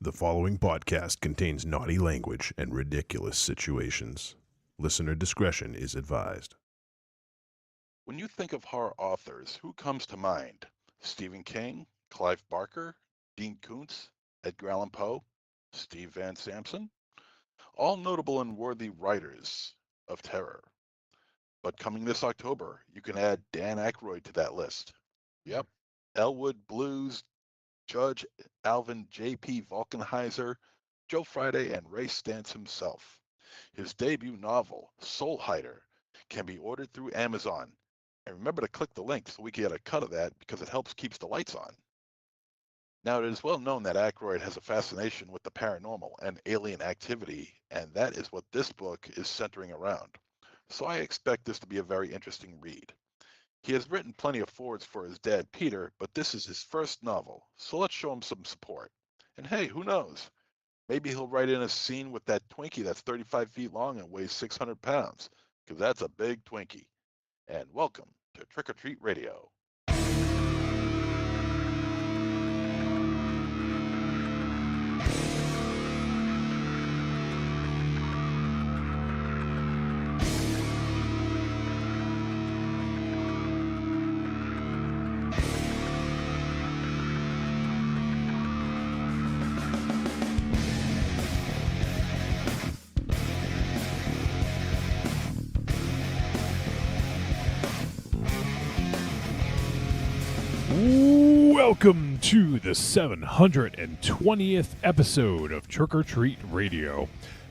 The following podcast contains naughty language and ridiculous situations. Listener discretion is advised. When you think of horror authors, who comes to mind? Stephen King, Clive Barker, Dean Koontz, Edgar Allan Poe, Steve Van Samson? All notable and worthy writers of terror. But coming this October, you can add Dan Aykroyd to that list. Yep, Elwood Blues, Judge Alvin J.P. Vulcanheiser, Joe Friday, and Ray Stantz himself. His debut novel, Soul Hider, can be ordered through Amazon. And remember to click the link so we can get a cut of that because it helps keeps the lights on. Now, it is well known that Aykroyd has a fascination with the paranormal and alien activity, and that is what this book is centering around. So I expect this to be a very interesting read. He has written plenty of forwards for his dad, Peter, but this is his first novel, so let's show him some support. And hey, who knows? Maybe he'll write in a scene with that Twinkie that's 35 feet long and weighs 600 pounds, because that's a big Twinkie. And welcome to Trick or Treat Radio. Welcome to the 720th episode of Trick or Treat Radio.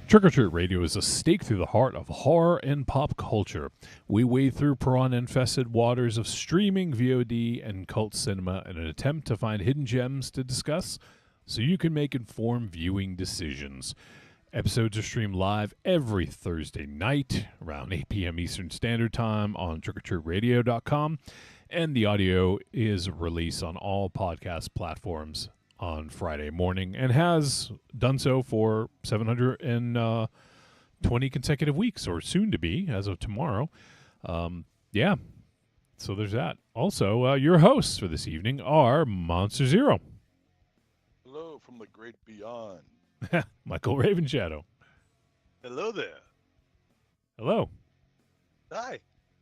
Trick or Treat Radio is a stake through the heart of horror and pop culture. We wade through piranha-infested waters of streaming, VOD, and cult cinema in an attempt to find hidden gems to discuss so you can make informed viewing decisions. Episodes are streamed live every Thursday night around 8 p.m. Eastern Standard Time on trickortreatradio.com. And the audio is released on all podcast platforms on Friday morning and has done so for 720 consecutive weeks, or soon to be as of tomorrow. Yeah, so there's that. Also, your hosts for this evening are Monster Zero. Hello from the great beyond. Michael Ravenshadow. Hello there. Hello. Hi.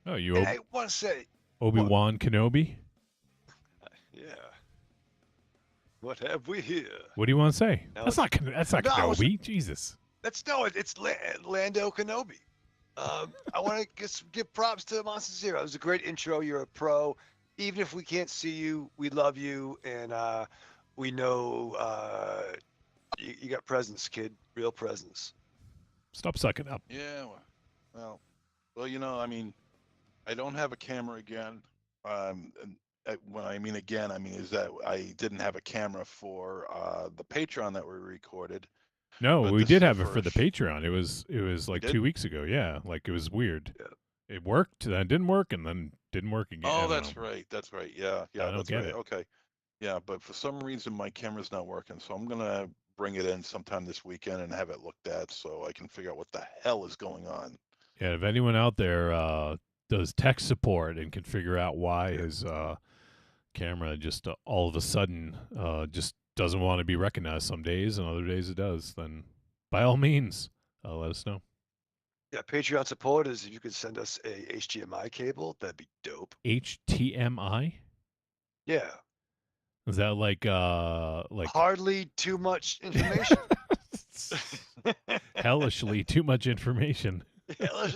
Oh, you Hey, I want to say, Obi-Wan Kenobi? yeah. What have we here? What do you want to say? No, That's not No, Kenobi. Jesus. It's Lando Kenobi. I want to give props to Monster Zero. It was a great intro. You're a pro. Even if we can't see you, we love you, and we know you got presence, kid. Real presence. Stop sucking up. Yeah, well, you know, I mean, I don't have a camera again. And when I mean again, I mean is that I didn't have a camera for the Patreon that we recorded. No, But we this did is the have it for the first. Patreon. It was like did? 2 weeks ago. Yeah, like it was weird. Yeah. It worked, then it didn't work, and then didn't work again. I Oh, don't that's know. right. That's right. Yeah, I don't that's get right. it. Okay. Yeah, but for some reason my camera's not working, so I'm gonna bring it in sometime this weekend and have it looked at so I can figure out what the hell is going on. Yeah, if anyone out there does tech support and can figure out why his camera just all of a sudden just doesn't want to be recognized some days and other days it does, then by all means, let us know. Yeah, Patreon support is if you could send us a HDMI cable, that'd be dope. HTMI? Yeah. Is that like Hardly too much information. hellishly too much information? Yeah,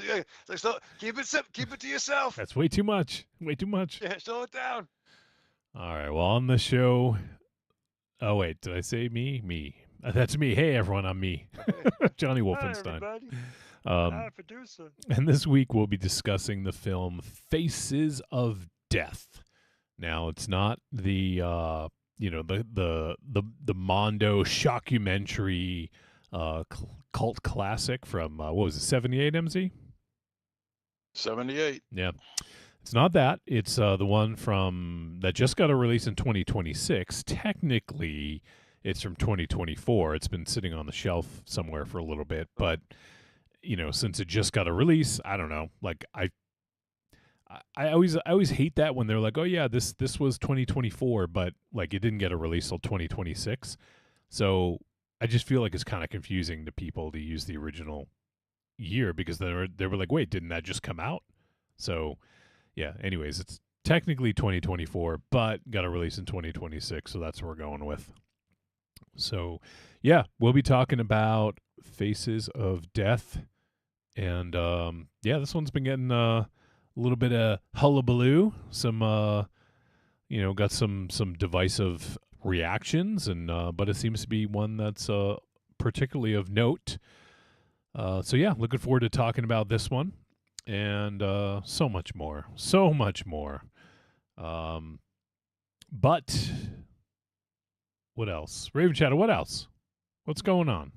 so keep it simple. Keep it to yourself. That's way too much. Way too much. Yeah, slow it down. All right. Well, on the show. Oh wait, did I say me? Me. That's me. Hey everyone, I'm me, Johnny Wolfenstein. Hi, everybody. Hi, producer. And this week we'll be discussing the film Faces of Death. Now it's not the the Mondo shockumentary cult classic from what was it, 78 MZ? 78. Yeah. It's not that. It's the one from that just got a release in 2026. Technically, it's from 2024. It's been sitting on the shelf somewhere for a little bit, but you know, since it just got a release, I don't know. Like I always hate that when they're like, "Oh yeah, this was 2024, but like it didn't get a release till 2026." So I just feel like it's kind of confusing to people to use the original year because they were like, wait, didn't that just come out? So yeah. Anyways, it's technically 2024, but got a release in 2026, so that's what we're going with. So yeah, we'll be talking about Faces of Death, and yeah, this one's been getting a little bit of hullabaloo. Some got some divisive reactions, and but it seems to be one that's particularly of note. So yeah, looking forward to talking about this one and so much more. But what else? Raven Shadow, what else? What's going on?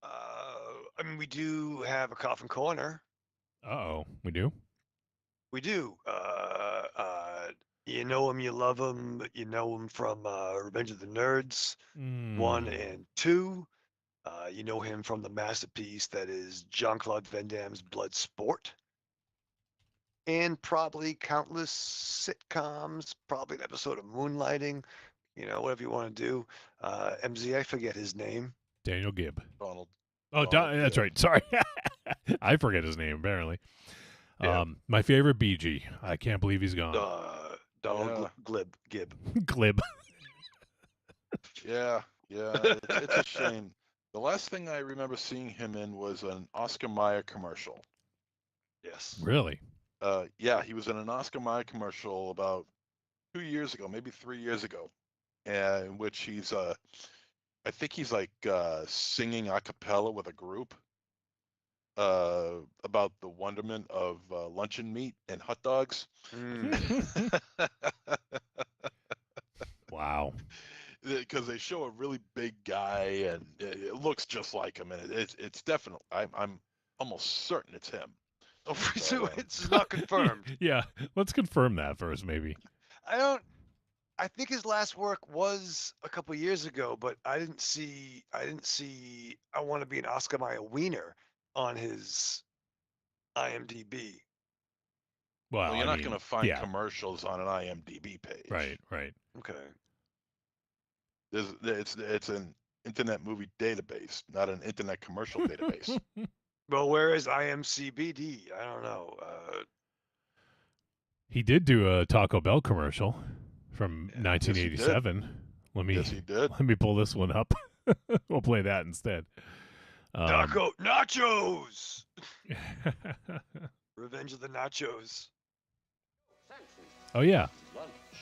I mean, we do have a coffin corner. Uh-oh, we do? We do. You know him, you love him. You know him from Revenge of the Nerds 1 and 2. You know him from the masterpiece that is Jean-Claude Van Damme's Bloodsport. And probably countless sitcoms, probably an episode of Moonlighting, whatever you want to do. MZ, I forget his name. Daniel Gibb. Donald. Oh, Donald that's Gibb. right. Sorry. I forget his name, apparently. Yeah. My favorite BG. I can't believe he's gone. Donald Gibb. Glib. Yeah, it's a shame. The last thing I remember seeing him in was an Oscar Mayer commercial. Yes. Really? Yeah, he was in an Oscar Mayer commercial about 2 years ago, maybe 3 years ago, in which he's I think he's like singing a cappella with a group about the wonderment of luncheon meat and hot dogs. Wow. Because they show a really big guy and it looks just like him, and it's definitely I'm almost certain it's him. Oh, so it's not confirmed. Yeah, let's confirm that first, maybe. I think his last work was a couple years ago, but I didn't see I Want to Be an Oscar Mayer Wiener on his IMDb. Well, you're I not mean, going to find yeah. commercials on an IMDb page. Right. Okay. It's an internet movie database, not an internet commercial database. Well, where is IMCBD? I don't know. He did do a Taco Bell commercial from Yes, 1987. Yes, he did. Let me pull this one up. We'll play that instead. Taco Nachos. Revenge of the Nachos. Oh yeah,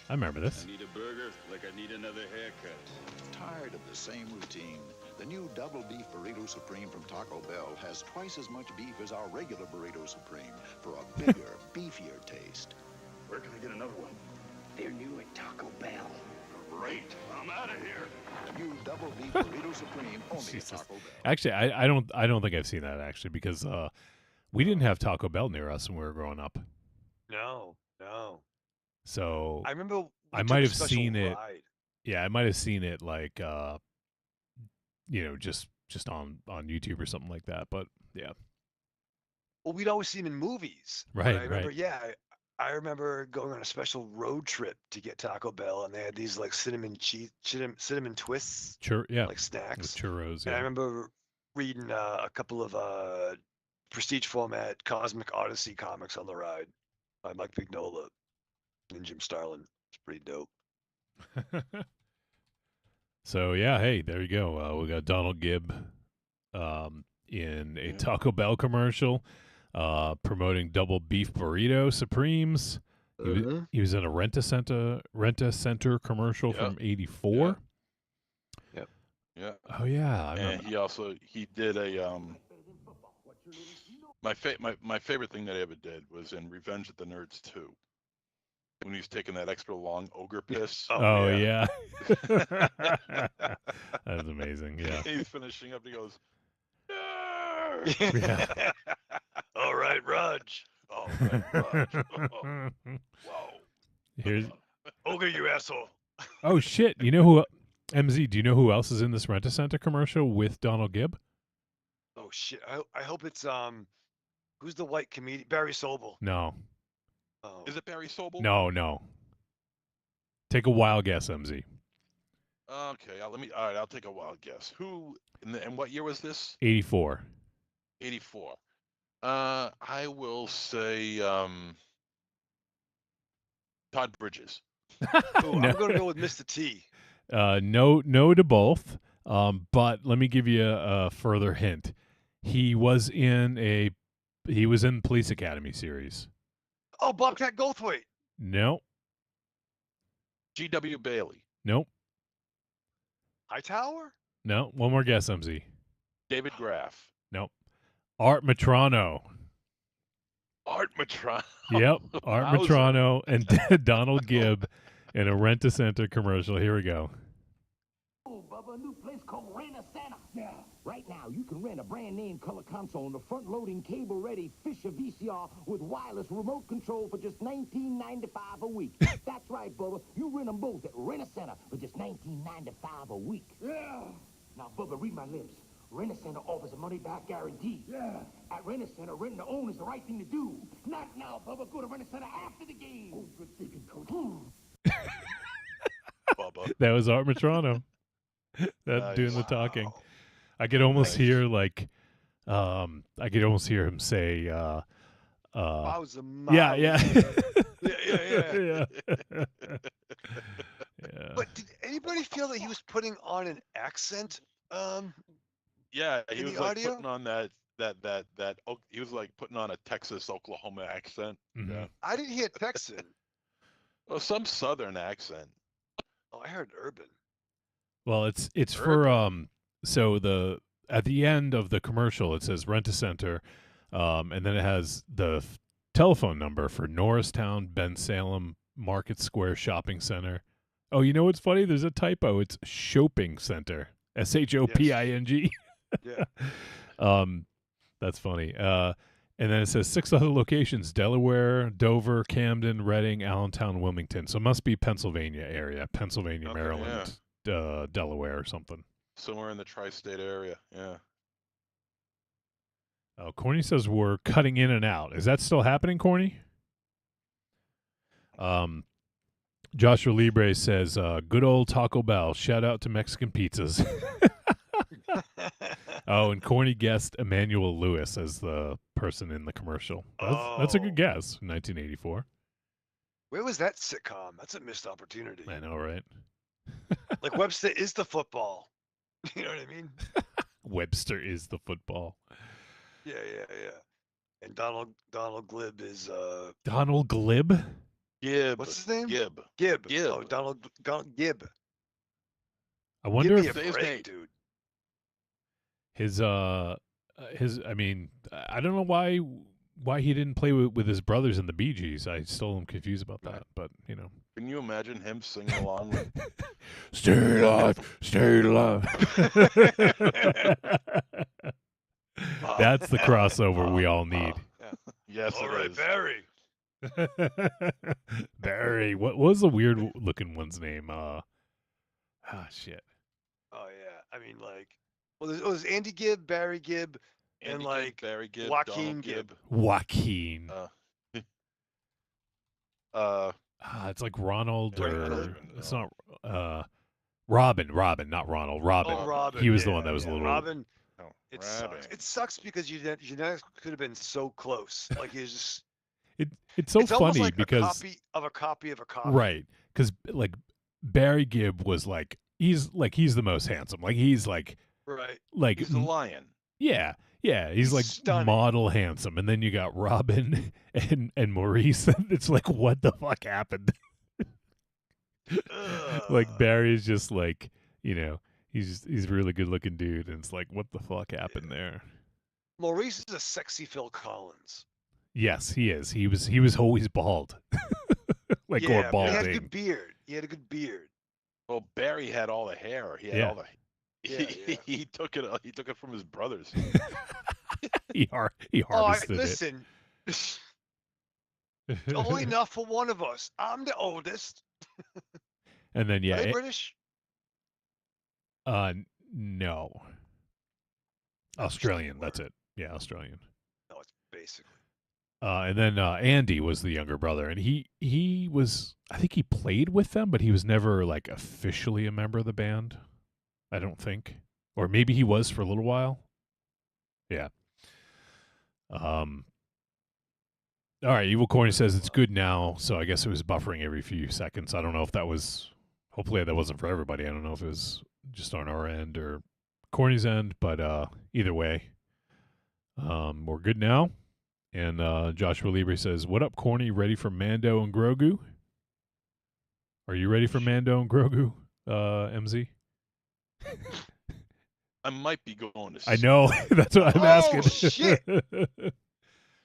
I remember this. I need a burger like I need another haircut. Tired of the same routine? The new Double Beef Burrito Supreme from Taco Bell has twice as much beef as our regular Burrito Supreme for a bigger, beefier taste. Where can I get another one? They're new at Taco Bell. Great. I'm out of here. New Double Beef Burrito Supreme only at Jesus. Taco Bell. Actually, I don't think I've seen that actually because we didn't have Taco Bell near us when we were growing up. No. So I remember I might have seen it. Yeah, I might have seen it like just on YouTube or something like that. But yeah. Well, we'd always see him in movies. Right, I remember, right. yeah. I remember going on a special road trip to get Taco Bell, and they had these like cinnamon twists, Yeah. like snacks. With churros. And I Yeah. remember reading a couple of prestige format Cosmic Odyssey comics on the ride by Mike Vignola and Jim Starlin. It's pretty dope. So yeah, hey, there you go. We got Donald Gibb in a Taco Bell commercial promoting double beef burrito supremes. He was in a Rent-A-Center commercial from '84. Yep. Yeah. Oh yeah, I And remember. he did a my favorite thing that he ever did was in Revenge of the Nerds 2. When he's taking that extra long ogre piss. Oh yeah. That's amazing. Yeah. He's finishing up. He goes, Yeah. All right, Raj. "All right, Raj." Oh, wow. Here's. Ogre, you asshole. Oh shit! You know who? MZ, do you know who else is in this Rent-A-Center commercial with Donald Gibb? Oh shit! I hope it's who's the white comedian? Barry Sobel. No. Oh. Is it Barry Sobel? No. Take a wild guess, MZ. Okay, all right, I'll take a wild guess. Who, and what year was this? 84. 84. I will say, Todd Bridges. Ooh, No. I'm going to go with Mr. T. No to both. But let me give you a further hint. He was in Police Academy series. Oh, Bobcat Goldthwait. No. G.W. Bailey. Nope. Hightower? No. One more guess, MZ. David Graff. Nope. Art Matrano. Art Matrano. Yep. Art Wowza. Matrano and Donald Gibb in a Rent-A-Center commercial. Here we go. Oh, Bubba, a new place called Rent-A-Center. Yeah. Right now, you can rent a brand name color console and a front-loading cable-ready Fisher VCR with wireless remote control for just $19.95 a week. That's right, Bubba. You rent them both at Rent-A-Center for just $19.95 a week. Yeah. Now, Bubba, read my lips. Rent-A-Center offers a money-back guarantee. Yeah. At Rent-A-Center, renting to own is the right thing to do. Not now, Bubba. Go to Rent-A-Center after the game. Oh, good thinking, Coach. Bubba. That was Art Matrano. That doing the Nice. talking. I could almost Nice. hear I could almost hear him say Wowza, yeah, yeah. Yeah. yeah. Yeah. But did anybody feel that he was putting on an accent? Yeah, he In was the like audio? putting on he was like putting on a Texas Oklahoma accent. Mhm. Yeah. I didn't hear Texan. Well, some southern accent. Oh, I heard urban. Well, it's for so at the end of the commercial it says Rent-A-Center, and then it has the telephone number for Norristown, Ben Salem, Market Square Shopping Center. Oh, you know what's funny? There's a typo. It's Shopping Center. SHOPING. Yeah. That's funny. And then it says 6 other locations: Delaware, Dover, Camden, Reading, Allentown, Wilmington. So it must be Pennsylvania area, Pennsylvania, Okay, Maryland, Delaware, or something. Somewhere in the tri-state area. Yeah. Oh, Corny says we're cutting in and out. Is that still happening, Corny? Joshua Libre says, good old Taco Bell. Shout out to Mexican pizzas. Oh, and Corny guessed Emmanuel Lewis as the person in the commercial. That's a good guess. 1984. Where was that sitcom? That's a missed opportunity. I know, right? Like Webster is the football. You know what I mean? Webster is the football. Yeah. And Donald Glib is Donald Glib? Gibb. what's his name? Gibb. Gibb. Gibb. Oh, Donald Gibb. I wonder Give me if a his break, name. dude. his I mean, I don't know why he didn't play with his brothers in the Bee Gees. I still am confused about that, but you know. Can you imagine him singing along with Stay alive, stay alive. That's the crossover we all need. Yes, All it right, is. Barry. Barry, what was the weird looking one's name? Shit. Oh yeah. I mean, like, well, it was Andy Gibb, Barry Gibb, and Andy like Gibb, Barry Gibb, Joaquin Donald Gibb. Joaquin. It's like Ronald Yeah, I or don't even it's know. not Robin, not Ronald. Robin. Oh, Robin. He was the yeah, one that was a yeah. little Robin. Oh, It Robin. sucks. It sucks because you could have been so close. Like you just. It's so it's almost funny like because a copy of a copy of a copy. right, because like Barry Gibb was like he's the most handsome. Like he's like Right. He's the lion. yeah, he's like stunning. model handsome, and then you got Robin and Maurice. It's like what the fuck happened? Like Barry's just like he's a really good looking dude, and it's like what the fuck happened there? Maurice is a sexy Phil Collins. Yes, he is. He was always bald, like yeah, or but balding. he had a good beard. He had a good beard. Well, Barry had all the hair. He had Yeah. all the. Yeah. He took it. He took it from his brothers. he Oh, harvested listen. Only enough for one of us. I'm the oldest. And then Are they British? No, Australian. That's it. Yeah, Australian. No, it's basically. And then Andy was the younger brother, and he was, I think he played with them, but he was never like officially a member of the band. I don't think, or maybe he was for a little while. Yeah. All right. Evil Corny says it's good now, so I guess it was buffering every few seconds. I don't know if that was. Hopefully that wasn't for everybody. I don't know if it was just on our end or Corny's end, but either way, we're good now. And Joshua Libre says, "What up, Corny? Ready for Mando and Grogu? Are you ready for Mando and Grogu, MZ?" I might be going to. I know. That's what I'm asking. Oh, shit.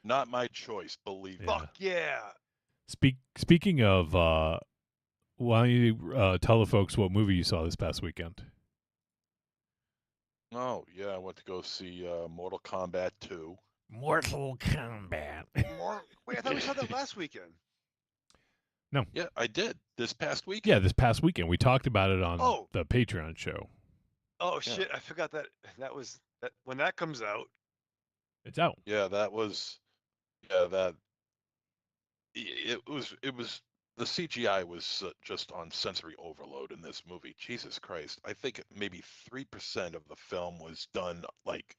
Not my choice, believe me. Fuck yeah. Speaking of, why don't you tell the folks what movie you saw this past weekend? Oh yeah, I went to go see Mortal Kombat 2. Mortal Kombat. Wait, I thought we saw that last weekend. No. Yeah, I did this past weekend. Yeah, this past weekend. We talked about it on Oh. the Patreon show. Oh shit! I forgot that was that when that comes out. It's out. Yeah, that was. Yeah, that. It was. The CGI was just on sensory overload in this movie. Jesus Christ! I think maybe 3% of the film was done like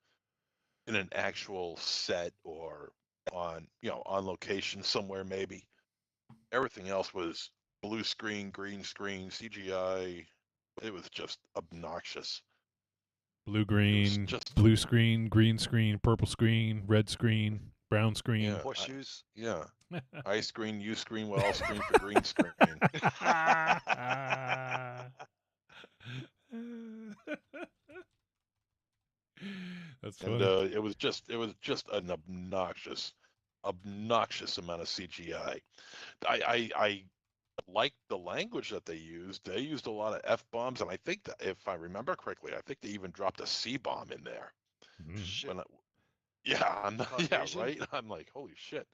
in an actual set or on on location somewhere maybe. Everything else was blue screen, green screen, CGI. It was just obnoxious. Blue screen, green screen, purple screen, red screen, brown screen. Yeah, Horseshoes. I screen, you screen, we all screen for green screen. That's And funny. it was just an obnoxious amount of CGI. I liked the language that they used. They used a lot of F bombs, and I think that if I remember correctly, I think they even dropped a C bomb in there. Shit. Yeah, I'm not, yeah, Caucasian? right. I'm like, holy shit.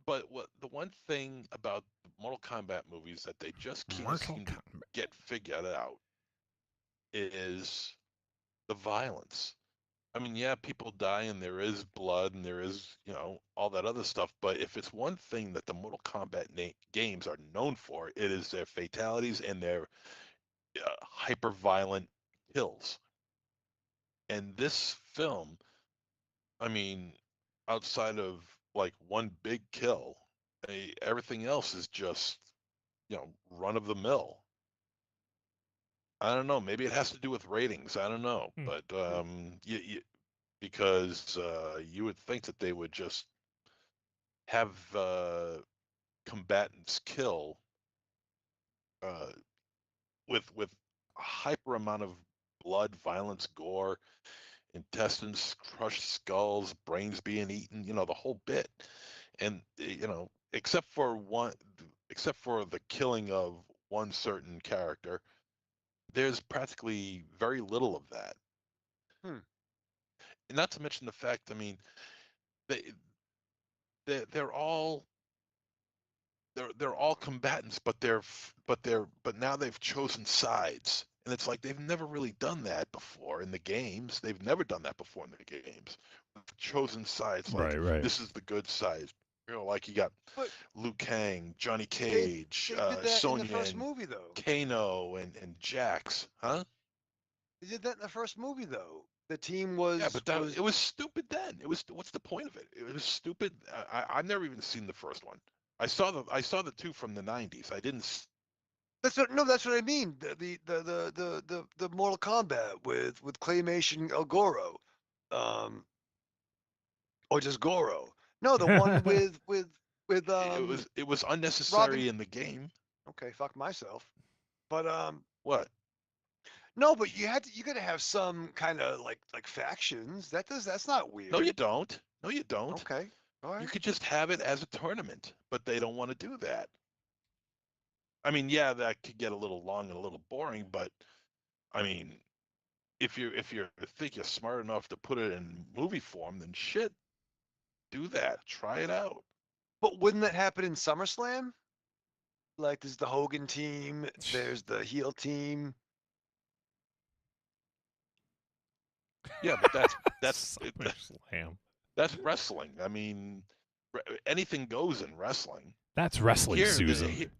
But the one thing about the Mortal Kombat movies that they just can't seem to get figured out is the violence. I mean, yeah, people die and there is blood and there is, all that other stuff. But if it's one thing that the Mortal Kombat games are known for, it is their fatalities and their hyper violent kills. And this film, I mean, outside of like one big kill, everything else is just, run of the mill. I don't know. Maybe it has to do with ratings. I don't know, but because you would think that they would just have combatants kill uh, with a hyper amount of blood, violence, gore, intestines, crushed skulls, brains being eaten, the whole bit. And except for the killing of one certain character, there's practically very little of that. And not to mention the fact, I mean, they they're all they're all combatants, but now they've chosen sides, and it's like they've never really done that before in the games. They've never done that before in the games. Chosen sides, like right. this is the good side. Like you got Liu Kang, Johnny Cage, They did that Sonya, in the first and movie, though. Kano, and Jax, huh? They did that in the first movie, though. The team was it was stupid then. It was what's the point of it? It was stupid. I've never even seen the first one. I saw the two from the '90s. I didn't. That's what I mean. The Mortal Kombat with claymation El Goro, or just Goro. No, the one with It was unnecessary in the game. Okay, fuck myself. But What? No, but you gotta have some kind of like factions. That's not weird. No, you don't. No, you don't. Okay. All right. You could just have it as a tournament, but they don't want to do that. I mean, yeah, that could get a little long and a little boring, but I mean, if you think you're smart enough to put it in movie form, then shit, do that. Try it out. But wouldn't that happen in SummerSlam? Like, there's the Hogan team, there's the heel team. Yeah, but that's SummerSlam. That's wrestling. I mean, anything goes in wrestling. That's wrestling, Here, Susan.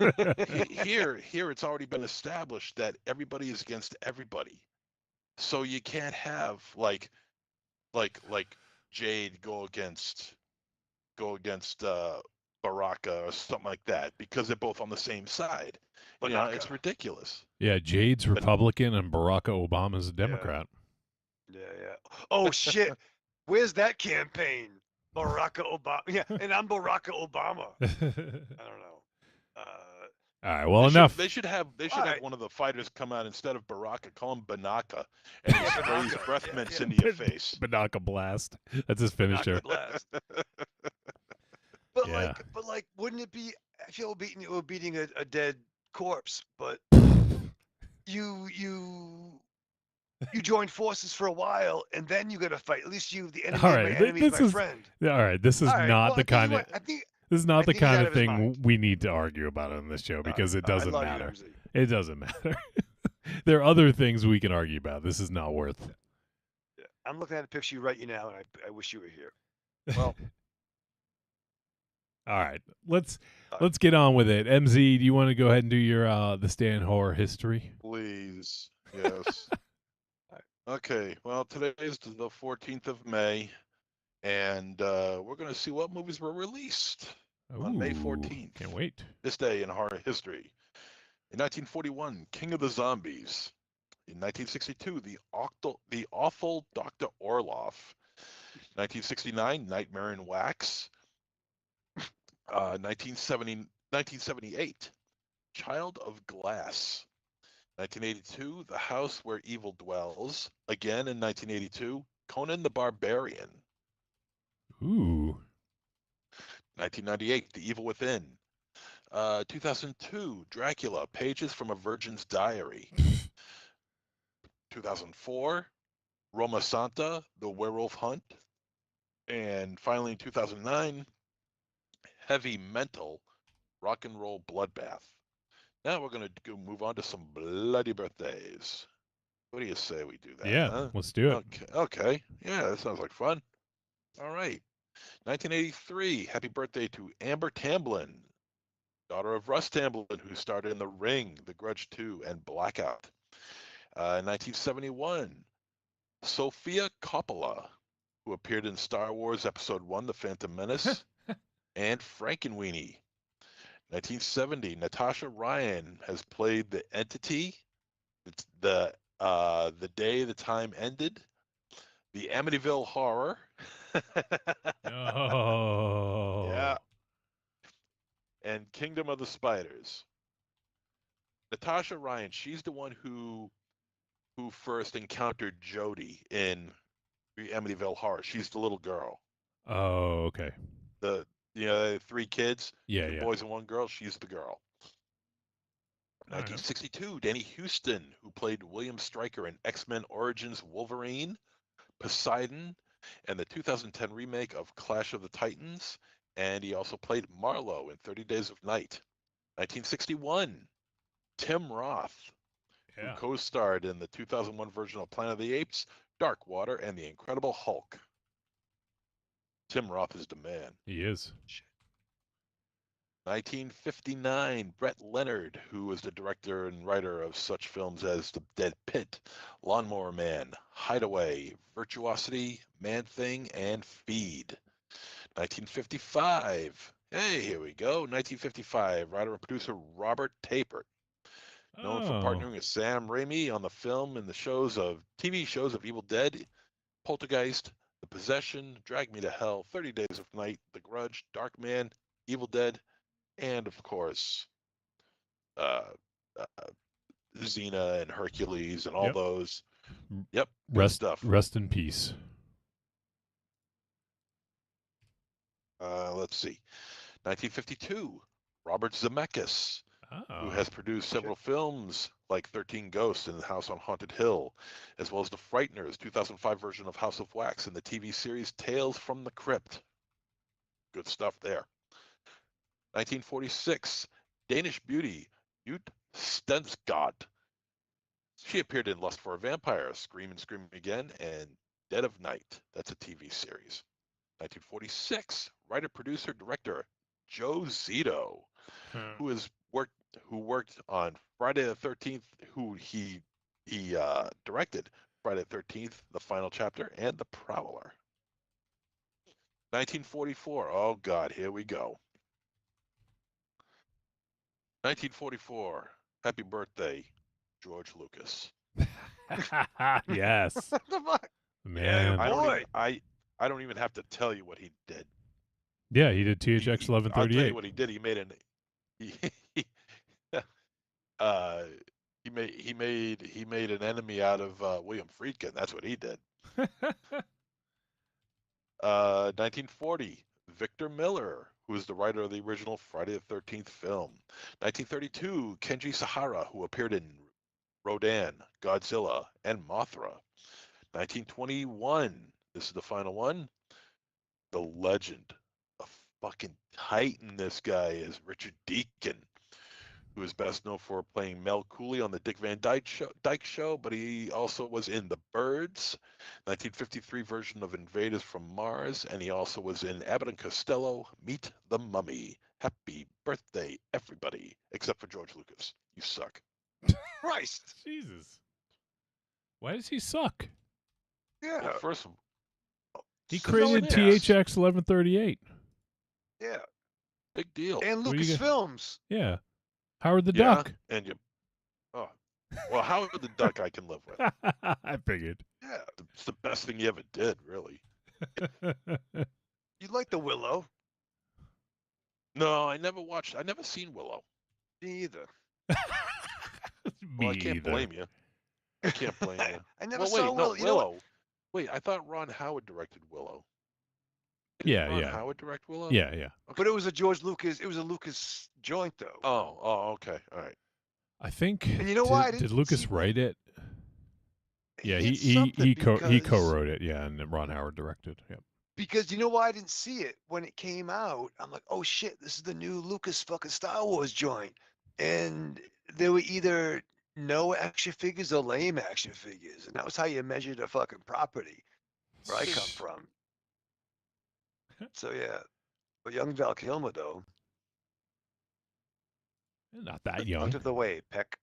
here, it's already been established that everybody is against everybody. So you can't have like Jade go against Baraka or something like that because they're both on the same side. You know, it's Banaka. ridiculous. Yeah, Jade's Republican and Barack Obama's a Democrat. Yeah. Oh shit. Where's that campaign? Barack Obama. Yeah, and I'm Barack Obama. I don't know. All right, well, enough. They should have Alright. one of the fighters come out instead of Baraka, call him Banaka, and he sprays Banaka. breath Yeah, mints yeah. into your face. Banaka Blast. That's his finisher. Banaka blast. Yeah. But like, wouldn't it be? I feel we're beating a dead corpse, but you join forces for a while, and then you got to fight. At least the enemy All of right, my enemy is this my is friend. all right. This is All right, not well, the kind of. I think This is not the think he's kind out of of his thing mind. we need to argue about on this show because it doesn't I love matter. You, MZ. It doesn't matter. There are other things we can argue about. This is not worth. Yeah. I'm looking at a picture you right you now, and I wish you were here. Well, all right, let's get on with it. MZ, do you want to go ahead and do your the Stan horror history? please, yes. Okay, well, today is the 14th of May, and we're going to see what movies were released on May Ooh, 14th. Can't wait. This day in horror history. In 1941, King of the Zombies. In 1962, the Awful Dr. Orloff. 1969, Nightmare in Wax. 1978, Child of Glass. 1982, The House Where Evil Dwells. Again in 1982, Conan the Barbarian. Ooh. 1998, The Evil Within. 2002, Dracula, Pages from a Virgin's Diary. 2004, Roma Santa, The Werewolf Hunt. And finally, in 2009, Heavy Mental, Rock and Roll Bloodbath. Now we're going to move on to some bloody birthdays. What do you say we do that? Yeah, huh? let's do it. Okay. Yeah, that sounds like fun. All right. 1983, happy birthday to Amber Tamblyn, daughter of Russ Tamblyn, who starred in The Ring, The Grudge 2, and Blackout. 1971, Sofia Coppola, who appeared in Star Wars Episode 1, The Phantom Menace, and Frankenweenie. 1970, Natasha Ryan has played the Entity, the Day the Time Ended, the Amityville Horror. Oh. Yeah. And Kingdom of the Spiders. Natasha Ryan, she's the one who first encountered Jody in the Amityville Horror. She's the little girl. Oh, okay. The three kids, Yeah, two yeah. boys and one girl. She's the girl. 1962, Danny Houston, who played William Stryker in X-Men Origins Wolverine, Poseidon, and the 2010 remake of Clash of the Titans. And he also played Marlowe in 30 Days of Night. 1961, Tim Roth, who co-starred in the 2001 version of Planet of the Apes, Dark Water, and The Incredible Hulk. Tim Roth is the man. He is. 1959, Brett Leonard, who was the director and writer of such films as The Dead Pit, Lawnmower Man, Hideaway, Virtuosity, Man Thing, and Feed. 1955, hey, here we go. 1955, writer and producer Robert Tapert, known for partnering with Sam Raimi on the film and the TV shows of Evil Dead, Poltergeist, The Possession, Drag Me to Hell, 30 Days of Night, The Grudge, Dark Man, Evil Dead, and of course, Xena and Hercules and all those. Yep, good stuff. Rest in peace. Let's see. 1952, Robert Zemeckis, who has produced several films like 13 Ghosts and The House on Haunted Hill, as well as The Frighteners, 2005 version of House of Wax, and the TV series Tales from the Crypt. Good stuff there. 1946, Danish beauty Jute Stensgaard. She appeared in Lust for a Vampire, Scream and Scream Again, and Dead of Night. That's a TV series. 1946, writer, producer, director Joe Zito, who worked on Friday the 13th, he directed Friday the 13th, the final chapter, and The Prowler. 1944. Oh God, here we go. 1944. Happy birthday, George Lucas. Yes, What the fuck? man. Boy. I don't even have to tell you what he did. Yeah, he did THX I'll tell you 1138. what he did. He made he made an enemy out of William Friedkin. That's what he did. 1940, Victor Miller, who is the writer of the original Friday the 13th film. 1932, Kenji Sahara, who appeared in Rodan, Godzilla, and Mothra. 1921, this is the final one, the legend, a fucking titan this guy is, Richard Deacon, who is best known for playing Mel Cooley on the Dick Van Dyke Show, but he also was in The Birds, 1953 version of Invaders from Mars, and he also was in Abbott and Costello, Meet the Mummy. Happy birthday, everybody, except for George Lucas. You suck. Christ. Jesus. Why does he suck? Yeah. Well, first of all, He so created it is. THX 1138. Yeah. Big deal. And What do you Lucasfilms. Yeah. Howard the Yeah, Duck. and you. Oh, well, Howard the Duck I can live with. I figured. Yeah. It's the best thing you ever did, really. You like the Willow? No, I never seen Willow. Me either. Well, I Me can't either. blame you. I can't blame you. I never Well, saw wait, Willow. no, You know what? Willow. Wait, I thought Ron Howard directed Willow. Did Yeah, Ron yeah. Howard direct Willow? Yeah, yeah. But it was a George Lucas. It was a Lucas joint, though. Oh, okay, all right. I think. And you know why I Did didn't Lucas see write it? Yeah, did he something because- co-wrote it. Yeah, and then Ron Howard directed. Yep. Because you know why I didn't see it when it came out? I'm like, oh shit, this is the new Lucas fucking Star Wars joint. And there were either no action figures or lame action figures. And that was how you measured a fucking property where I come from. So yeah. But young Val Kilmer though. Not that young. Out of the way, Peck.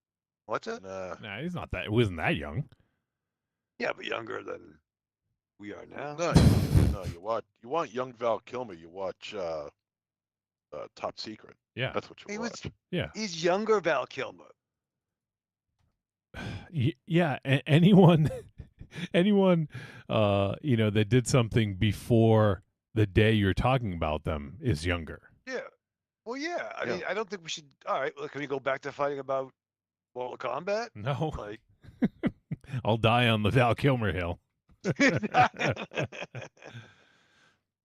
What's it? Nah, Nah, he's not that. It wasn't that young. Yeah, but younger than we are now. no. You want young Val Kilmer. You watch Top Secret. Yeah. That's what you He was- watch. Yeah. He's younger Val Kilmer. Yeah. Anyone, that did something before the day you're talking about them is younger. Yeah. Well, yeah. I Yeah. mean, I don't think we should. All right. Well, can we go back to fighting about Mortal Kombat? No, Like, I'll die on the Val Kilmer hill.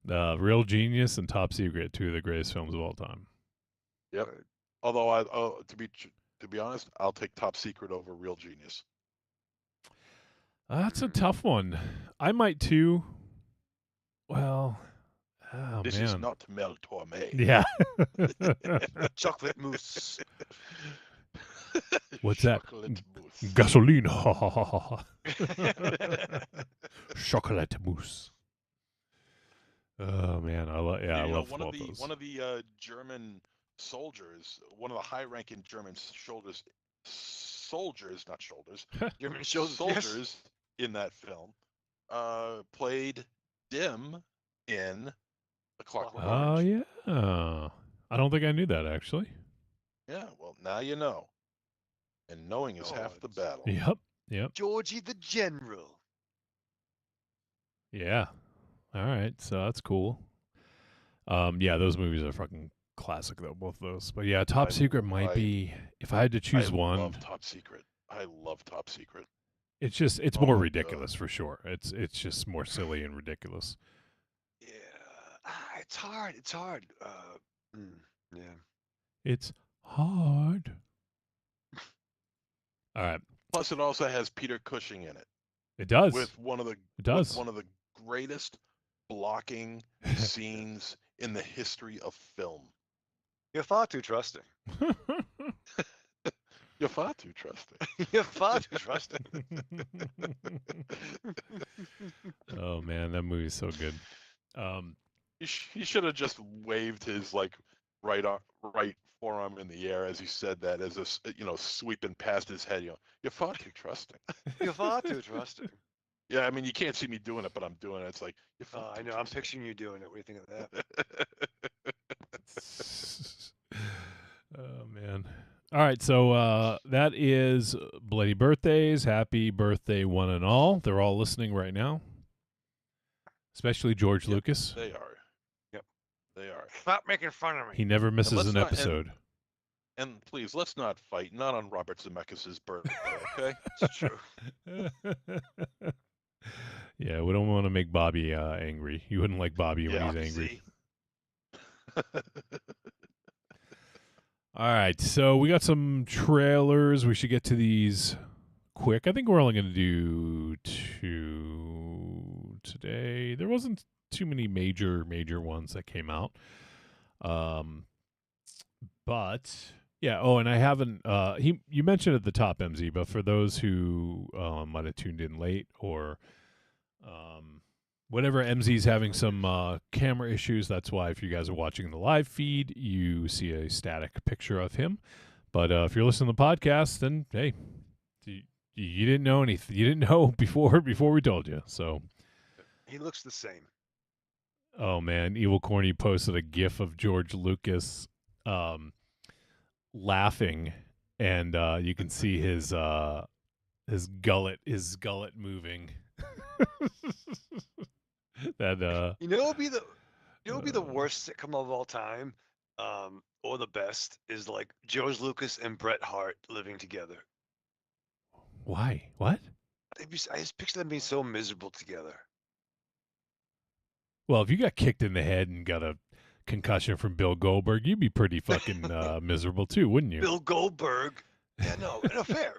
Real Genius and Top Secret, two of the greatest films of all time. Yep. Although to be honest, I'll take Top Secret over Real Genius. That's a tough one. I might too. Well, oh This man. is not Mel Torme. Yeah. chocolate mousse. What's that? Chocolate mousse. Gasoline. Ha ha ha ha ha. Chocolate mousse. Oh man, I love. Yeah, I You know, love one all of the those. one of the German soldiers, one of the high-ranking German soldiers, not shoulders, German soldiers. soldiers in that film, played Dim in A Clockwork Oh Orange. yeah. I don't think I knew that actually. Yeah, well, now you know. And knowing is half the battle. Yep. Yep. Georgie the General. Yeah. All right. So that's cool. Yeah, those movies are fucking classic though, both of those. But yeah, Top Secret might be if I had to choose I one. love Top Secret. I love Top Secret. It's Oh more my ridiculous for sure. It's just more silly and ridiculous. Yeah. It's hard. It's hard. Yeah. It's hard. All right. Plus, it also has Peter Cushing in it. It does. With one of the It does. one of the greatest blocking scenes in the history of film. You're far too trusting. You're far too trusting. You're far too trusting. Oh man, that movie's so good. He should have just waved his like right forearm in the air as he said that, as sweeping past his head. You're far too trusting. You're far too trusting. Yeah, I mean, you can't see me doing it, but I'm doing it. It's like you're far I too know. I'm trusting. picturing you doing it. What do you think of that? Oh man. All right, so that is Bloody Birthdays. Happy birthday, one and all. They're all listening right now, especially George Yep, Lucas. They are. Yep. They are. Stop making fun of me. He never misses let's an not- episode. And please, let's not fight. Not on Robert Zemeckis' birthday, okay? It's true. Yeah, we don't want to make Bobby angry. You wouldn't like Bobby when Yeah, he's angry. See? All right, so we got some trailers. We should get to these quick. I think we're only going to do 2 today. There wasn't too many major ones that came out. But yeah, oh, and I haven't you mentioned at the top, MZ, but for those who might have tuned in late or whatever, MZ's having some camera issues. That's why if you guys are watching the live feed, you see a static picture of him. But if you're listening to the podcast, then hey, you didn't know anything. You didn't know before we told you. So He looks the same. oh man, Evil Corny posted a GIF of George Lucas laughing, and you can see his gullet moving. That You know, it'll be the worst sitcom of all time, or the best is like George Lucas and Bret Hart living together. why? What? I just picture them being so miserable together. Well, if you got kicked in the head and got a concussion from Bill Goldberg, you'd be pretty fucking miserable too, wouldn't you? Bill Goldberg. Yeah, no, fair.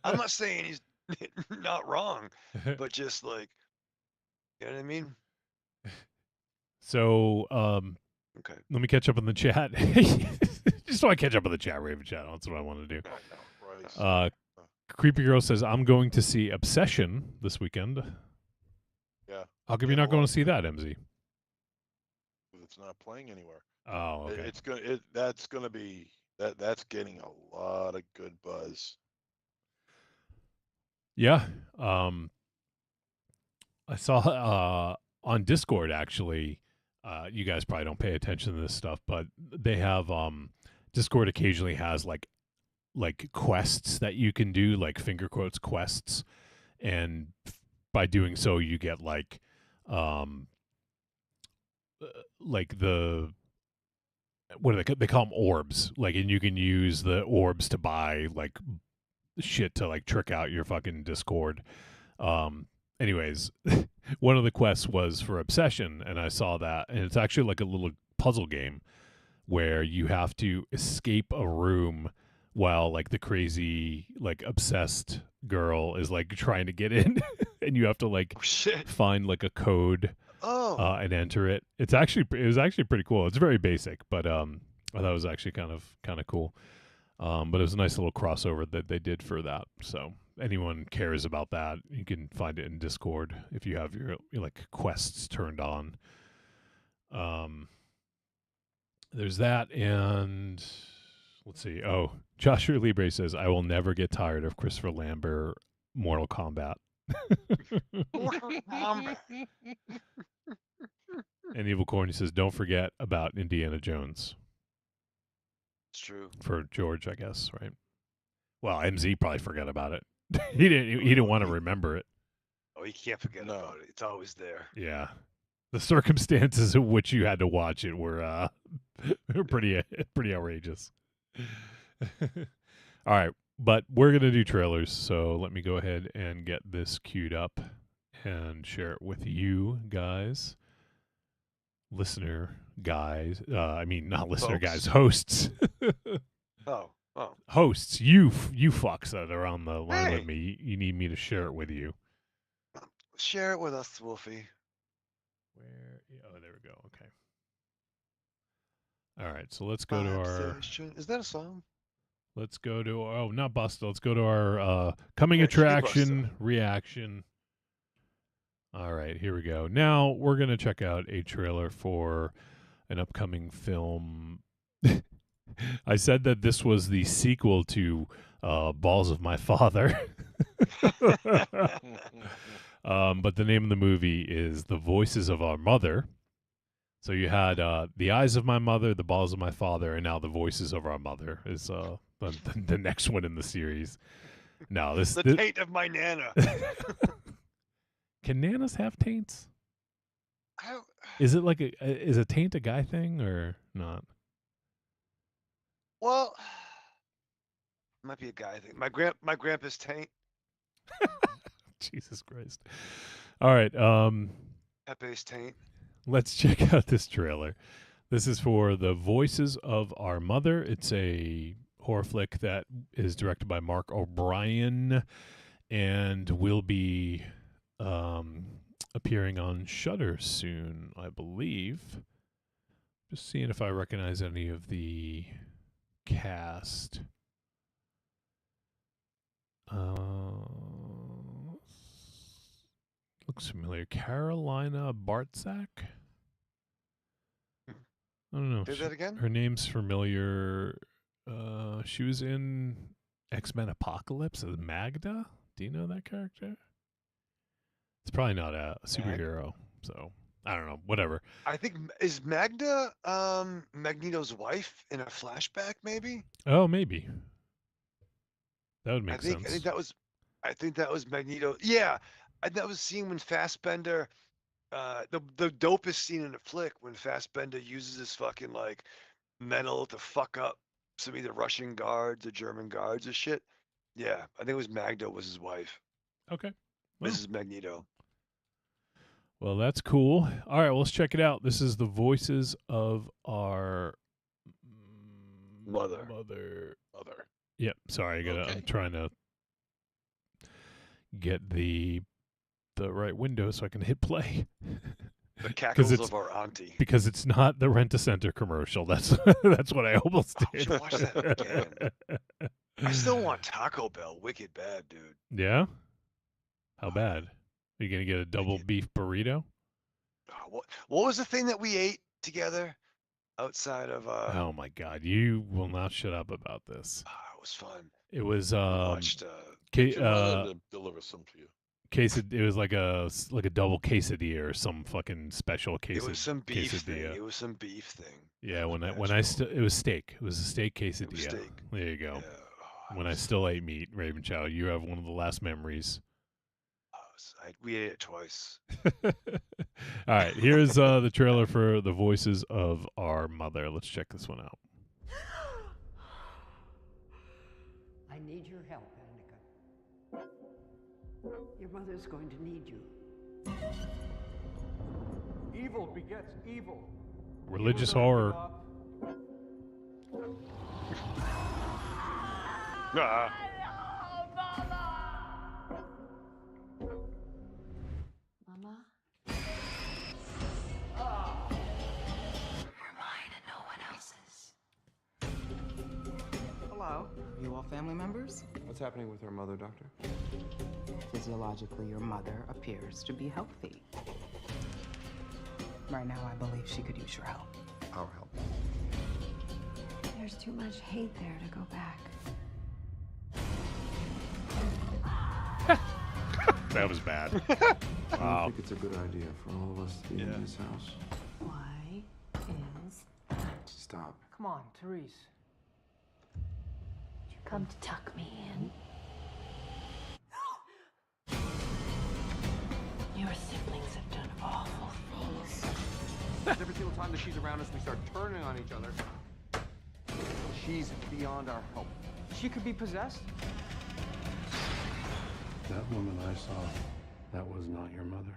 I'm not saying he's not wrong, but just like, you know what I mean? So, Okay. let me catch up on the chat. Just want to catch up on the chat, Raven Chat. That's what I want to do. Right. Creepy Girl says, I'm going to see Obsession this weekend. Yeah. How come you're not going to see that, MZ? It's not playing anywhere. Oh, okay. That's getting a lot of good buzz. Yeah. I saw on Discord, actually, you guys probably don't pay attention to this stuff, but they have Discord occasionally has like quests that you can do, like finger quotes quests, and by doing so you get like the what do they call them, orbs, like, and you can use the orbs to buy like shit to like trick out your fucking Discord. Anyways, one of the quests was for Obsession, and I saw that, and it's actually like a little puzzle game where you have to escape a room while like the crazy like obsessed girl is like trying to get in, and you have to like Oh shit. find like a code and enter it. It was actually pretty cool. It's very basic, but I thought it was actually kind of cool. But it was a nice little crossover that they did for that. So anyone cares about that, you can find it in Discord if you have your like quests turned on. There's that, and let's see. Oh, Joshua Libre says, I will never get tired of Christopher Lambert Mortal Kombat. And Evil Corny says, don't forget about Indiana Jones. It's true. For George, I guess, right? Well, MZ probably forgot about it. He didn't want to remember it. Oh, you can't forget about it. It's always there. Yeah. The circumstances in which you had to watch it were pretty outrageous. All right, but we're going to do trailers, so let me go ahead and get this queued up and share it with you guys. Listener guys. I mean, not listener guys, hosts. Oh. Hosts, you fucks that are on the line with me. You need me to share it with you. Share it with us, Wolfie. Where? Oh, there we go. Okay. All right, so let's go to our. Is that a song? Let's go to not Busta. Let's go to our coming attraction reaction. All right, here we go. Now we're going to check out a trailer for an upcoming film. I said that this was the sequel to Balls of My Father. But the name of the movie is The Voices of Our Mother. So you had The Eyes of My Mother, The Balls of My Father, and now The Voices of Our Mother is the next one in the series. No, this The taint of my nana. Can nanas have taints? I don't, Is it like is a taint a guy thing or not? well, might be a guy thing. My grandpa's taint. Jesus Christ. All right, Pepe's taint. let's check out this trailer. This is for The Voices of Our Mother. It's a horror flick that is directed by Mark O'Brien and will be appearing on Shudder soon, I believe. Just seeing if I recognize any of the cast. Looks familiar. Carolina Bartzak? I don't know. Say that again? Her name's familiar. She was in X-Men Apocalypse as Magda. Do you know that character? It's probably not a superhero, so I don't know. Whatever. I think is Magda Magneto's wife in a flashback, maybe? Oh, maybe. That would make I think sense. I think that was Magneto. Yeah, that was scene when Fassbender. The dopest scene in the flick when Fassbender uses his fucking like metal to fuck up some either Russian guards or German guards or shit. Yeah, I think it was Magda was his wife, Okay. Well. Mrs. Magneto. Well, that's cool. All right, well, let's check it out. This is The Voices of Our Mother. Mother. Yep. Sorry, Okay. I'm trying to get the right window so I can hit play. The cackles it's- of our auntie. Because it's not the Rent-A-Center commercial. That's that's what I almost Oh, did. should watch that again. I still want Taco Bell, wicked bad, dude. Yeah? How bad? Are you going to get a double beef burrito? What was the thing that we ate together outside of Oh my God. You will not shut up about this. it was fun. It was We watched Get your mother to deliver some to you. it was like a double quesadilla or some fucking special it was some beef quesadilla. thing. It was some beef thing. Yeah, It when was it was steak. It was a steak quesadilla. It was steak. There you go. Yeah. Oh, When I still ate meat, Raven Chow, you have one of the last memories. we ate it twice. All right, here's the trailer for The Voices of Our Mother. Let's check this one out. I need your help, Annika. Your mother's going to need you. Evil begets evil. Religious horror. Ah. Mama? You're mine and no one else's. Hello. Are you all family members? What's happening with her mother, Doctor? Physiologically, your mother appears to be healthy. Right now, I believe she could use your help. Our help. There's too much hate there to go back. That was bad. I don't Wow. think it's a good idea for all of us to be in this house. Why is... Stop. Come on, Therese. You come to tuck me in. Your siblings have done awful things. Every single time that she's around us, we start turning on each other. She's beyond our help. She could be possessed. That woman I saw, that was not your mother.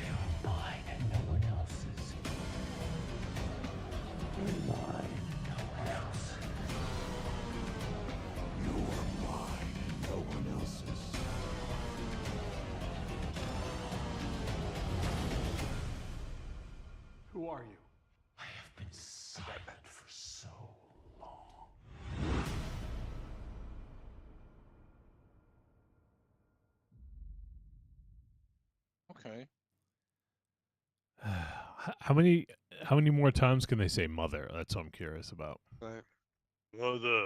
You're mine and no one else's. You're mine and no one else. You are mine and no one else's. Who are you? I have been silent for so long. Okay. How many more times can they say mother? That's what I'm curious about. Right. Mother.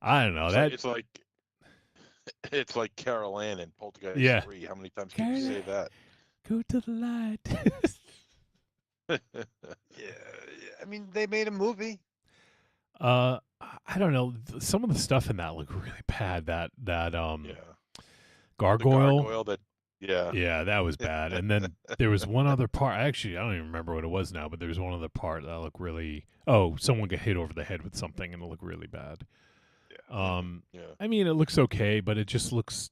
I don't know that. It's like Carol Ann in Poltergeist Yeah. 3. How many times can you say that? Go to the light. Yeah, I mean, they made a movie. I don't know. Some of the stuff in that looked really bad. That Yeah. gargoyle. The gargoyle that. Yeah. Yeah, that was bad. And then there was one other part. Actually, I don't even remember what it was now, but there was one other part that looked really. Oh, someone got hit over the head with something, and it looked really bad. Yeah. I mean, it looks okay, but it just looks.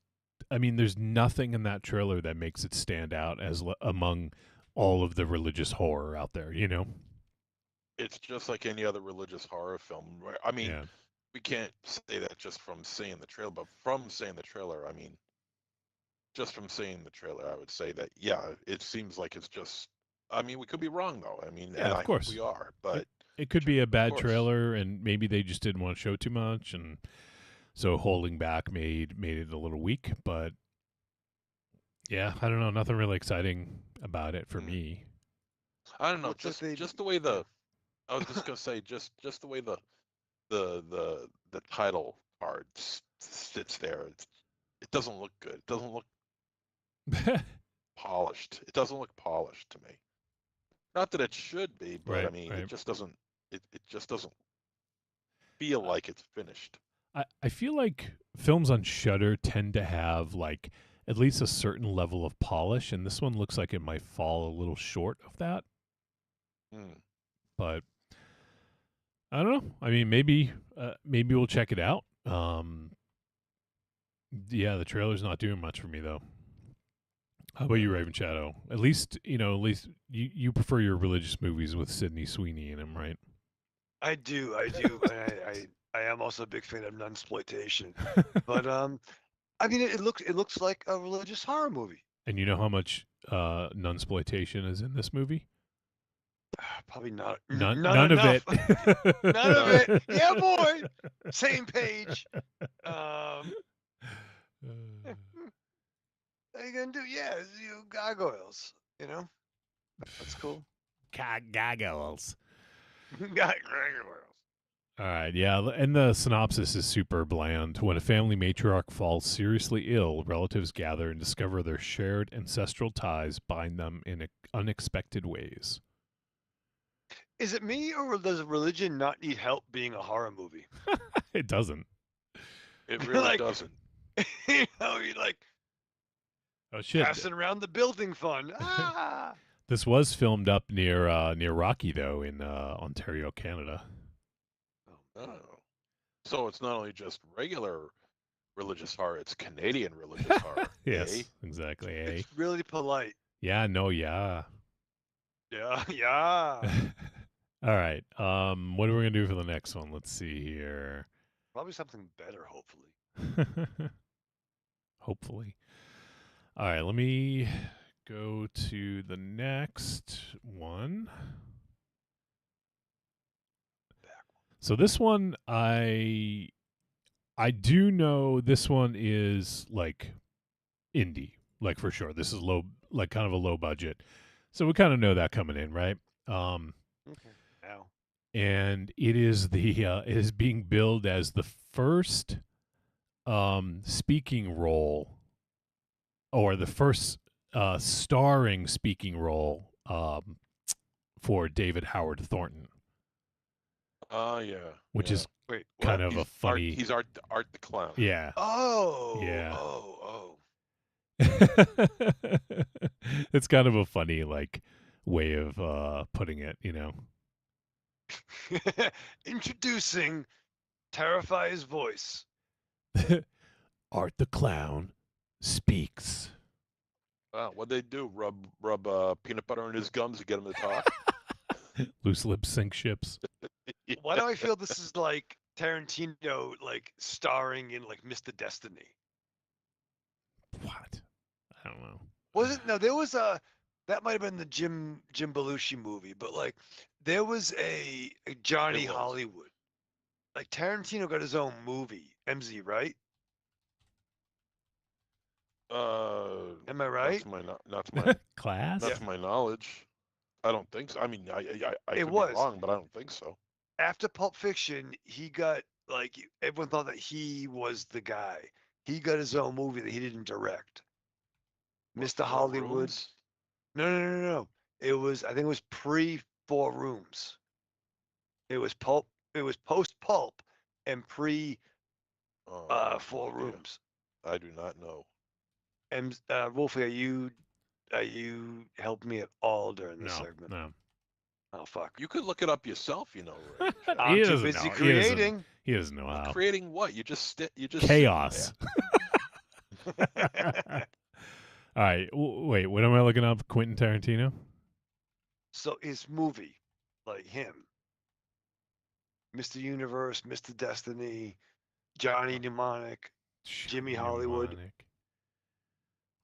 I mean, there's nothing in that trailer that makes it stand out as among all of the religious horror out there. You know. It's just like any other religious horror film. I mean, Yeah. we can't say that just from seeing the trailer, but from seeing the trailer, I mean, just from seeing the trailer, I would say that, yeah, it seems like it's just, I mean, we could be wrong though. I mean, Yeah, and of I course. hope we are, but it could be a bad course. trailer, and maybe they just didn't want to show too much, and so holding back made it a little weak. But yeah, I don't know. Nothing really exciting about it for me. I don't know. Looks like Just the way I was just gonna say, just the way the title card sits there. It doesn't look good. It doesn't look polished. It doesn't look polished to me. Not that it should be, but I mean, it just doesn't. It just doesn't feel like it's finished. I feel like films on Shudder tend to have like at least a certain level of polish, and this one looks like it might fall a little short of that. But I don't know. I mean, maybe we'll check it out. Yeah, the trailer's not doing much for me though. How about you, Raven Shadow? At least you prefer your religious movies with Sydney Sweeney in them, right? I do. I am also a big fan of nunsploitation, but I mean, it looks like a religious horror movie. And you know how much nunsploitation is in this movie? Probably not. None enough. of it. None of it. Yeah, boy. Same page. What are you gonna do? Yeah, gargoyles. You know, that's cool. Gargoyles. Gargoyles. All right, yeah, and the synopsis is super bland. When a family matriarch falls seriously ill, relatives gather and discover their shared ancestral ties bind them in unexpected ways. Is it me, or does religion not need help being a horror movie? It doesn't. It really doesn't. You know, you're like, oh shit, passing around the building fund. Ah. This was filmed up near Rocky, though, in Ontario, Canada. Oh, so it's not only just regular religious horror; it's Canadian religious horror. Yes, exactly. It's really polite. Yeah. No. Yeah. Yeah. Yeah. All right. What are we gonna do for the next one? Let's see here. Probably something better, hopefully. Hopefully. All right. Let me go to the next one. So this one, I do know this one is like indie, like for sure. This is low, like kind of a low budget. So we kind of know that coming in, right? Now. And it is it is being billed as the first speaking role, or the first starring speaking role for David Howard Thornton. Yeah. Which is Wait, kind of a funny. He's Art the Clown. Yeah. Oh. Yeah. Oh. It's kind of a funny way of putting it, you know. Introducing Terrify's voice. Art the Clown speaks. What'd they do? Rub peanut butter in his gums to get him to talk? Loose lips sink ships. Why do I feel this is like Tarantino, starring in Mr. Destiny? What? I don't know. No, there was that might have been the Jim Belushi movie, but there was a Johnny Hollywood. Tarantino got his own movie, MZ, right? Am I right? Not to my Class? not to my knowledge. I don't think so. I mean, I It could was. be wrong, but I don't think so. After Pulp Fiction, he got like everyone thought that he was the guy. He got his own movie that he didn't direct. Mr. Hollywood. Rooms? No. It was, I think it was pre 4 Rooms. It was Pulp. It was post Pulp and pre Oh, 4 yeah. Rooms. I do not know. And Wolfie, are you helping me at all during this segment? No. Oh fuck. You could look it up yourself, Ray. I'm too busy creating. He doesn't know how. Creating what? You just chaos. All right. Wait, what am I looking up? Quentin Tarantino? So his movie, like him, Mr. Universe, Mr. Destiny, Johnny Mnemonic, Jimmy Hollywood. Mnemonic.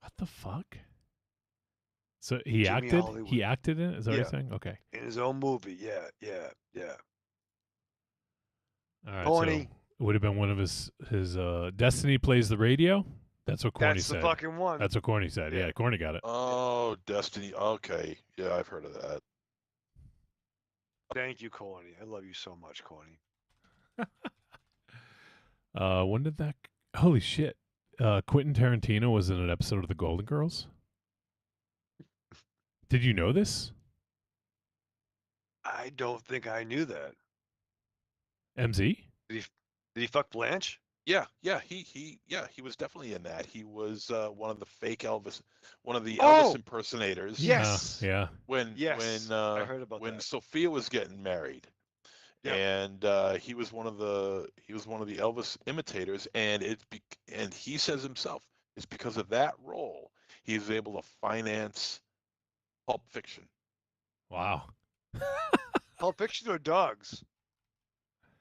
What the fuck? So he Jimmy acted? Hollywood. He acted in it? Is that what Yeah. you're saying? Okay. In his own movie. Yeah. All right. Corny. So it would have been one of his Destiny Plays the Radio? That's what Corny That's said. the fucking one. That's what Corny said. Yeah, Corny got it. Oh, Destiny. Okay. Yeah, I've heard of that. Thank you, Corny. I love you so much, Corny. When did that... Holy shit. Quentin Tarantino was in an episode of The Golden Girls? Did you know this? I don't think I knew that. MZ? Did he fuck Blanche? Yeah. He was definitely in that. He was one of the fake Elvis, one of the Oh! Elvis impersonators. Yes. Yeah. When I heard about when that. Sophia was getting married, Yeah. and he was one of the Elvis imitators, and and he says himself, it's because of that role he was able to finance Pulp Fiction. Wow. Pulp Fiction or Dogs?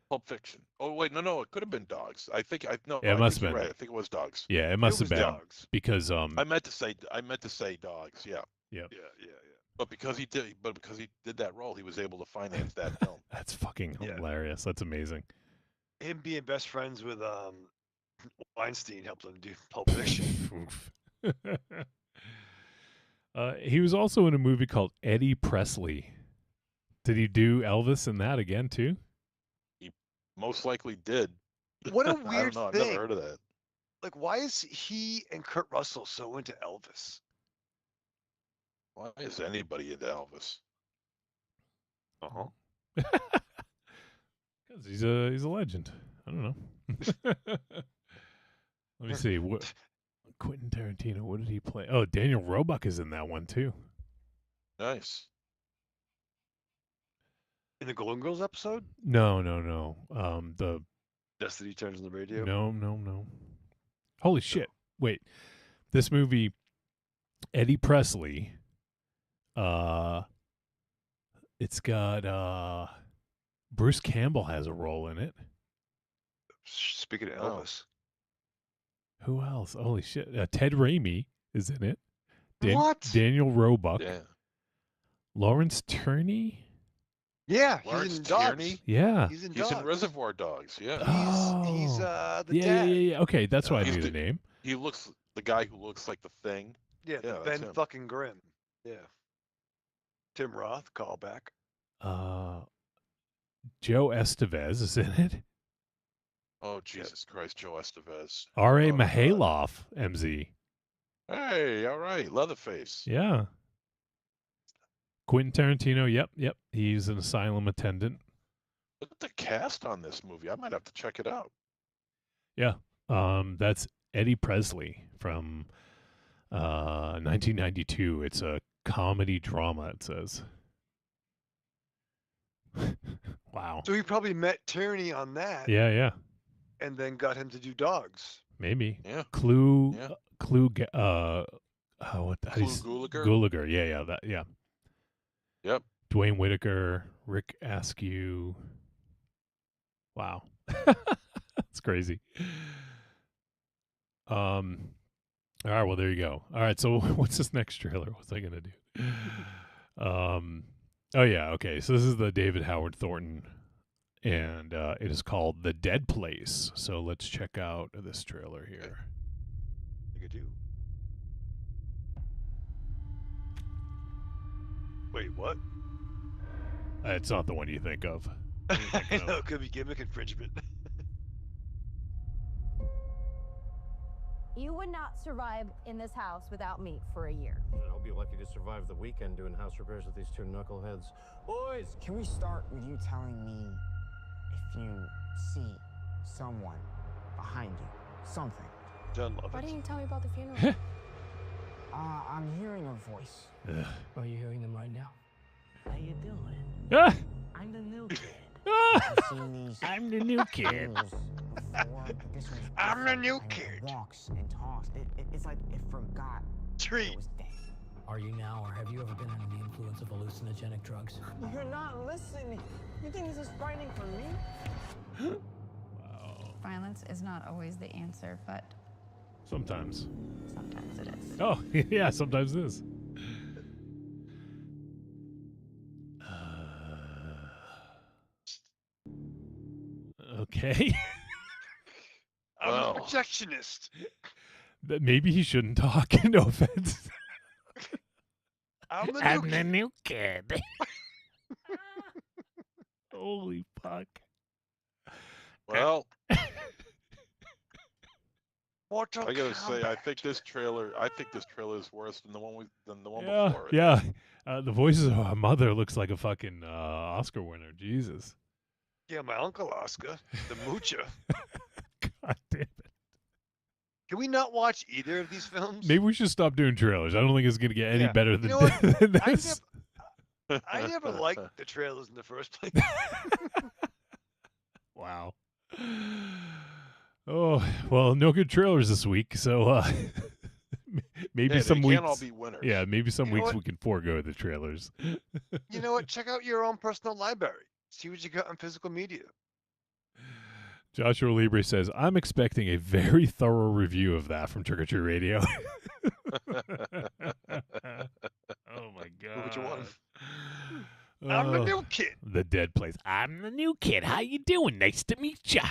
Pulp Fiction. Oh wait, no, it could have been Dogs. I think Yeah, it I must think have you're been. right. I think it was Dogs. Yeah, it must was have been. Dogs. Because I meant to say Dogs. Yeah. Yeah. But because he did that role, he was able to finance that film. That's fucking Yeah. hilarious. That's amazing. Him being best friends with Weinstein helped him do Pulp Fiction. He was also in a movie called Eddie Presley. Did he do Elvis in that again too? He most likely did. What a I don't weird know. I've thing. never heard of that. Like, why is he and Kurt Russell so into Elvis? Why is anybody into Elvis? Uh-huh. Because he's a legend. I don't know. Let me see. What Quentin Tarantino? What did he play? Oh, Daniel Roebuck is in that one too. Nice. In the Golden Girls episode? No. The Destiny Turns on the Radio? no. Holy shit! Wait, this movie, Eddie Presley. It's got Bruce Campbell has a role in it. Speaking of Oh. Elvis. Who else? Holy shit! Ted Raimi is in it. What? Daniel Roebuck. Yeah. Lawrence Tierney. Yeah, Lawrence he's in Dogs. Tierney? Yeah. He's in He's Dogs. in Reservoir Dogs. Yeah. He's the yeah, dad. yeah. Okay, that's why I He's knew the the- name. He looks the guy who looks like the Thing. Yeah, Yeah, the that's Ben him. fucking Grimm. Yeah. Tim Roth, callback. Joe Estevez is in it. Oh Jesus Christ, Joe Estevez. R.A. Oh, God. Mihailoff, MZ. Hey, all right, Leatherface. Yeah. Quentin Tarantino, yep. He's an asylum attendant. Look at the cast on this movie. I might have to check it out. Yeah. That's Eddie Presley from 1992. It's a comedy drama, it says. Wow. So he probably met Tierney on that Yeah. and then got him to do Dogs. Maybe. Yeah. Clue. Yeah. Clue. What? How do you Clue Gulager? Gulager. Yeah. Yeah. Yep. Dwayne Whitaker, Rick Askew. Wow. That's crazy. All right, well there you go. All right, so what's this next trailer? What's I gonna do? Oh yeah, okay. So this is the David Howard Thornton, and it is called The Dead Place. So let's check out this trailer here. You could do. Wait, what? It's not the one you think of. What are you I thinking know of? it could be gimmick infringement. You would not survive in this house without me for a year. I'll be lucky to survive the weekend doing house repairs with these two knuckleheads. Boys, can we start with you telling me if you see someone behind you? Something. John Lovitz. Why didn't you tell me about the funeral? I'm hearing a voice. Are you hearing them right now? How you doing? Ah! I'm the new kid. Ah! I've seen these I'm the new kid. fools before, but this one's I'm the different, new and kid. It walks and talks. It's like it forgot Treat. it was dead. Are you now, or have you ever been under the influence of hallucinogenic drugs? You're not listening. You think this is frightening for me? Violence is not always the answer, but Sometimes. sometimes it is. Oh, yeah, sometimes it is. Okay. I'm Well. a projectionist. That maybe he shouldn't talk. No offense. I'm the I'm new the kid. new kid. Holy fuck. Well, Mortal I gotta say, I Kombat. think this trailer is worse than the one Yeah, before it. yeah. The voices of our mother looks like a fucking Oscar winner. Jesus. Yeah, my uncle Oscar, the moocher. God damn it. Can we not watch either of these films? Maybe we should stop doing trailers. I don't think it's going to get any Yeah. better You than, know what? than this. I never liked the trailers in the first place. Wow. Oh, well, no good trailers this week. So maybe Yeah, some they weeks. can't all be winners. Yeah, maybe some You know weeks what? we can forego the trailers. You know what? Check out your own personal library. See what you got on physical media. Joshua Libre says, I'm expecting a very thorough review of that from Trick or Treat Radio. Oh, my God. Which one? I'm the new kid. The Dead Place. I'm the new kid. How you doing? Nice to meet ya.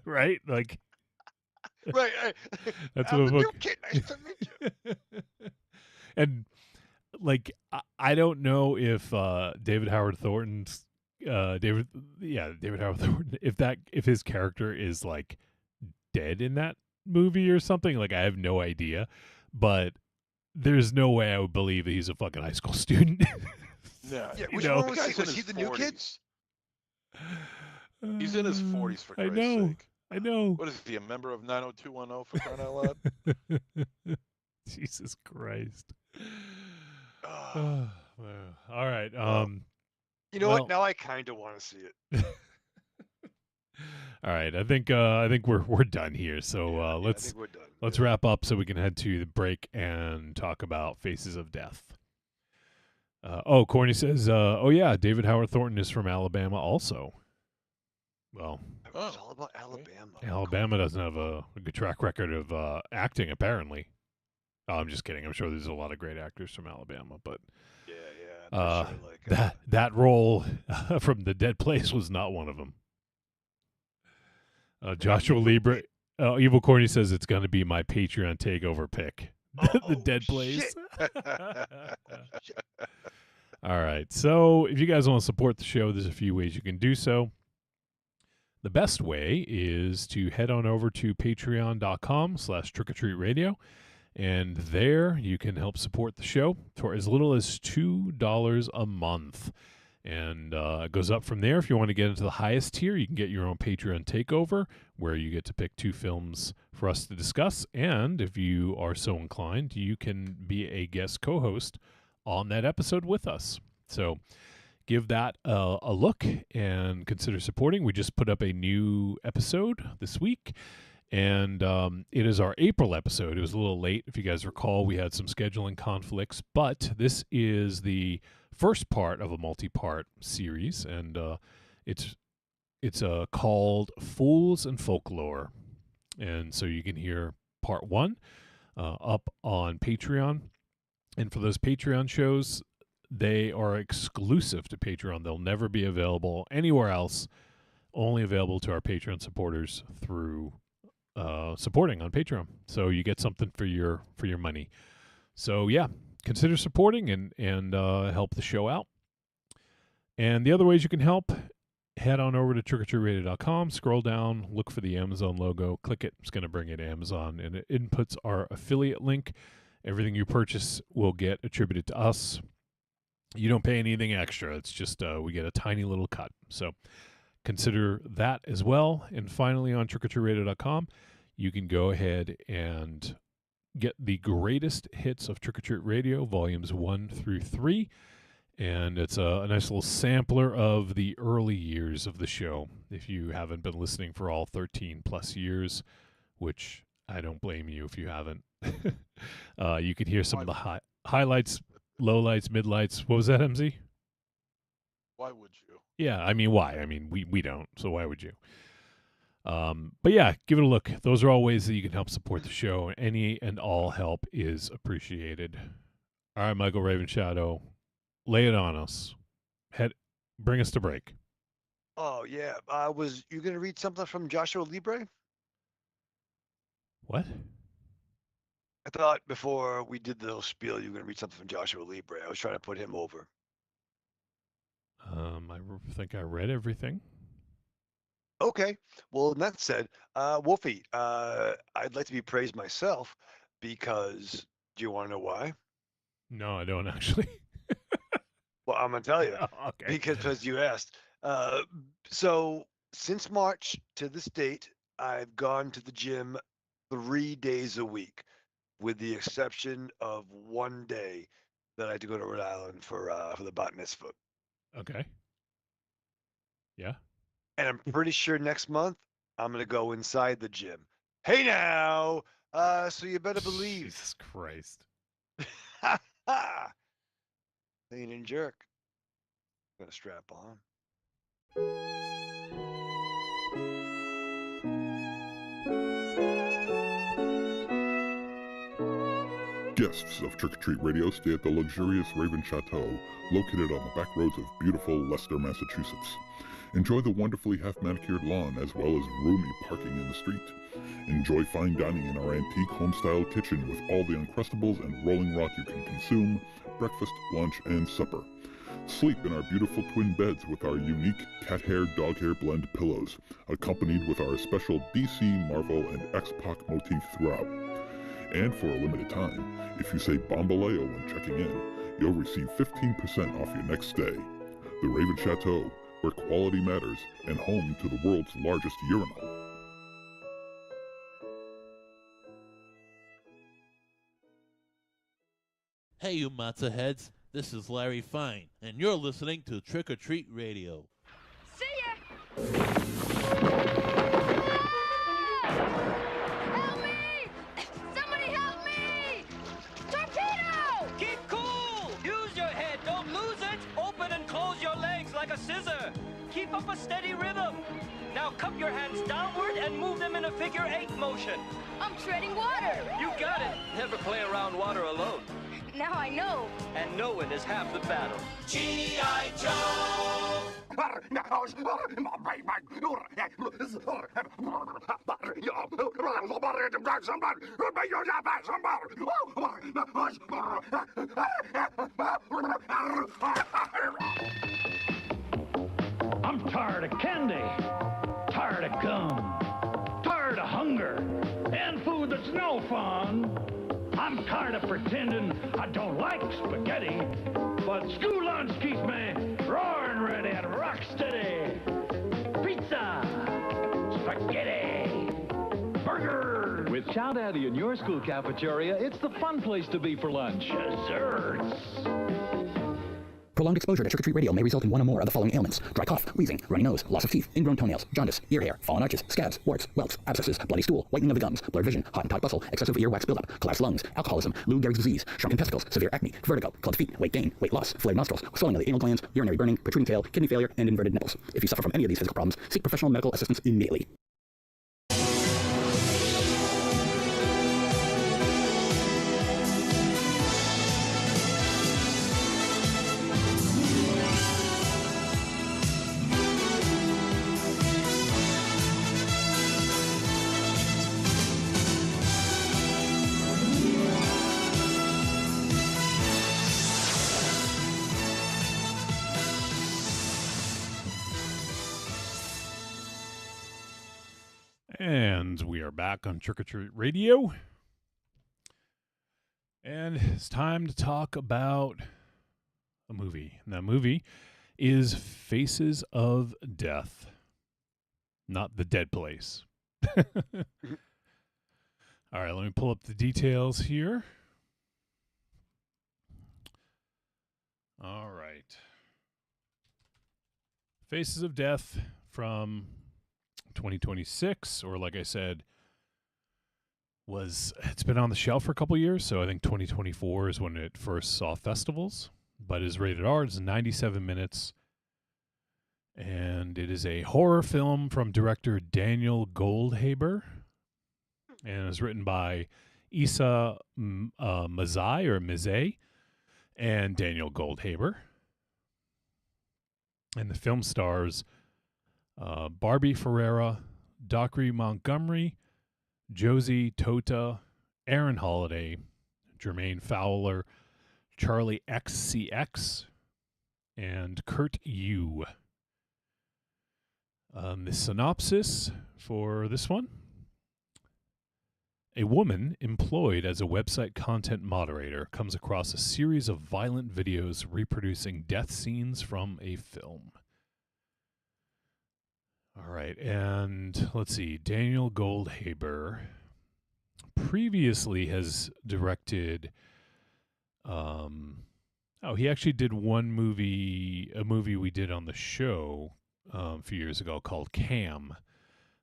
Right? Like, Right. that's I'm what the a new book. kid. Nice to meet you. And, like, I don't know if David Howard Thornton's David Howard Thornton, if his character is like dead in that movie or something. Like, I have no idea, but there's no way I would believe that he's a fucking high school student. Yeah, Yeah, You which know? one was he? Was he the new kid? He's in his 40s, for I Christ's know. sake. I know. What is he, a member of 90210 for crying out loud? Jesus Christ. Ah. Well, all right. You know well- what? Now I kind of want to see it. All right. I think we're done here. So I let's think we're done. let's wrap up so we can head to the break and talk about Faces of Death. Corny says, oh yeah, David Howard Thornton is from Alabama also. Well, It's all about Alabama. Alabama doesn't have a good track record of acting, apparently. Oh, I'm just kidding. I'm sure there's a lot of great actors from Alabama, but Yeah. I'm sure, like, that role from The Dead Place was not one of them. Joshua Libre, Evil Corny says it's going to be my Patreon takeover pick. The Dead Place. All right. So if you guys want to support the show, there's a few ways you can do so. The best way is to head on over to patreon.com/trickortreatradio. And there you can help support the show for as little as $2 a month. And it goes up from there. If you want to get into the highest tier, you can get your own Patreon takeover where you get to pick 2 films for us to discuss. And if you are so inclined, you can be a guest co-host on that episode with us. So give that a look and consider supporting. We just put up a new episode this week. And it is our April episode. It was a little late. If you guys recall, we had some scheduling conflicts. But this is the first part of a multi-part series. And it's called Fools and Folklore. And so you can hear part 1 up on Patreon. And for those Patreon shows, they are exclusive to Patreon. They'll never be available anywhere else. Only available to our Patreon supporters through supporting on Patreon. So you get something for your money. So yeah, consider supporting and help the show out. And the other ways you can help, head on over to trickortreatradio.com, scroll down, look for the Amazon logo, click it. It's going to bring you to Amazon, and it inputs our affiliate link. Everything you purchase will get attributed to us. You don't pay anything extra. It's just we get a tiny little cut. So consider that as well. And finally, on trickortreatradio.com, you can go ahead and get the greatest hits of Trick or Treat Radio, volumes 1 through 3. And it's a nice little sampler of the early years of the show. If you haven't been listening for all 13 plus years, which I don't blame you if you haven't, you can hear some of the highlights, lowlights, midlights. What was that, MZ? Why would you? Yeah, I mean, why? I mean, we don't, so why would you? But yeah, give it a look. Those are all ways that you can help support the show. Any and all help is appreciated. All right, Michael Ravenshadow, lay it on us. Bring us to break. Oh yeah, was you gonna read something from Joshua Libre? What? I thought before we did the little spiel, you were gonna read something from Joshua Libre. I was trying to put him over. I think I read everything. Okay. Well, that said, Wolfie, I'd like to be praised myself because do you want to know why? No, I don't actually. Well, I'm gonna tell you. Okay. Because you asked. So since March to this date, I've gone to the gym 3 days a week, with the exception of one day that I had to go to Rhode Island for the bat mitzvah. Okay. Yeah. And I'm pretty sure next month I'm gonna go inside the gym. Hey now, so you better believe. Jesus Christ. Clean and jerk. Gonna strap on. Guests of Trick or Treat Radio stay at the luxurious Raven Chateau, located on the back roads of beautiful Leicester, Massachusetts. Enjoy the wonderfully half-manicured lawn as well as roomy parking in the street. Enjoy fine dining in our antique home-style kitchen with all the Uncrustables and Rolling Rock you can consume, breakfast, lunch, and supper. Sleep in our beautiful twin beds with our unique cat hair, dog hair blend pillows, accompanied with our special DC, Marvel, and X-Pac motif throughout. And for a limited time, if you say Bombaleo when checking in, you'll receive 15% off your next stay. The Raven Chateau, where quality matters, and home to the world's largest urinal. Hey, you matzo heads. This is Larry Fine, and you're listening to Trick or Treat Radio. See ya! Help me! Somebody help me! Torpedo! Keep cool! Use your head, don't lose it! Open and close your legs like a scissor. Keep up a steady rhythm. Now cup your hands downward and move them in a figure 8 motion. I'm treading water! You got it! Never play around water alone. Now I know. And knowing is half the battle. G.I. Joe! I'm tired of candy, tired of gum, tired of hunger, and food that's no fun. I'm tired of pretending I don't like spaghetti, but school lunch keeps me roaring ready and rock steady. Pizza, spaghetti, burgers. With Chow Daddy in your school cafeteria, it's the fun place to be for lunch. Desserts. Prolonged exposure to Trick or Treat Radio may result in one or more of the following ailments: dry cough, wheezing, runny nose, loss of teeth, ingrown toenails, jaundice, ear hair, fallen arches, scabs, warts, welts, abscesses, bloody stool, whitening of the gums, blurred vision, Hottentot bustle, excessive earwax buildup, collapsed lungs, alcoholism, Lou Gehrig's disease, shrunken testicles, severe acne, vertigo, clubbed feet, weight gain, weight loss, flared nostrils, swelling of the anal glands, urinary burning, protruding tail, kidney failure, and inverted nipples. If you suffer from any of these physical problems, seek professional medical assistance immediately. And we are back on Trick or Treat Radio. And it's time to talk about a movie. And that movie is Faces of Death. Not The Dead Place. All right, let me pull up the details here. All right. Faces of Death from 2026, or like I said, it's been on the shelf for a couple years, so I think 2024 is when it first saw festivals, but is rated R. It's 97 minutes, and it is a horror film from director Daniel Goldhaber, and is written by Issa Mizay and Daniel Goldhaber. And the film stars Barbie Ferreira, Dockery Montgomery, Josie Tota, Aaron Holiday, Jermaine Fowler, Charlie XCX, and Kurt Yu. The synopsis for this one: a woman employed as a website content moderator comes across a series of violent videos reproducing death scenes from a film. All right, and let's see. Daniel Goldhaber previously has directed. He actually did a movie we did on the show a few years ago called Cam.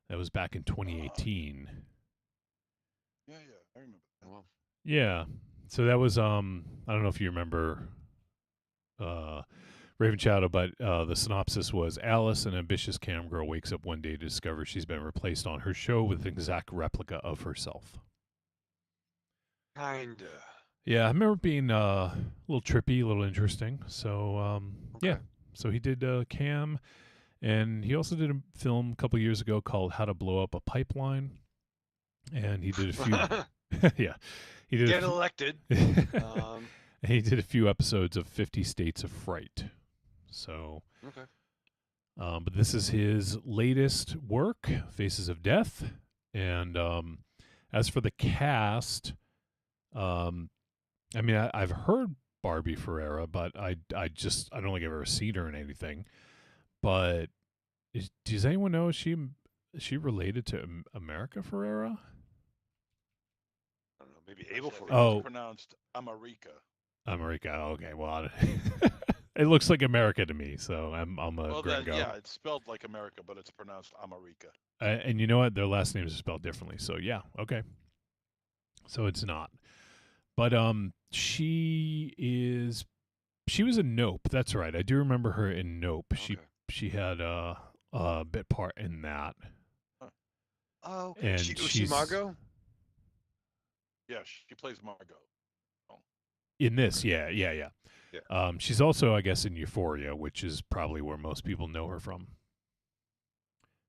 That was back in 2018. Yeah, I remember that. Well, Yeah, so that was I don't know if you remember Raven Shadow, but the synopsis was: Alice, an ambitious cam girl, wakes up one day to discover she's been replaced on her show with an exact replica of herself. Kinda. Yeah, I remember being a little trippy, a little interesting. So, yeah. So he did Cam, and he also did a film a couple years ago called How to Blow Up a Pipeline. And he did a few... yeah. He did Get elected. And he did a few episodes of 50 States of Fright. So... Okay. But this is his latest work, Faces of Death. And as for the cast... I mean, I've heard Barbie Ferreira, but I don't think I've ever seen her in anything. But does anyone know, is she related to America Ferreira? I don't know, maybe Abel Ferreira. Oh, it's pronounced America. America. Okay, well, it looks like America to me, so I'm a gringo. Yeah, it's spelled like America, but it's pronounced America. And you know what? Their last names are spelled differently, so yeah, okay. So it's not. But she was in Nope. That's right. I do remember her in Nope. Okay. She had a bit part in that. Oh, okay. And Was she Margot? Yeah, she plays Margot. Oh. In this, yeah. She's also, I guess, in Euphoria, which is probably where most people know her from.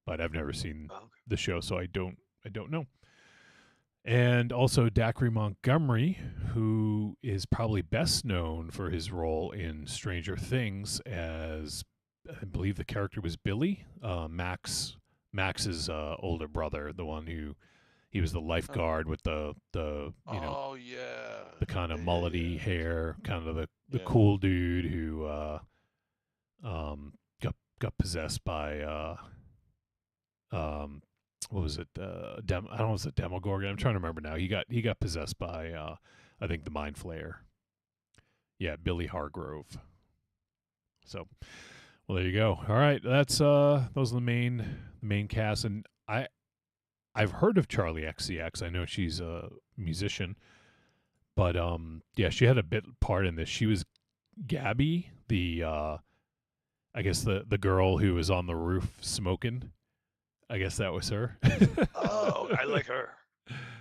But I've never seen the show, so I don't know. And also Dacre Montgomery, who is probably best known for his role in Stranger Things as, I believe the character was Billy, Max's older brother, the one who he was the lifeguard with the the kind of mullety hair, kind of the cool dude who got possessed by what was it? I don't know if it was a Demogorgon. I'm trying to remember now. He got possessed by I think the Mind Flayer. Yeah, Billy Hargrove. So, well, there you go. All right, that's those are the main cast, and I've heard of Charlie XCX. I know she's a musician, but yeah, she had a bit part in this. She was Gabby, the I guess the girl who was on the roof smoking. I guess that was her. Oh, I like her.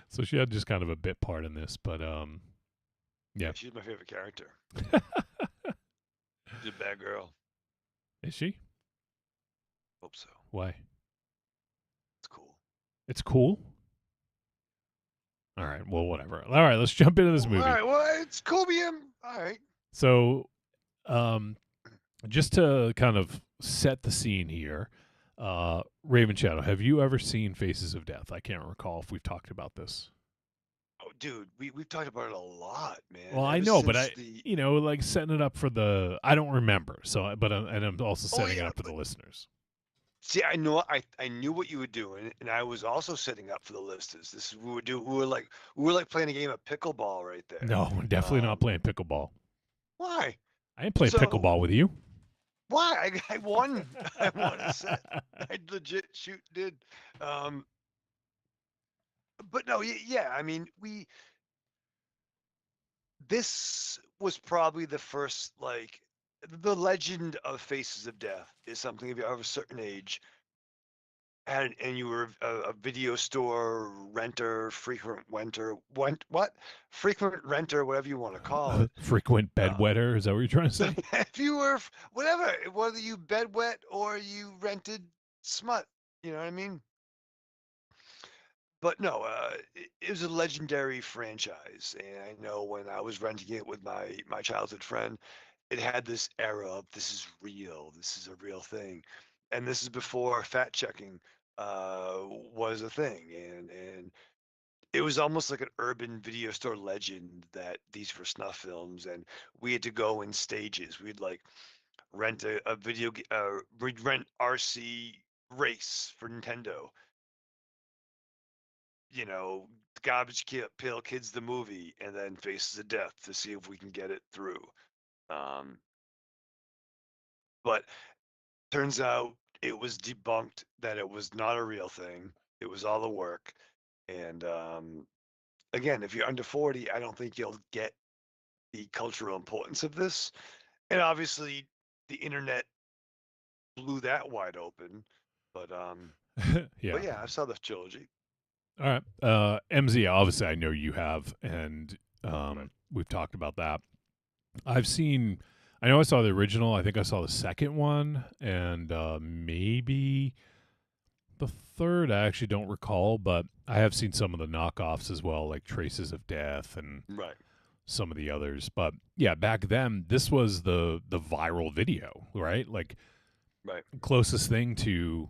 So she had just kind of a bit part in this, but yeah. She's my favorite character. She's a bad girl. Is she? Hope so. Why? It's cool. It's cool? All right, well, whatever. All right, let's jump into this movie. All right, well, it's cool being... All right. So, just to kind of set the scene here, Raven Shadow, have you ever seen Faces of Death? I can't recall if we've talked about this. Oh, dude, we've talked about it a lot, man. Well, I Ever know, but since you know, like setting it up for the, I don't remember. So, but and I'm also setting it up for the listeners. See, I knew what you were doing, and I was also setting up for the listeners. This is we were like playing a game of pickleball right there. No, we're definitely not playing pickleball. Why? I ain't playing So pickleball with you. why? I won. I won a set. I legit did. But no, yeah. I mean, this was probably the first like the legend of Faces of Death is something if you're of a certain age and you were a video store renter, frequent renter, what? Frequent renter, whatever you want to call it. Frequent bedwetter, is that what you're trying to say? If you were whatever, whether you bedwet or you rented smut, you know what I mean? But no, it was a legendary franchise, and I know when I was renting it with my childhood friend, it had this era of this is real, this is a real thing, and this is before fact checking was a thing, and it was almost like an urban video store legend that these were snuff films, and we had to go in stages. We'd like rent a we'd rent RC Race for Nintendo, you know, Pail Kids the movie, and then Faces of Death to see if we can get it through. Um, but turns out it was debunked that it was not a real thing. It was all a work. And again, if you're under 40, I don't think you'll get the cultural importance of this. And obviously, the internet blew that wide open. But Yeah. but yeah, I saw the trilogy. All right. MZ, obviously, I know you have, and we've talked about that. I've seen, I know I saw the original. I think I saw the second one, and maybe the third. I actually don't recall, but I have seen some of the knockoffs as well, like Traces of Death and Right. some of the others. But yeah, back then, this was the viral video, right? Like, right. Closest thing to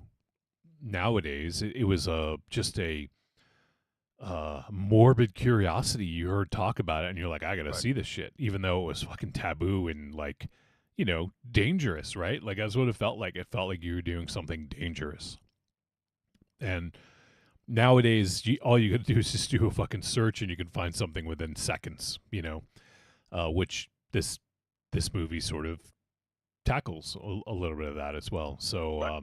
nowadays, it was just a morbid curiosity. You heard talk about it and you're like, I gotta see this shit, even though it was fucking taboo and like, you know, dangerous, right? Like that's what it felt like. It felt like you were doing something dangerous. And nowadays, all you gotta do is just do a fucking search and you can find something within seconds, you know, which this movie sort of tackles a little bit of that as well. So,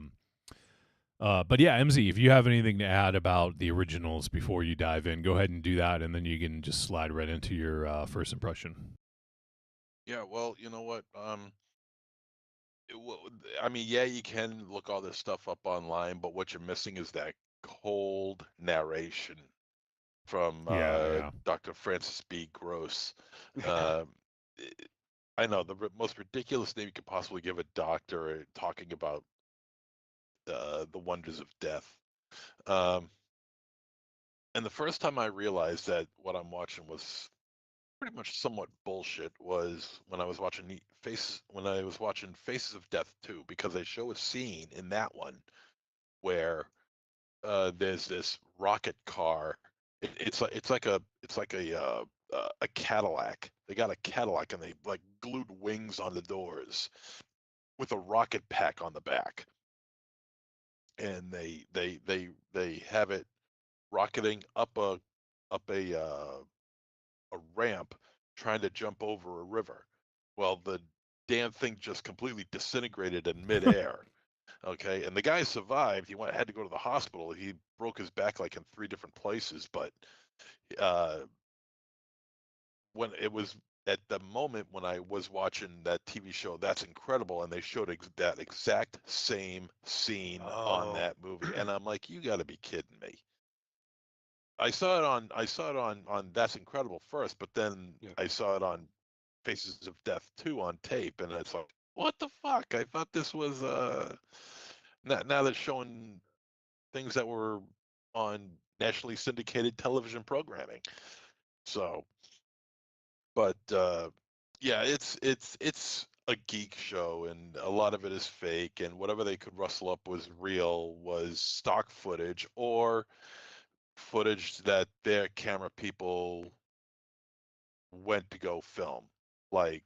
but yeah, MZ, if you have anything to add about the originals before you dive in, go ahead and do that, and then you can just slide right into your first impression. Yeah, well, you know what? I mean, yeah, you can look all this stuff up online, but what you're missing is that cold narration from Yeah. Dr. Francis B. Gross. I know the most ridiculous name you could possibly give a doctor talking about the wonders of death. And the first time I realized that what I'm watching was pretty much somewhat bullshit was when I was watching Faces of Death 2, because they show a scene in that one where there's this rocket car. It's like a Cadillac. They got a Cadillac and they like glued wings on the doors with a rocket pack on the back, and they have it rocketing up a ramp trying to jump over a river. Well, the damn thing just completely disintegrated in midair. Okay, and the guy survived. Had to go to the hospital. He broke his back like in 3 different places, but uh, when it was at the moment when I was watching that TV show, That's Incredible, and they showed that exact same scene on that movie, and I'm like, you got to be kidding me. I saw it on That's Incredible first, but then I saw it on Faces of Death 2 on tape, and it's like, what the fuck? I thought this was now they're showing things that were on nationally syndicated television programming. So, but yeah, it's a geek show, and a lot of it is fake, and whatever they could rustle up was real was stock footage or footage that their camera people went to go film, like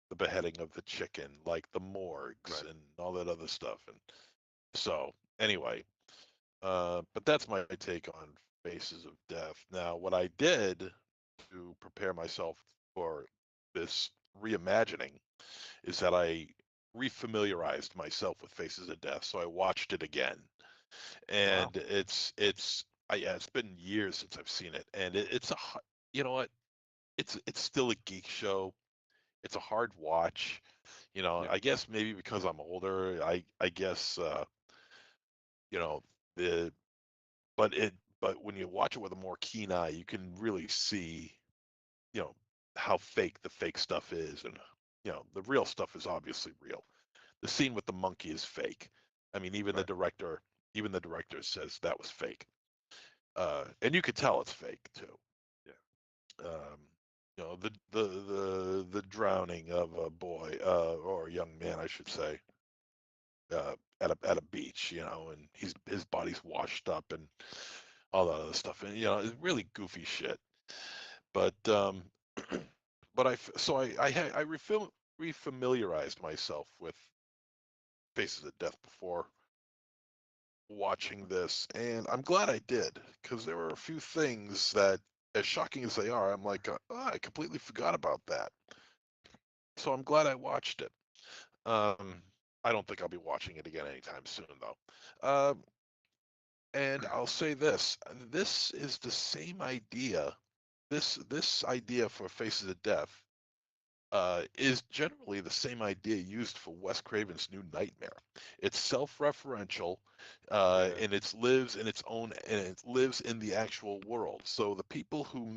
the beheading of the chicken, like the morgues, and all that other stuff. And so, anyway, but that's my take on Faces of Death. Now, what I did to prepare myself for this reimagining is that I refamiliarized myself with Faces of Death. So I watched it again, and yeah, it's been years since I've seen it, and you know what, it's still a geek show. It's a hard watch. You know, I guess maybe because I'm older, I guess you know the but it but when you watch it with a more keen eye, you can really see, you know, how fake the fake stuff is, and the real stuff is obviously real. The scene with the monkey is fake. I mean, even the director says that was fake, and you could tell it's fake too. Um, the drowning of a boy, or a young man, I should say, at a beach, and his body's washed up and all that other stuff, and it's really goofy shit. But but I refamiliarized myself with Faces of Death before watching this, and I'm glad I did, because there were a few things that, as shocking as they are, I'm like, oh, I completely forgot about that. So I'm glad I watched it. I don't think I'll be watching it again anytime soon, though. And I'll say this: this is the same idea. This idea for Faces of Death is generally the same idea used for Wes Craven's New Nightmare. It's self-referential, and it lives in its own, and it lives in the actual world. So the people who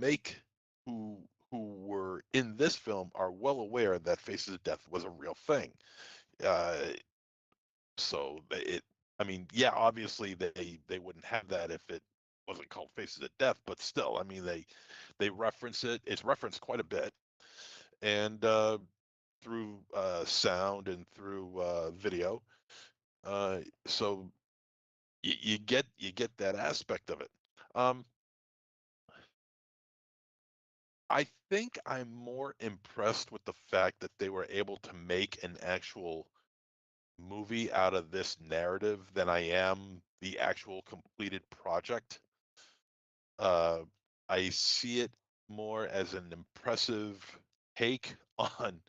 who were in this film are well aware that Faces of Death was a real thing. Uh, I mean, yeah, obviously they wouldn't have that if it wasn't called Faces of Death, but still, I mean, they reference it. It's referenced quite a bit, and through sound and through video. So you get that aspect of it. Um, I think I'm more impressed with the fact that they were able to make an actual movie out of this narrative than I am the actual completed project. Uh, I see it more as an impressive take on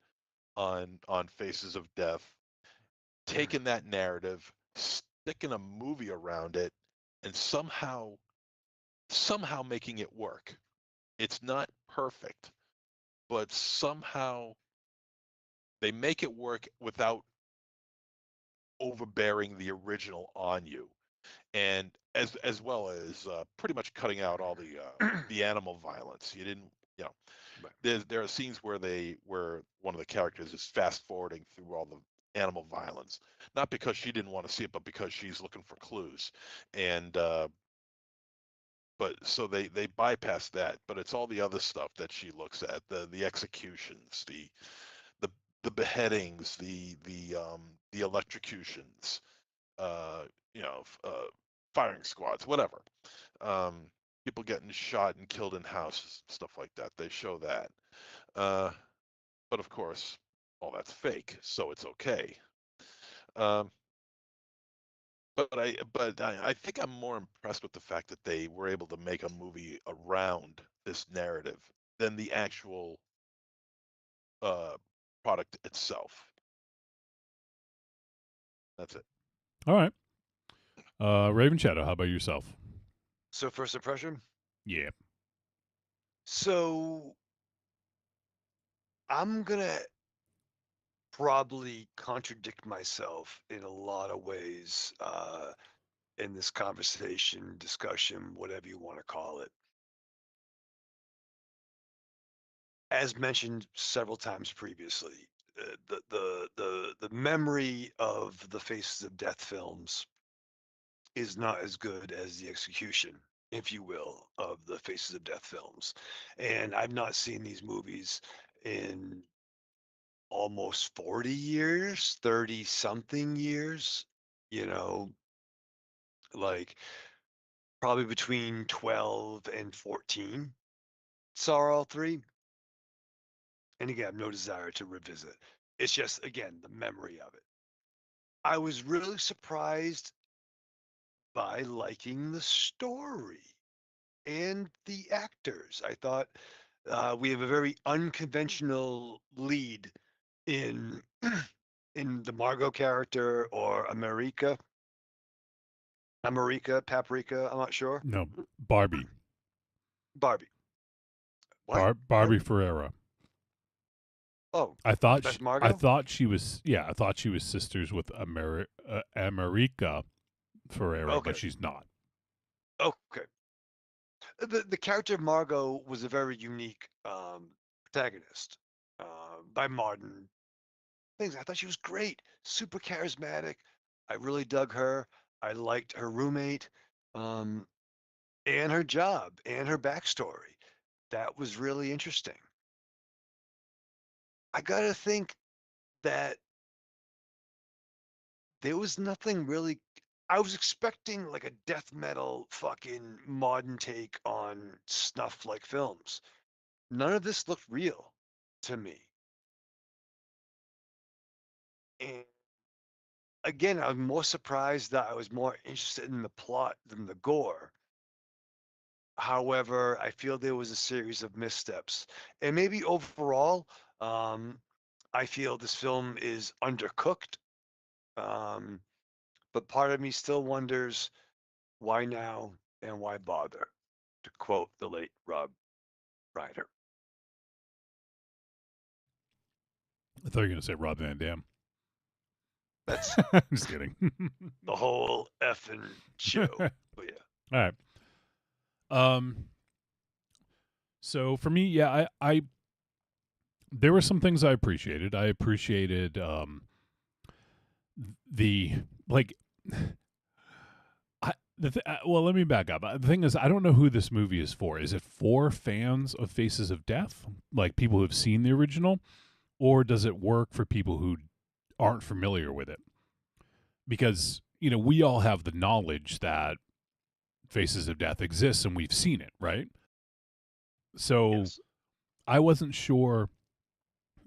Faces of Death, taking that narrative, sticking a movie around it, and somehow making it work. It's not perfect, but somehow they make it work without overbearing the original on you, and as well as pretty much cutting out all the animal violence. You didn't, you know, there are scenes where one of the characters is fast forwarding through all the animal violence, not because she didn't want to see it, but because she's looking for clues, and but so they bypass that, but it's all the other stuff that she looks at, the executions, the the beheadings, the electrocutions, uh, you know, firing squads, whatever. Um, People getting shot and killed in houses, stuff like that. They show that. Uh, but of course, all that's fake, so it's okay. Um, but I think I'm more impressed with the fact that they were able to make a movie around this narrative than the actual uh, product itself. That's it. All right. Raven Shadow, how about yourself? So first impression. Yeah. So I'm gonna probably contradict myself in a lot of ways in this conversation, discussion, whatever you want to call it. As mentioned several times previously, the memory of the Faces of Death films is not as good as the execution, if you will, of the Faces of Death films. And I've not seen these movies in almost 40 years, 30 something years, you know, like probably between 12 and 14. Saw all three. And again, I have no desire to revisit. It's just, again, the memory of it. I was really surprised by liking the story and the actors. I thought we have a very unconventional lead in in the Margot character or Paprika, I'm not sure. No, Barbie. Barbie. What? Barbie Ferreira. Oh, I thought that's she, I Margot? thought she was I thought she was sisters with America Ferreira, but Okay. she's not. Okay. The character of Margot was a very unique protagonist by modern things. I thought she was great, super charismatic. I really dug her. I liked her roommate, um, and her job and her backstory. That was really interesting. I gotta think that there was nothing really. I was expecting like a death metal fucking modern take on snuff like films. None of this looked real to me. And again, I'm more surprised that I was more interested in the plot than the gore. However, I feel there was a series of missteps. And maybe overall, um, I feel this film is undercooked. Um, but part of me still wonders why now and why bother, to quote the late Rob Reiner. I thought you were going to say Rob Van Dam. That's just kidding. the whole effing show. But yeah. All right. So for me, yeah, I there were some things I appreciated. I appreciated the like well, let me back up. The thing is, I don't know who this movie is for. Is it for fans of Faces of Death, like people who have seen the original, or does it work for people who aren't familiar with it? Because, you know, we all have the knowledge that Faces of Death exists and we've seen it, right? So Yes. I wasn't sure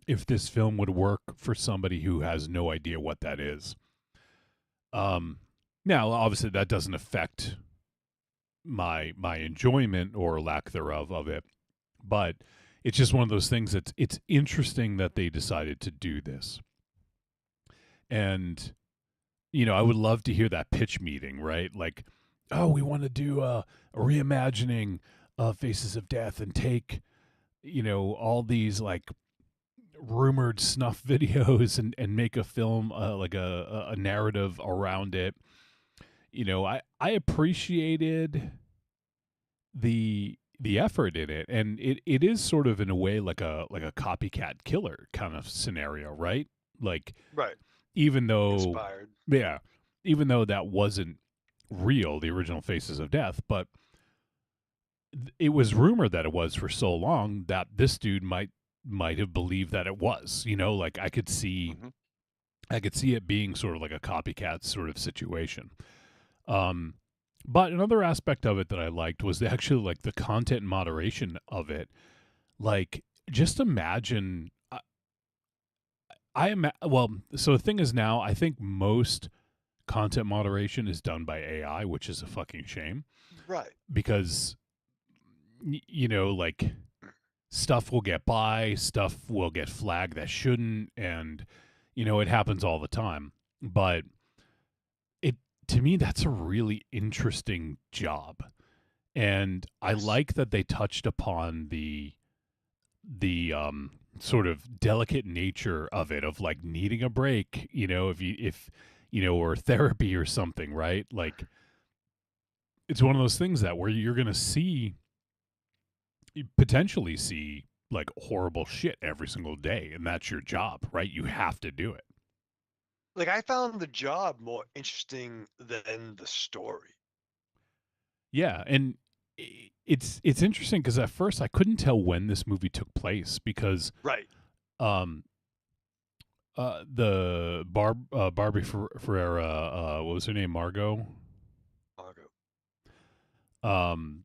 if this film would work for somebody who has no idea what that is. Now, obviously, that doesn't affect my enjoyment or lack thereof of it, but it's just one of those things that's it's interesting that they decided to do this. And you know, I would love to hear that pitch meeting, right? Like, oh, we want to do a reimagining of Faces of Death and take, you know, all these like rumored snuff videos and make a film like a narrative around it. You know, I appreciated the effort in it, and it is sort of in a way like a copycat killer kind of scenario, right? Like, Right. even though Inspired. yeah, even though that wasn't real, the original Faces of Death, but it was rumored that it was for so long that this dude might have believed that it was. You know, like I could see it being sort of like a copycat sort of situation. But another aspect of it that I liked was actually like the content moderation of it. Like, just imagine. Well, so the thing is now, I think most content moderation is done by AI, which is a fucking shame. Right. Because, you know, like stuff will get by, stuff will get flagged that shouldn't, and, you know, it happens all the time. But to me, that's a really interesting job. And I like that they touched upon the sort of delicate nature of it, of like needing a break, you know, if you know, or therapy or something, right? Like, it's one of those things that where you're going to potentially see like horrible shit every single day, and that's your job, right? You have to do it. Like I found the job more interesting than the story. Yeah, and it's interesting because at first I couldn't tell when this movie took place because Right. The Barbie Ferreira, what was her name? Margot. Um,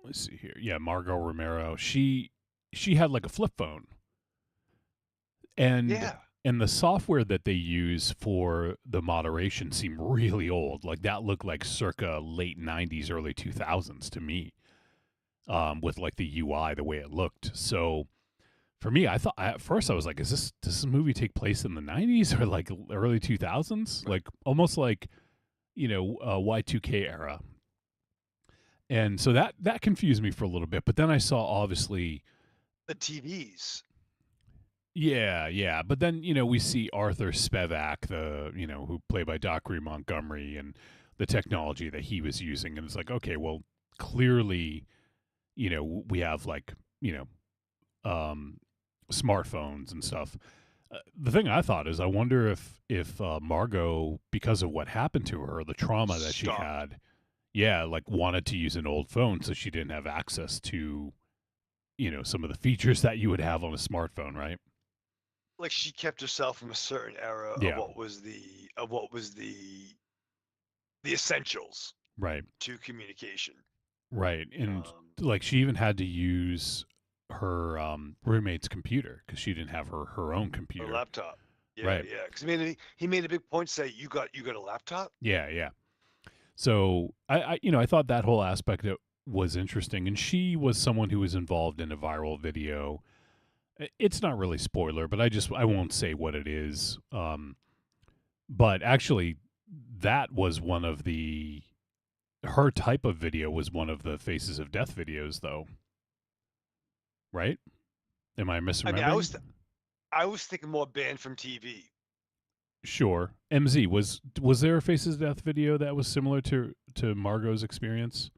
let's see here. Yeah, Margot Romero. She had like a flip phone, and the software that they use for the moderation seemed really old. Like that looked like circa late '90s, early 2000s to me. With like the UI, the way it looked. So for me, I thought at first I was like, does this movie take place in the '90s or like early 2000s? Like almost like Y2K era. And so that confused me for a little bit. But then I saw obviously the TVs. Yeah. But then, we see Arthur Spevak, who played by Dockery Montgomery, and the technology that he was using. And it's like, okay, well, clearly, we have like, smartphones and stuff. The thing I thought is, I wonder if Margot, because of what happened to her, the trauma that she had, like wanted to use an old phone so she didn't have access to, some of the features that you would have on a smartphone, right? Like she kept herself from a certain era of what was the essentials, right, to communication, right, and like she even had to use her roommate's computer because she didn't have her own computer, her laptop. Yeah, right? Yeah, because he made a big point to say you got a laptop. Yeah. So I thought that whole aspect was interesting, and she was someone who was involved in a viral video. It's not really spoiler, but I won't say what it is. But actually, that was one of her type of video was one of the Faces of Death videos, though. Right? Am I misremembering? I mean, I was thinking more banned from TV. Sure. MZ, was there a Faces of Death video that was similar to Margot's experience?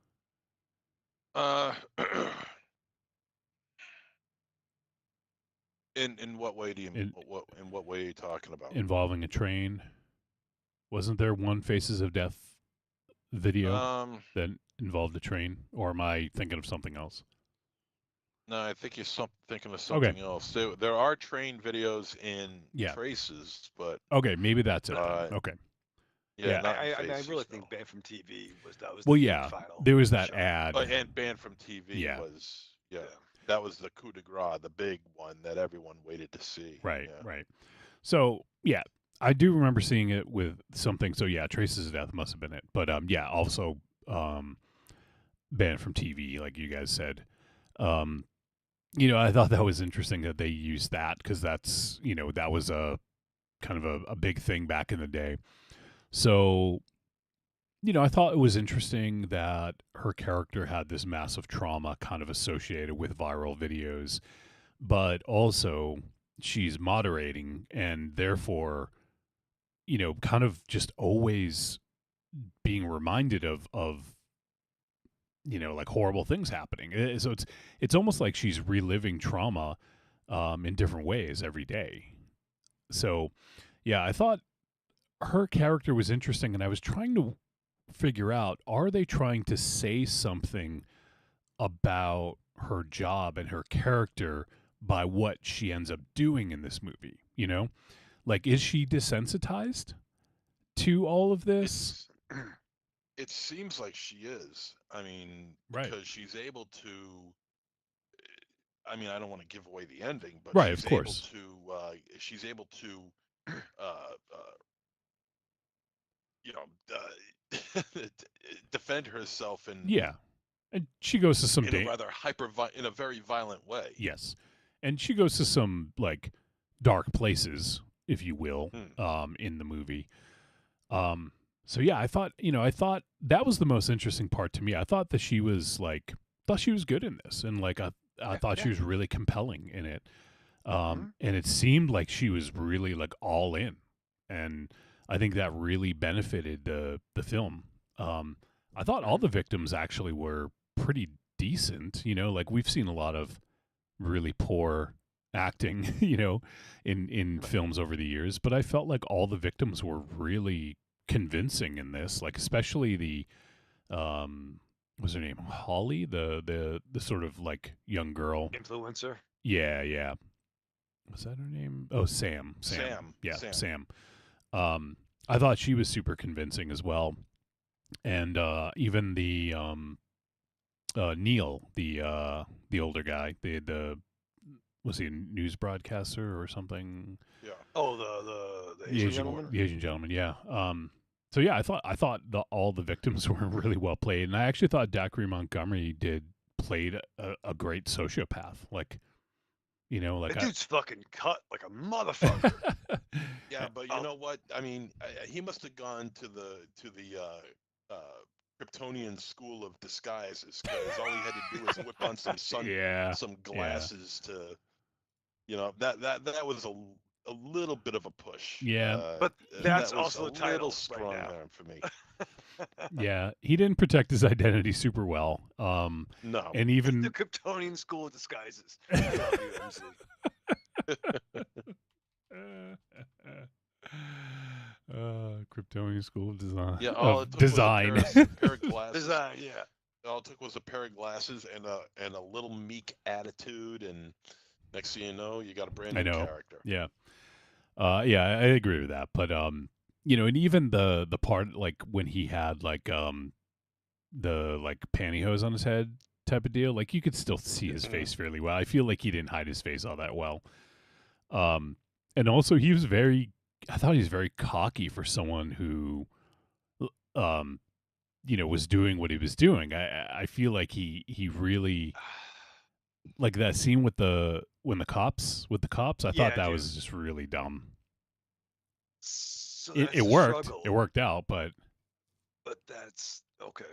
In what way do you in what way are you talking about? Involving a train? Wasn't there one Faces of Death video that involved a train, or am I thinking of something else? No, I think you're thinking of something else. There are train videos in Traces, but okay, maybe that's it. Okay. Yeah, I really think banned from TV was well, the yeah. final There was that show. ad, and banned from TV was that was the coup de grace, the big one that everyone waited to see. Right. So yeah, I do remember seeing it with something. So yeah, Traces of Death must have been it. But also banned from TV, like you guys said. I thought that was interesting that they used that because that's that was a kind of a big thing back in the day. So I thought it was interesting that her character had this massive trauma kind of associated with viral videos, but also she's moderating and therefore, kind of just always being reminded of like horrible things happening. So it's almost like she's reliving trauma in different ways every day. So yeah, I thought her character was interesting, and I was trying to figure out, are they trying to say something about her job and her character by what she ends up doing in this movie? Like, is she desensitized to all of this? It seems like she is. I mean, because she's able to. I mean, I don't want to give away the ending, but right, she's of course. She's able to defend herself and she goes to some in a rather in a very violent way. Yes, and she goes to some like dark places, if you will, in the movie. So yeah, I thought that was the most interesting part to me. I thought that she was good in this, and like I thought she was really compelling in it. And it seemed like she was really like all in, and I think that really benefited the film. I thought all the victims actually were pretty decent. Like we've seen a lot of really poor acting, in films over the years, but I felt like all the victims were really convincing in this. Like especially the what's her name, Holly, the sort of like young girl influencer. Yeah. Was that her name? Oh, Sam. Sam. Yeah, Sam. Sam. I thought she was super convincing as well, and even the Neil, the older guy, the was he a news broadcaster or something? Yeah. Oh, the Asian gentleman. The Asian gentleman. Yeah. So yeah, I thought all the victims were really well played, and I actually thought Dacre Montgomery played a great sociopath. Like, you know, like That dude's fucking cut like a motherfucker. Yeah, but you know what? I mean, he must have gone to the Kryptonian school of disguises, because all he had to do was whip on some some glasses to, you know, that was a little bit of a push. Yeah, but that's that was also a the title little strong right now. arm for me. yeah, he didn't protect his identity super well. No, and even the Kryptonian school of disguises. I love you, MC. Kryptonian School of Design. Yeah, all it took design. was a pair of glasses. Design, yeah. All it took was a pair of glasses and a little meek attitude, and next thing you know, you got a brand new character. Yeah. Yeah, I agree with that. But you know, and even the part like when he had like the like pantyhose on his head type of deal, like you could still see his face fairly well. I feel like he didn't hide his face all that well. And also he was I thought he was very cocky for someone who you know, was doing what he was doing. I feel like he really, like that scene with the cops, I thought that was just really dumb. So It worked. Struggle. It worked out, but that's okay.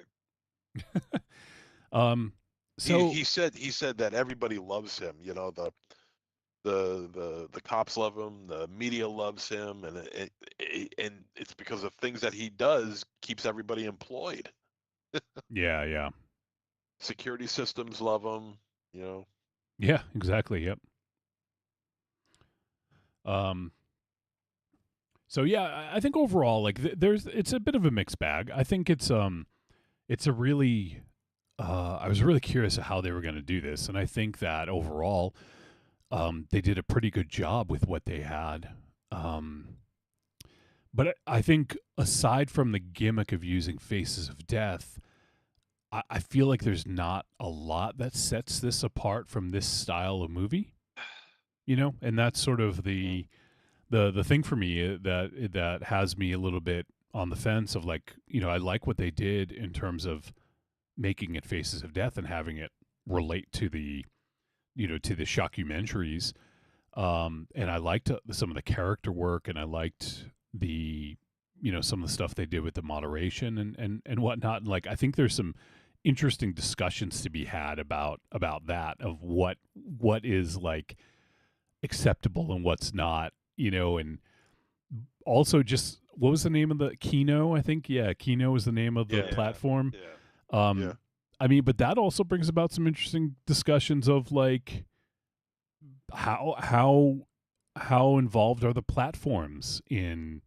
So he said that everybody loves him. You know, the cops love him, the media loves him, and it's because of things that he does keeps everybody employed. yeah. Security systems love him. You know. Yeah, exactly. Yep. So yeah, I think overall, like it's a bit of a mixed bag. I think it's a really, I was really curious of how they were going to do this, and I think that overall, they did a pretty good job with what they had. But I think aside from the gimmick of using Faces of Death, I feel like there's not a lot that sets this apart from this style of movie. You know, and that's sort of the thing for me that has me a little bit on the fence of, like, you know, I like what they did in terms of making it Faces of Death and having it relate to the, you know, to the shockumentaries. And I liked some of the character work, and I liked the, you know, some of the stuff they did with the moderation and whatnot. And like, I think there's some interesting discussions to be had about that, of what is like acceptable and what's not, you know. And also, just what was the name of the Kino? I think, yeah, Kino was the name of the platform. Yeah. I mean, but that also brings about some interesting discussions of like how involved are the platforms in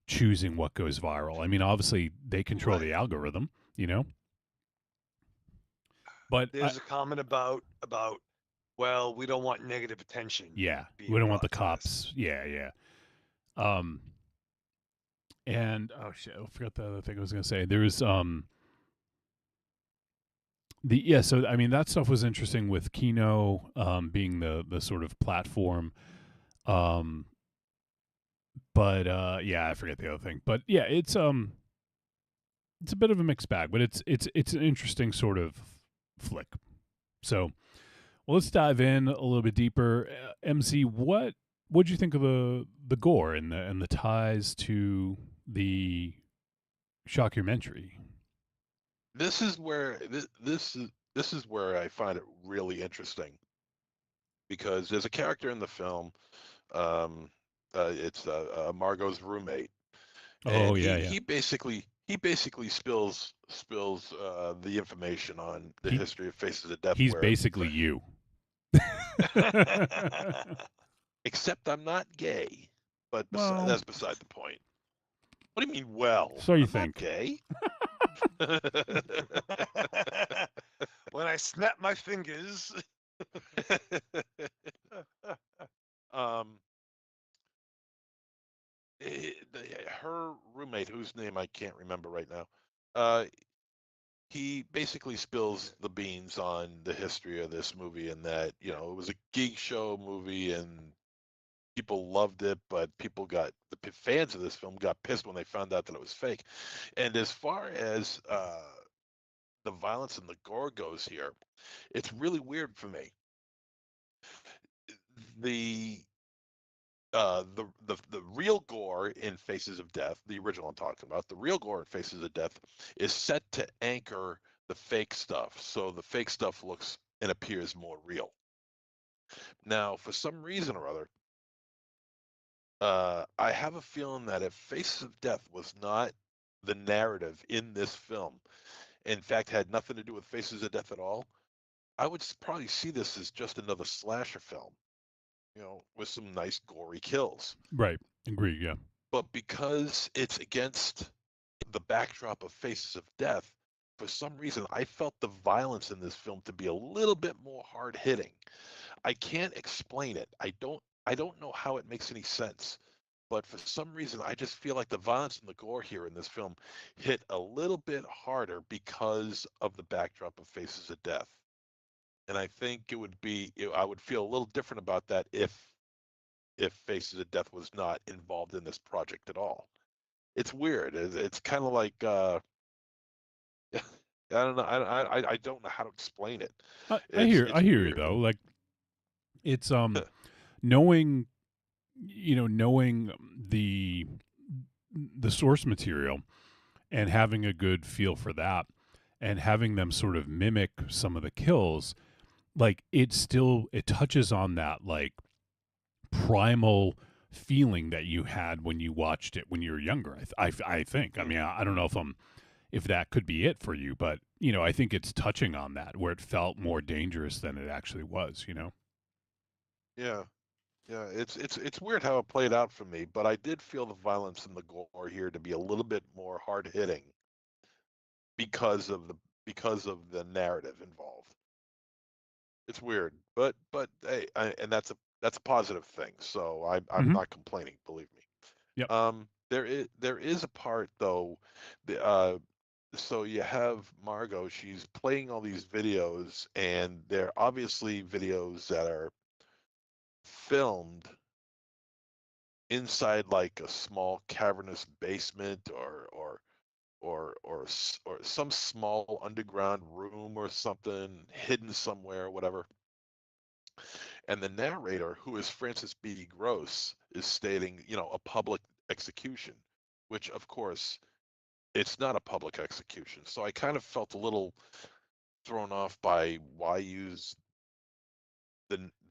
choosing what goes viral. I mean, obviously they control the algorithm, you know. But there's a comment about well, we don't want negative attention. Yeah, we don't want the cops. Yeah. And oh shit, I forgot the other thing I was gonna say. There's so I mean, that stuff was interesting with Kino being the sort of platform. But yeah, I forget the other thing. But yeah, it's a bit of a mixed bag, but it's an interesting sort of flick. So, well, let's dive in a little bit deeper. MC, what'd you think of the gore and the ties to the shockumentary? This is where this is where I find it really interesting, because there's a character in the film. It's Margot's roommate. Oh, and yeah. He basically spills the information on the history of Faces of Death. He's basically you. Except I'm not gay. But that's beside the point. What do you mean, well? So you I'm think? not gay. When I snap my fingers. her roommate, whose name I can't remember right now, uh, he basically spills the beans on the history of this movie and that, it was a geek show movie and people loved it, but fans of this film got pissed when they found out that it was fake. And as far as the violence and the gore goes here, it's really weird for me. The the real gore in Faces of Death, the original I'm talking about, the real gore in Faces of Death is set to anchor the fake stuff, so the fake stuff looks and appears more real. Now, for some reason or other, I have a feeling that if Faces of Death was not the narrative in this film, in fact, had nothing to do with Faces of Death at all, I would probably see this as just another slasher film, with some nice gory kills. Right. Agree. Yeah. But because it's against the backdrop of Faces of Death, for some reason, I felt the violence in this film to be a little bit more hard hitting. I can't explain it. I don't know how it makes any sense. But for some reason, I just feel like the violence and the gore here in this film hit a little bit harder because of the backdrop of Faces of Death. And I think I would feel a little different about that if Faces of Death was not involved in this project at all. It's weird. It's kind of like I don't know. I don't know how to explain it. I hear It's I hear you weird. though. Like it's knowing knowing the source material and having a good feel for that and having them sort of mimic some of the kills, like it touches on that like primal feeling that you had when you watched it when you were younger. I think. I mean, I don't know if that could be it for you, but I think it's touching on that where it felt more dangerous than it actually was. Yeah. Yeah, it's weird how it played out for me, but I did feel the violence and the gore here to be a little bit more hard hitting because of the narrative involved. It's weird, but hey, and that's a positive thing. So I'm not complaining, believe me. Yep. There is a part though, so you have Margot. She's playing all these videos, and they're obviously videos that are filmed inside like a small cavernous basement or some small underground room or something hidden somewhere, whatever. And the narrator, who is Francis B. Gross, is stating, a public execution, which of course it's not a public execution. So I kind of felt a little thrown off by why use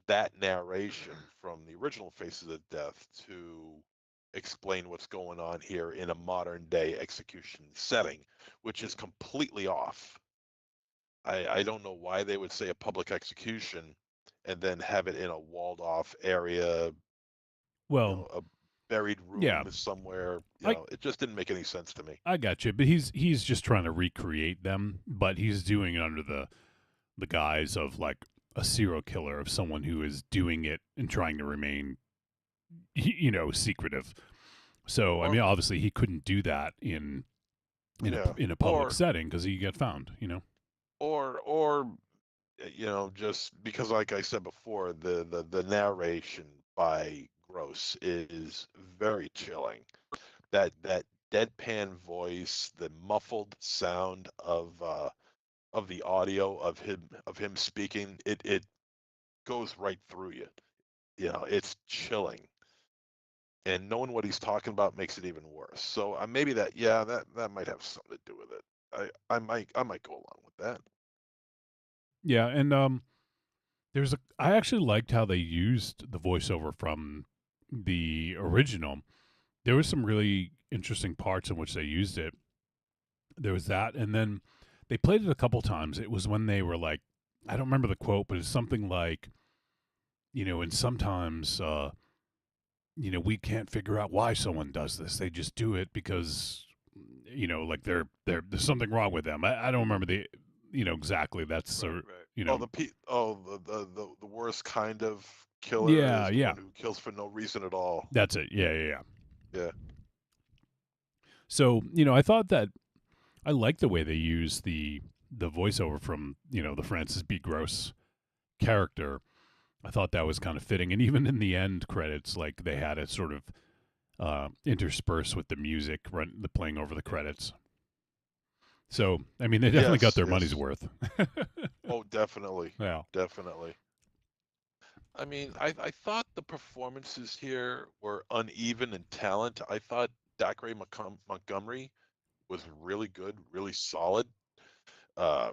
that narration from the original Faces of Death to explain what's going on here in a modern day execution setting, which is completely off. I don't know why they would say a public execution and then have it in a walled off area, Well, a buried room somewhere. It just didn't make any sense to me. I got you, but he's just trying to recreate them, but he's doing it under the guise of like a serial killer, of someone who is doing it and trying to remain secretive. So I mean, obviously he couldn't do that in a public setting because he get found. Or just because, like I said before, the narration by Gross is very chilling. That deadpan voice, the muffled sound of the audio of him speaking, it goes right through you. It's chilling, and knowing what he's talking about makes it even worse. So maybe that might have something to do with it. I might go along with that. Yeah, and I actually liked how they used the voiceover from the original. There was some really interesting parts in which they used it. There was that, and then they played it a couple times. It was when they were like, I don't remember the quote, but it's something like, and sometimes, we can't figure out why someone does this. They just do it because, like there's something wrong with them. I don't remember exactly. That's right. The the worst kind of killer is one who kills for no reason at all. That's it. Yeah. Yeah. So, I thought that I liked the way they used the voiceover from, the Francis B. Gross character. I thought that was kind of fitting. And even in the end credits, like they had it sort of interspersed with the music the playing over the credits. So, I mean, they definitely got Yes, their money's yes. worth. Oh, definitely. Yeah. Definitely. I mean, I thought the performances here were uneven in talent. I thought Dacre Montgomery was really good, really solid. Uh,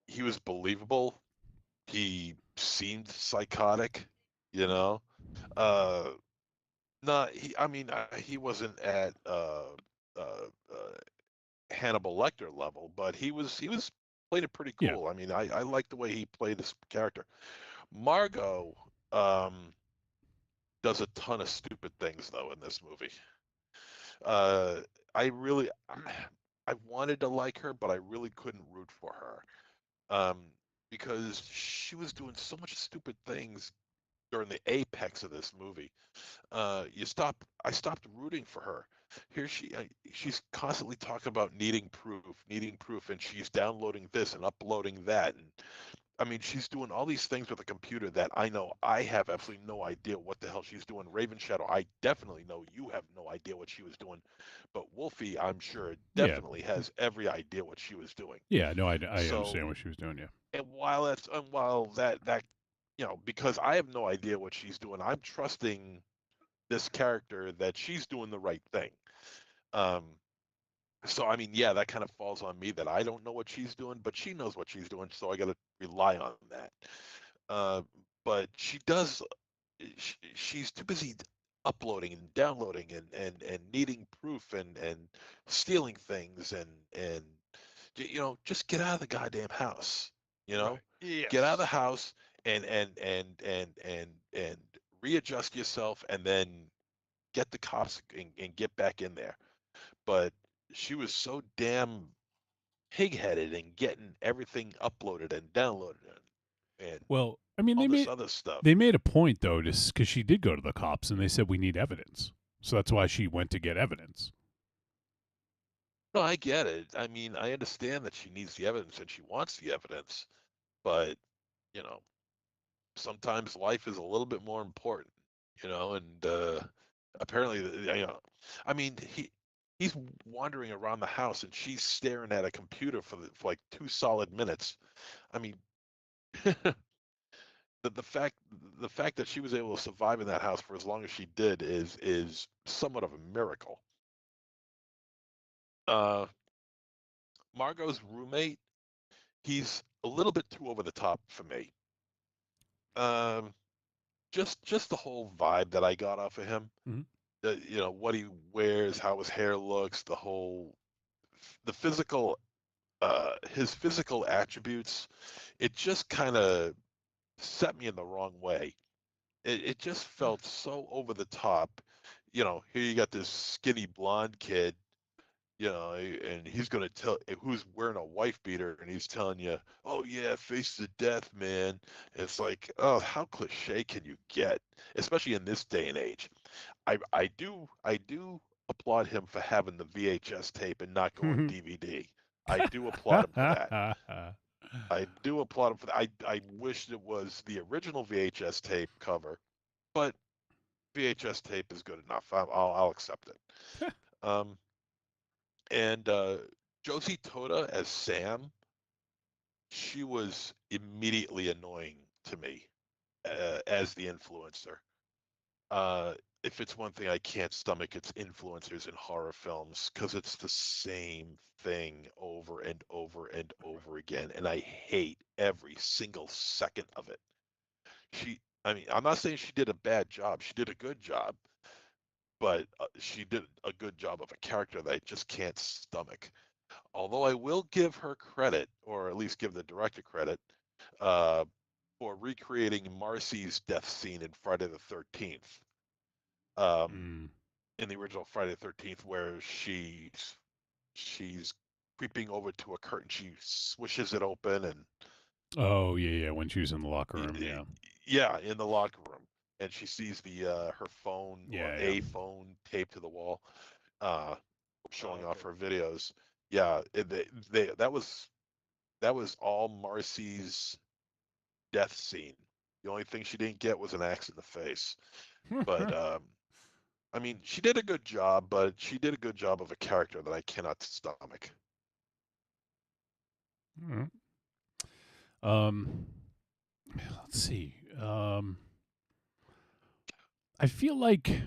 he was believable. He seemed psychotic, you know. Uh, I mean, he wasn't at Hannibal Lecter level, but he was played it pretty Yeah. cool. I mean, I like the way he played this character. Margot does a ton of stupid things though in this movie. Uh, I really, I wanted to like her, but I really couldn't root for her because she was doing so much stupid things during the apex of this movie. I stopped rooting for her. Here she's constantly talking about needing proof, and she's downloading this and uploading that, and I mean, she's doing all these things with a computer that I know I have absolutely no idea what the hell she's doing. Raven Shadow, I definitely know you have no idea what she was doing, but Wolfie, I'm sure, Yeah. definitely has every idea what she was doing. Yeah, no, I understand So, what she was doing, yeah. and while that because I have no idea what she's doing, I'm trusting this character that she's doing the right thing. Um, so I mean, yeah, that kind of falls on me that I don't know what she's doing, but she knows what she's doing, so I got to rely on that. Uh, but she does. She's too busy uploading and downloading and needing proof and stealing things and just get out of the goddamn house. Right. Get out of the Yes. house and readjust yourself and then get the cops and get back in there. But she was so damn pig-headed and getting everything uploaded and downloaded and Well, I mean, all this other stuff. they made a point though, just because she did go to the cops and they said we need evidence, so that's why she went to get evidence. No, I get it. I mean, I understand that she needs the evidence and she wants the evidence, but you know, sometimes life is a little bit more important, and apparently, I mean, he's wandering around the house and she's staring at a computer for like 2 solid minutes. I mean, the fact the fact that she was able to survive in that house for as long as she did is somewhat of a miracle. Uh, Margot's roommate, he's a little bit too over the top for me. Um, just the whole vibe that I got off of him. Mhm. What he wears, how his hair looks, the physical, his physical attributes. It just kind of set me in the wrong way. It just felt so over the top. Here you got this skinny blonde kid, and he's gonna tell who's wearing a wife beater, and he's telling you, "Oh yeah, face the death, man." It's like, oh, how cliche can you get, especially in this day and age? I do applaud him for having the VHS tape and not going DVD. I do applaud him for that. I do applaud him for that. I wish it was the original VHS tape cover, but VHS tape is good enough. I'll accept it. Um, and Josie Tota as Sam, she was immediately annoying to me as the influencer. Uh, if it's one thing I can't stomach, it's influencers in horror films because it's the same thing over and over and over again, and I hate every single second of it. I mean, I'm not saying she did a bad job. She did a good job, but she did a good job of a character that I just can't stomach. Although I will give her credit, or at least give the director credit, uh, for recreating Marcy's death scene in Friday the 13th. In the original Friday the 13th, where she's creeping over to a curtain, she swishes it open, and Oh yeah, when she was in the locker room, yeah. yeah, in the locker room, and she sees the her phone or Yeah, a phone taped to the wall. Uh, showing off her videos. Yeah, that was all Marcy's death scene. The only thing she didn't get was an axe in the face. But I mean, she did a good job, but she did a good job of a character that I cannot stomach. Mm. Let's see. I feel like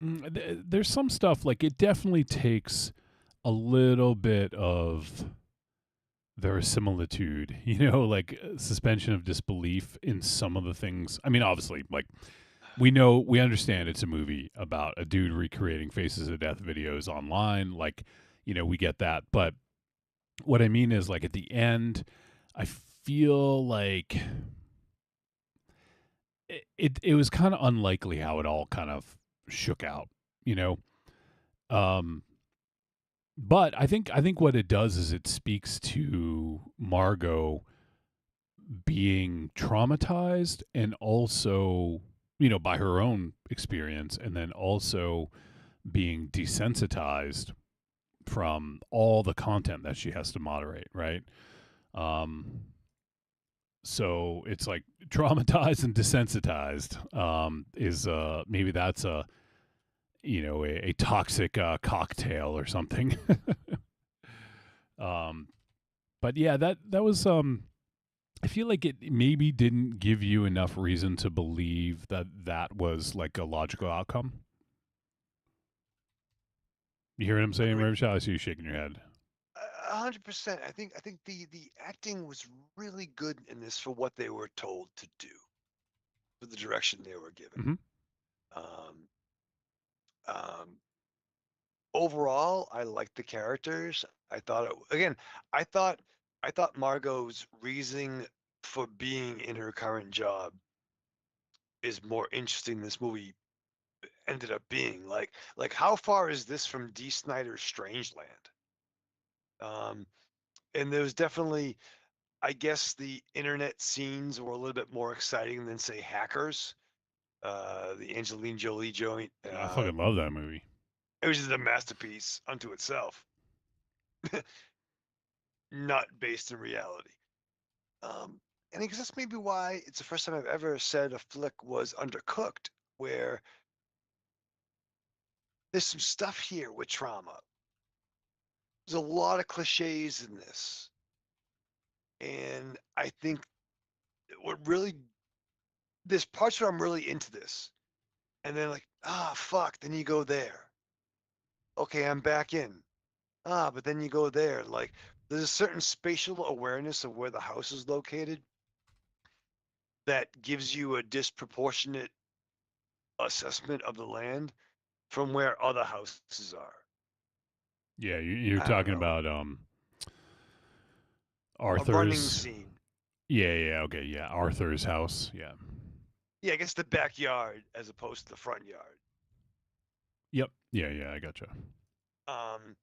there's some stuff like it definitely takes a little bit of verisimilitude, like suspension of disbelief in some of the things. I mean, obviously, like we understand it's a movie about a dude recreating faces of death videos online. Like, we get that. But what I mean is, like, at the end, I feel like it was kind of unlikely how it all kind of shook out, you know. Um, but I think what it does is it speaks to Margot being traumatized and also, by her own experience, and then also being desensitized from all the content that she has to moderate, right? Um, so it's like traumatized and desensitized is maybe that's a toxic cocktail or something. um, but yeah, that was I feel like it maybe didn't give you enough reason to believe that that was like a logical outcome. You hear what I'm saying, Raven Shaw? I see you shaking your head. 100%. I think the acting was really good in this for what they were told to do, for the direction they were given. Mm-hmm. Um, um, Overall, I liked the characters. I thought I thought Margot's reasoning for being in her current job is more interesting than this movie ended up being. Like how far is this from D. Snyder's Strangeland? Um, and there was definitely, I guess, the internet scenes were a little bit more exciting than say Hackers, the Angelina Jolie joint. I fucking love that movie. It was just a masterpiece unto itself, not based in reality. And I guess that's maybe why it's the first time I've ever said a flick was undercooked, where there's some stuff here with trauma. There's a lot of cliches in this. And I think what really, there's parts where I'm really into this. And then, like, fuck, then you go there. Okay, I'm back in. But then you go there. Like, there's a certain spatial awareness of where the house is located that gives you a disproportionate assessment of the land from where other houses are. Yeah, you're I don't talking know. about A running Arthur's. scene. Yeah, okay, yeah, Arthur's house. Yeah. Yeah, I guess the backyard as opposed to the front yard. Yep. Yeah, I gotcha. Um,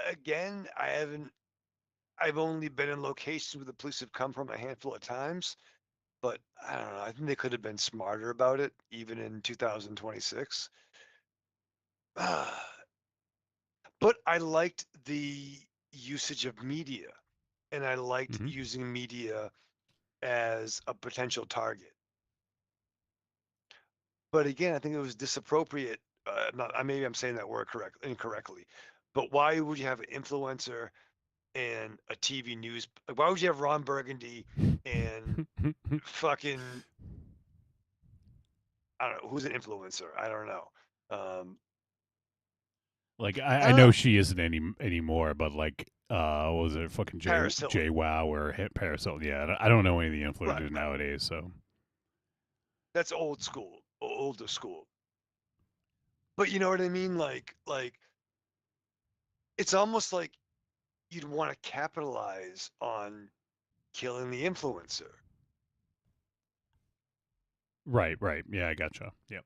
Again, I've only been in locations where the police have come from a handful of times, but I don't know. I think they could have been smarter about it, even in 2026. But I liked the usage of media, and I liked Mm-hmm. using media as a potential target. But again, I think it was disappropriate. Maybe I'm saying that word incorrectly. But why would you have an influencer and a TV news? Like, why would you have Ron Burgundy and fucking, I don't know who's an influencer? I don't know. Like I I don't know know. she isn't anymore, but like what was it, fucking Paris Jay Hilton. Wow or Paris Hilton? Yeah, I don't know any of the Right. influencers nowadays, so That's old school, older school. But you know what I mean? Like it's almost like you'd want to capitalize on killing the influencer. right. Yeah, I gotcha. Yep.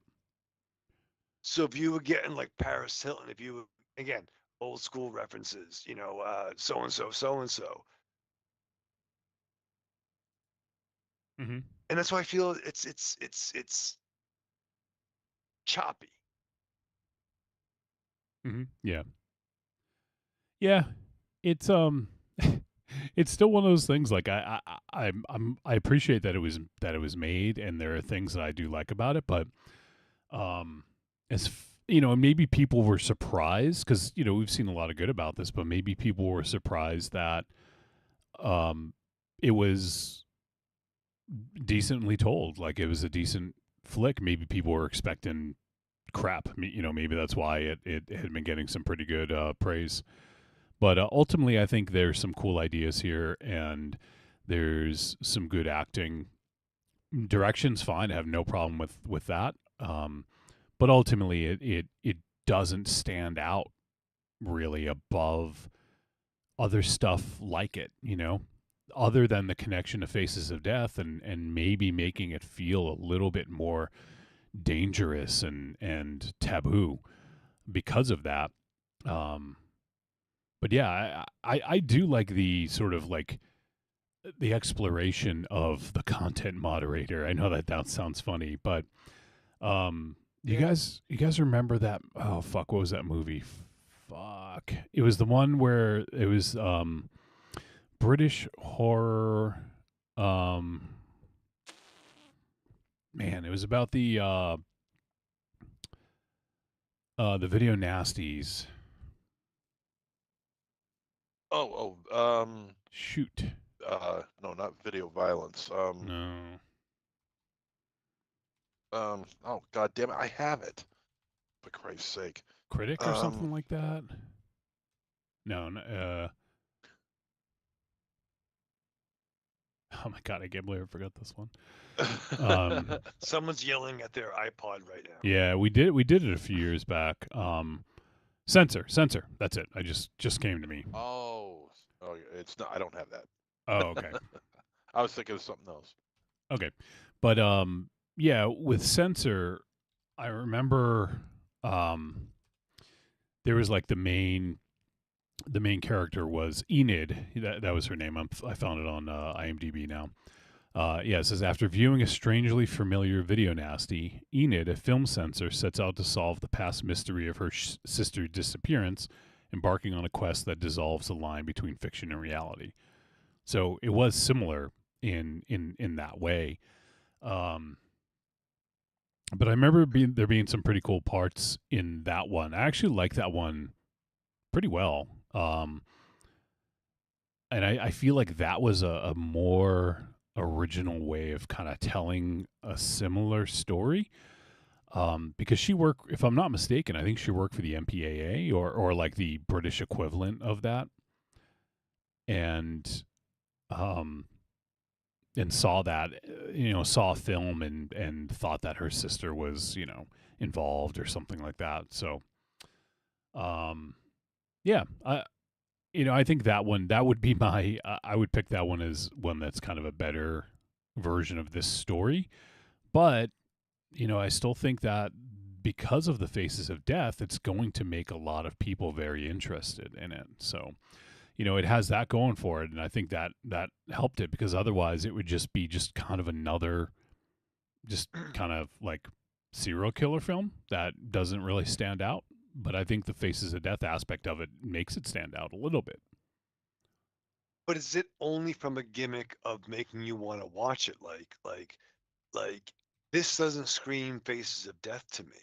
So if you were getting like Paris Hilton, if you were, again, old school references, so and so, Mm-hmm. and that's why I feel it's choppy. Yeah. Yeah. It's it's still one of those things. Like I appreciate that it was made, and there are things that I do like about it. But maybe people were surprised because we've seen a lot of good about this, but maybe people were surprised that um it was decently told. Like it was a decent flick. Maybe people were expecting crap. Maybe that's why it had been getting some pretty good praise. But ultimately, I think there's some cool ideas here, and there's some good acting. Direction's fine. I have no problem with that. But ultimately, it doesn't stand out really above other stuff like it. Other than the connection to Faces of Death, and maybe making it feel a little bit more dangerous and taboo because of that. But yeah, I do like the sort of like the exploration of the content moderator. I know that sounds funny, but you guys remember that? Oh fuck, what was that movie? Fuck, it was the one where it was British horror. Man, it was about the video nasties. Shoot. No, not video violence. No. Oh god damn it, I have it. For Christ's sake. Critic or something like that. No. Oh my god, I can't believe I forgot this one. Someone's yelling at their iPod right now. Yeah, we did it a few years back. Censor. That's it. I just came to me. Oh, it's not. I don't have that. Oh, okay. I was thinking of something else. Okay, but yeah, with Censor, I remember there was like the main character was Enid. That was her name. I found it on IMDb now. Yeah, it says after viewing a strangely familiar video nasty, Enid, a film censor, sets out to solve the past mystery of her sister's disappearance, embarking on a quest that dissolves the line between fiction and reality. So it was similar in that way. But I remember there being some pretty cool parts in that one. I actually like that one pretty well. And I feel like that was a more original way of kind of telling a similar story. Because she worked, if I'm not mistaken, I think she worked for the MPAA or like the British equivalent of that. And saw that, saw a film and thought that her sister was, involved or something like that. So, yeah, I think that would be I would pick that one as one that's kind of a better version of this story. But, I still think that because of the Faces of Death, it's going to make a lot of people very interested in it. So, it has that going for it, and I think that helped it, because otherwise it would just be kind of another, just kind of like serial killer film that doesn't really stand out. But I think the Faces of Death aspect of it makes it stand out a little bit. But is it only from a gimmick of making you want to watch it? Like this doesn't scream Faces of Death to me.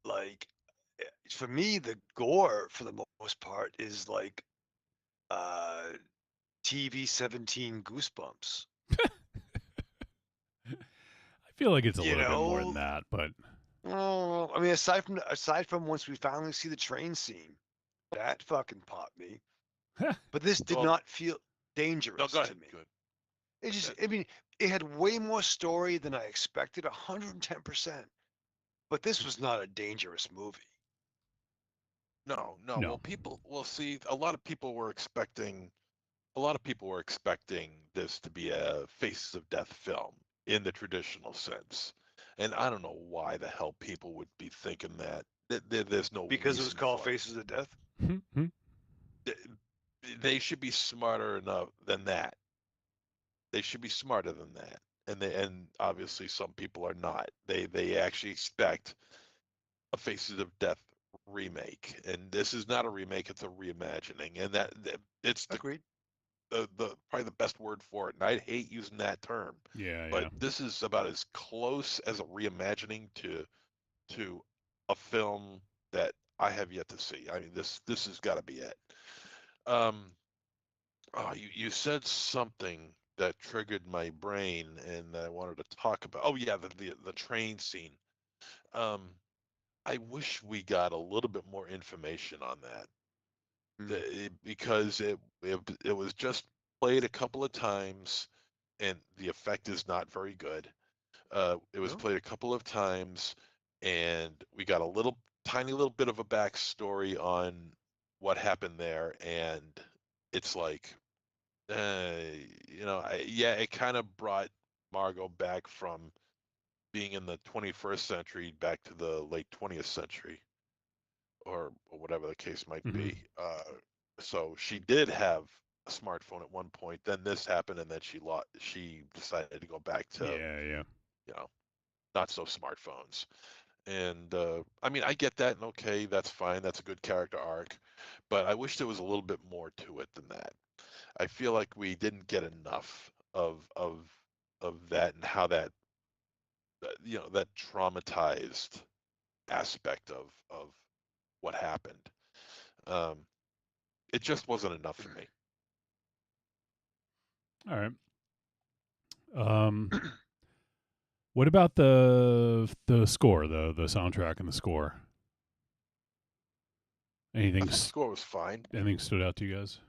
Like for me, the gore for the most part is like TV 17 Goosebumps. I feel like it's a little bit more than that, but I mean, aside from once we finally see the train scene, that fucking popped me. But this did not feel dangerous to me. Good. It just, I mean, it had way more story than I expected, 110%. But this was not a dangerous movie. No. Well, see, a lot of people were expecting this to be a Faces of Death film in the traditional sense. And I don't know why the hell people would be thinking that. There's no because it was reason called for it. Faces of Death. They should be smarter enough than that. They should be smarter than that. And obviously some people are not. They actually expect a Faces of Death remake, and this is not a remake; it's a reimagining, and that it's Agreed. the probably the best word for it. And I hate using that term, Yeah, but this is about as close as a reimagining to a film that I have yet to see. I mean, this has got to be it. Um, you said something that triggered my brain, and I wanted to talk about. Oh yeah, the train scene. Um, I wish we got a little bit more information on that. Because it was just played a couple of times, and the effect is not very good. It was No? played a couple of times, and we got a little tiny little bit of a backstory on what happened there, and it's like, uh, yeah, it kind of brought Margot back from being in the 21st century back to the late 20th century, or whatever the case might Mm-hmm. be. So she did have a smartphone at one point. Then this happened, and then she decided to go back to Yeah. not so smartphones. And I mean, I get that, and okay, that's fine. That's a good character arc, but I wish there was a little bit more to it than that. I feel like we didn't get enough of that and how that traumatized aspect of what happened. Um, it just wasn't enough for me. All right. What about the score, the soundtrack and the score? I thought the score was fine. Anything stood out to you guys?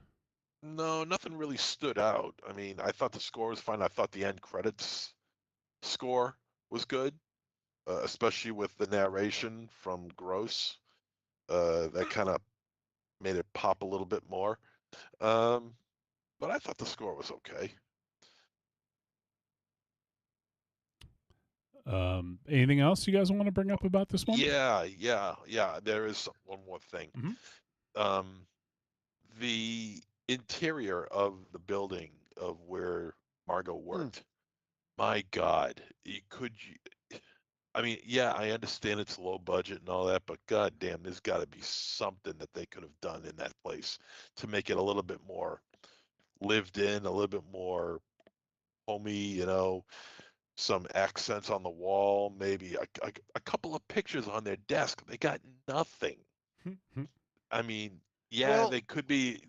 No, nothing really stood out. I mean, I thought the score was fine. I thought the end credits score was good, especially with the narration from Gross. That kind of made it pop a little bit more. But I thought the score was okay. Anything else you guys want to bring up about this one? Yeah. There is one more thing. Mm-hmm. The interior of the building of where Margot worked. My God, I mean, yeah, I understand it's low budget and all that, but god damn, there's got to be something that they could have done in that place to make it a little bit more lived in, a little bit more homey, some accents on the wall, maybe a couple of pictures on their desk. They got nothing. I mean, yeah, Well, they could be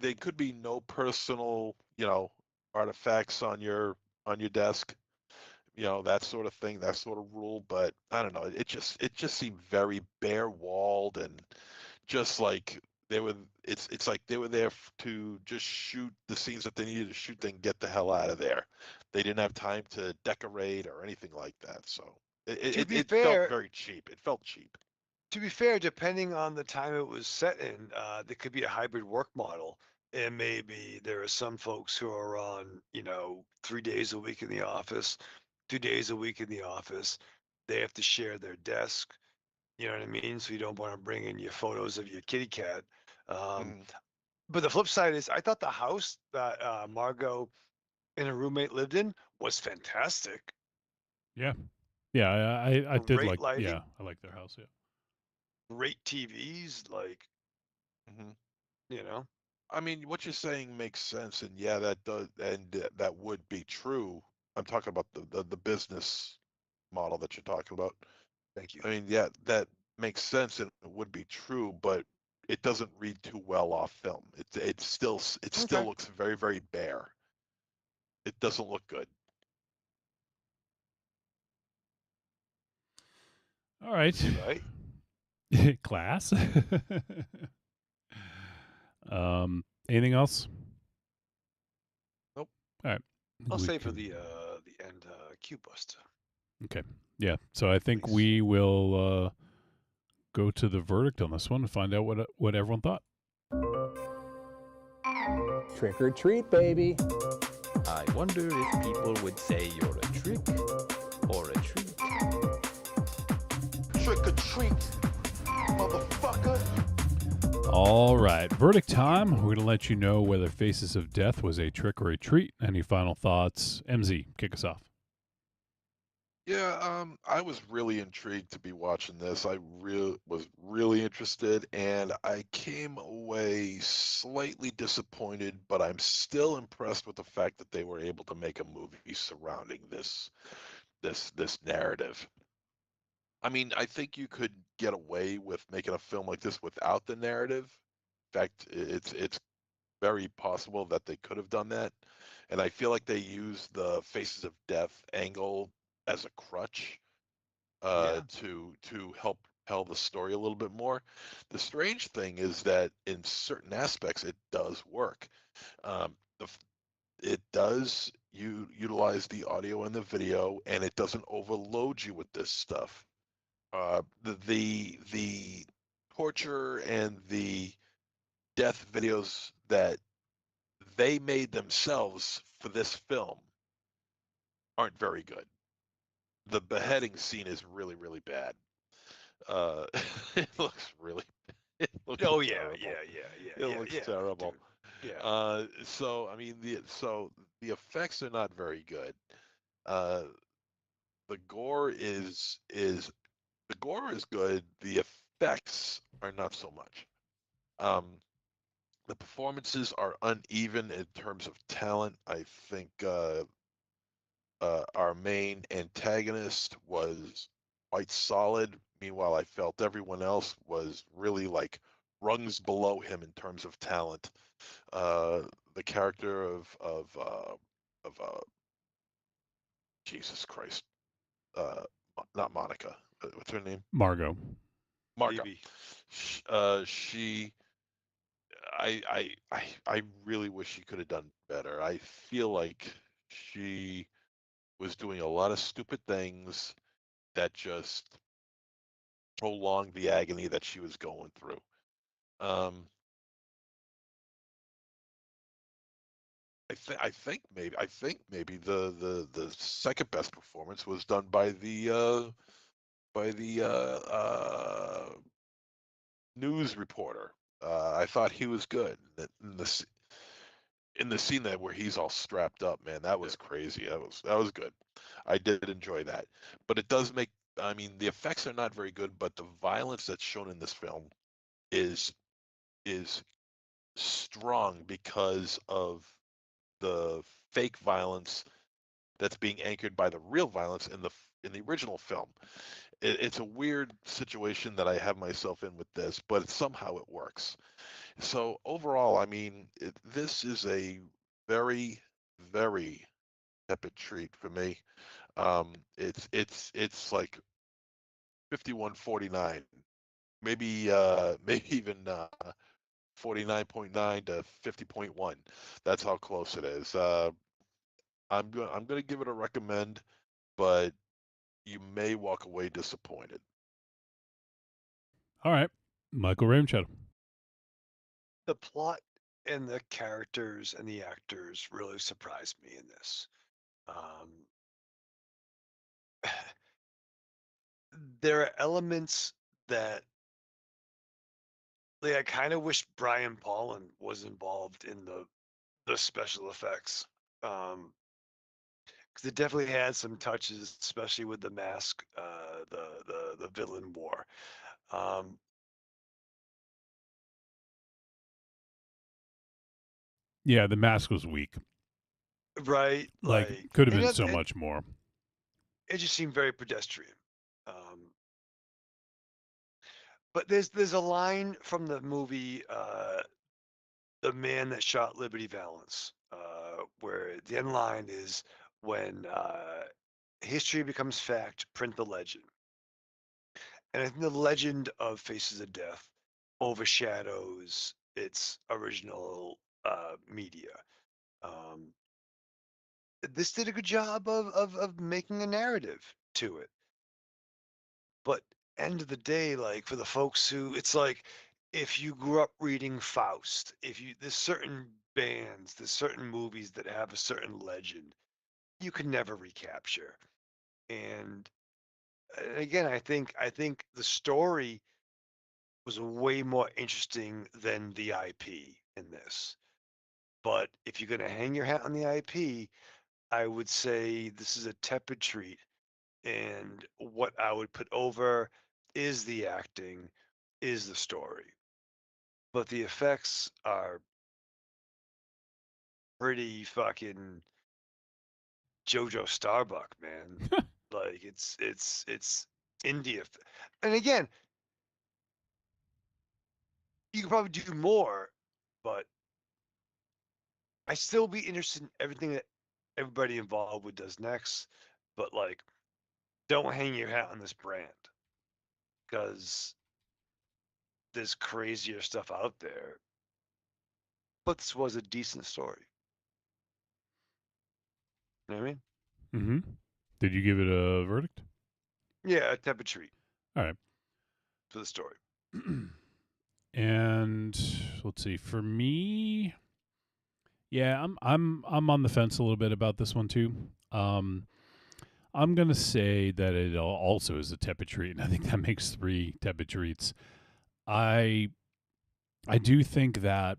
no personal, artifacts on your desk, that sort of thing, that sort of rule. But I don't know. It just seemed very bare walled, and just like it's like they were there to just shoot the scenes that they needed to shoot, then get the hell out of there. They didn't have time to decorate or anything like that. So to be it felt fair, very cheap. It felt cheap. depending on the time it was set in, there could be a hybrid work model. And maybe there are some folks who are on, 3 days a week in the office, 2 days a week in the office. They have to share their desk. You know what I mean? So you don't want to bring in your photos of your kitty cat. Um, but the flip side is, I thought the house that Margot and her roommate lived in was fantastic. Yeah. I did Great like. lighting. Yeah, I like their house. Yeah. Great TVs, like, I mean, what you're saying makes sense, and yeah, that does, and that would be true. I'm talking about the business model that you're talking about. Thank you. I mean, yeah, that makes sense and it would be true, but it doesn't read too well off film. It still looks very, very bare. It doesn't look good. All right. Right. Class. Anything else? Nope. All right. I'll We say for can- the end Q bust. Okay. Yeah. So I think we will go to the verdict on this one and find out what everyone thought. Trick or treat, baby. I wonder if people would say you're a trick or a treat. Trick or treat, motherfucker. All right. Verdict time. We're going to let you know whether Faces of Death was a trick or a treat. Any final thoughts? MZ, kick us off. Yeah, I was really intrigued to be watching this. I was really interested, and I came away slightly disappointed, but I'm still impressed with the fact that they were able to make a movie surrounding this narrative. I mean, I think you could get away with making a film like this without the narrative. In fact, it's very possible that they could have done that. And I feel like they used the Faces of Death angle as a crutch to help tell the story a little bit more. The strange thing is that in certain aspects it does work. The it does you utilize the audio and the video, and it doesn't overload you with this stuff. The torture and the death videos that they made themselves for this film aren't very good. The beheading scene is really, really bad. Uh, it looks really, it looks Oh terrible. It looks yeah, terrible. dude. Yeah. So I mean, the effects are not very good. Uh, the gore the gore is good. The effects are not so much. Um, the performances are uneven in terms of talent. I think our main antagonist was quite solid. Meanwhile, I felt everyone else was really like rungs below him in terms of talent. Uh, the character of Jesus Christ, not Monica. What's her name? Margot. Margot. She, I really wish she could have done better. I feel like she was doing a lot of stupid things that just prolonged the agony that she was going through. Um, I think maybe the second best performance was done by the news reporter. I thought he was good in the scene that where he's all strapped up. Man, that was crazy. That was good. I did enjoy that, but it does make. I mean, the effects are not very good, but the violence that's shown in this film is is strong because of the fake violence that's being anchored by the real violence in the original film. It's a weird situation that I have myself in with this, but somehow it works. So overall, I mean, this is a very, very tepid treat for me. It's like 51-49, maybe maybe even 49.9 to 50.1. That's how close it is. I'm going to give it a recommend, but you may walk away disappointed. All right. Michael Ramchad. The plot and the characters and the actors really surprised me in this. There are elements that like I kind of wish Brian Paulin was involved in the special effects. Because it definitely had some touches, especially with the mask, the villain war. Um, Yeah, the mask was weak. right, Like, like could have and been it, so it, much more. it just seemed very pedestrian. But there's a line from the movie The Man That Shot Liberty Valance, where the end line is when history becomes fact, print the legend. And I think the legend of Faces of Death overshadows its original media. Um, this did a good job of making a narrative to it. But end of the day, like for the folks who, it's like if you grew up reading Faust, if you there's certain bands, there's certain movies that have a certain legend you can never recapture. And again, I think the story was way more interesting than the IP in this. But if you're going to hang your hat on the IP, I would say this is a tepid treat. And what I would put over is the acting, is the story. But the effects are pretty fucking JoJo Starbuck, man. Like it's India. And again, you could probably do more, but I still be interested in everything that everybody involved with does next. But like, don't hang your hat on this brand because there's crazier stuff out there. But this was a decent story. You know what I mean? Mm-hmm. Did you give it a verdict? Yeah, a tepid treat. All right. To the story. And let's see. For me, yeah, I'm on the fence a little bit about this one too. I'm gonna say that it also is a tepid treat, and I think that makes 3 tepid treats. I do think that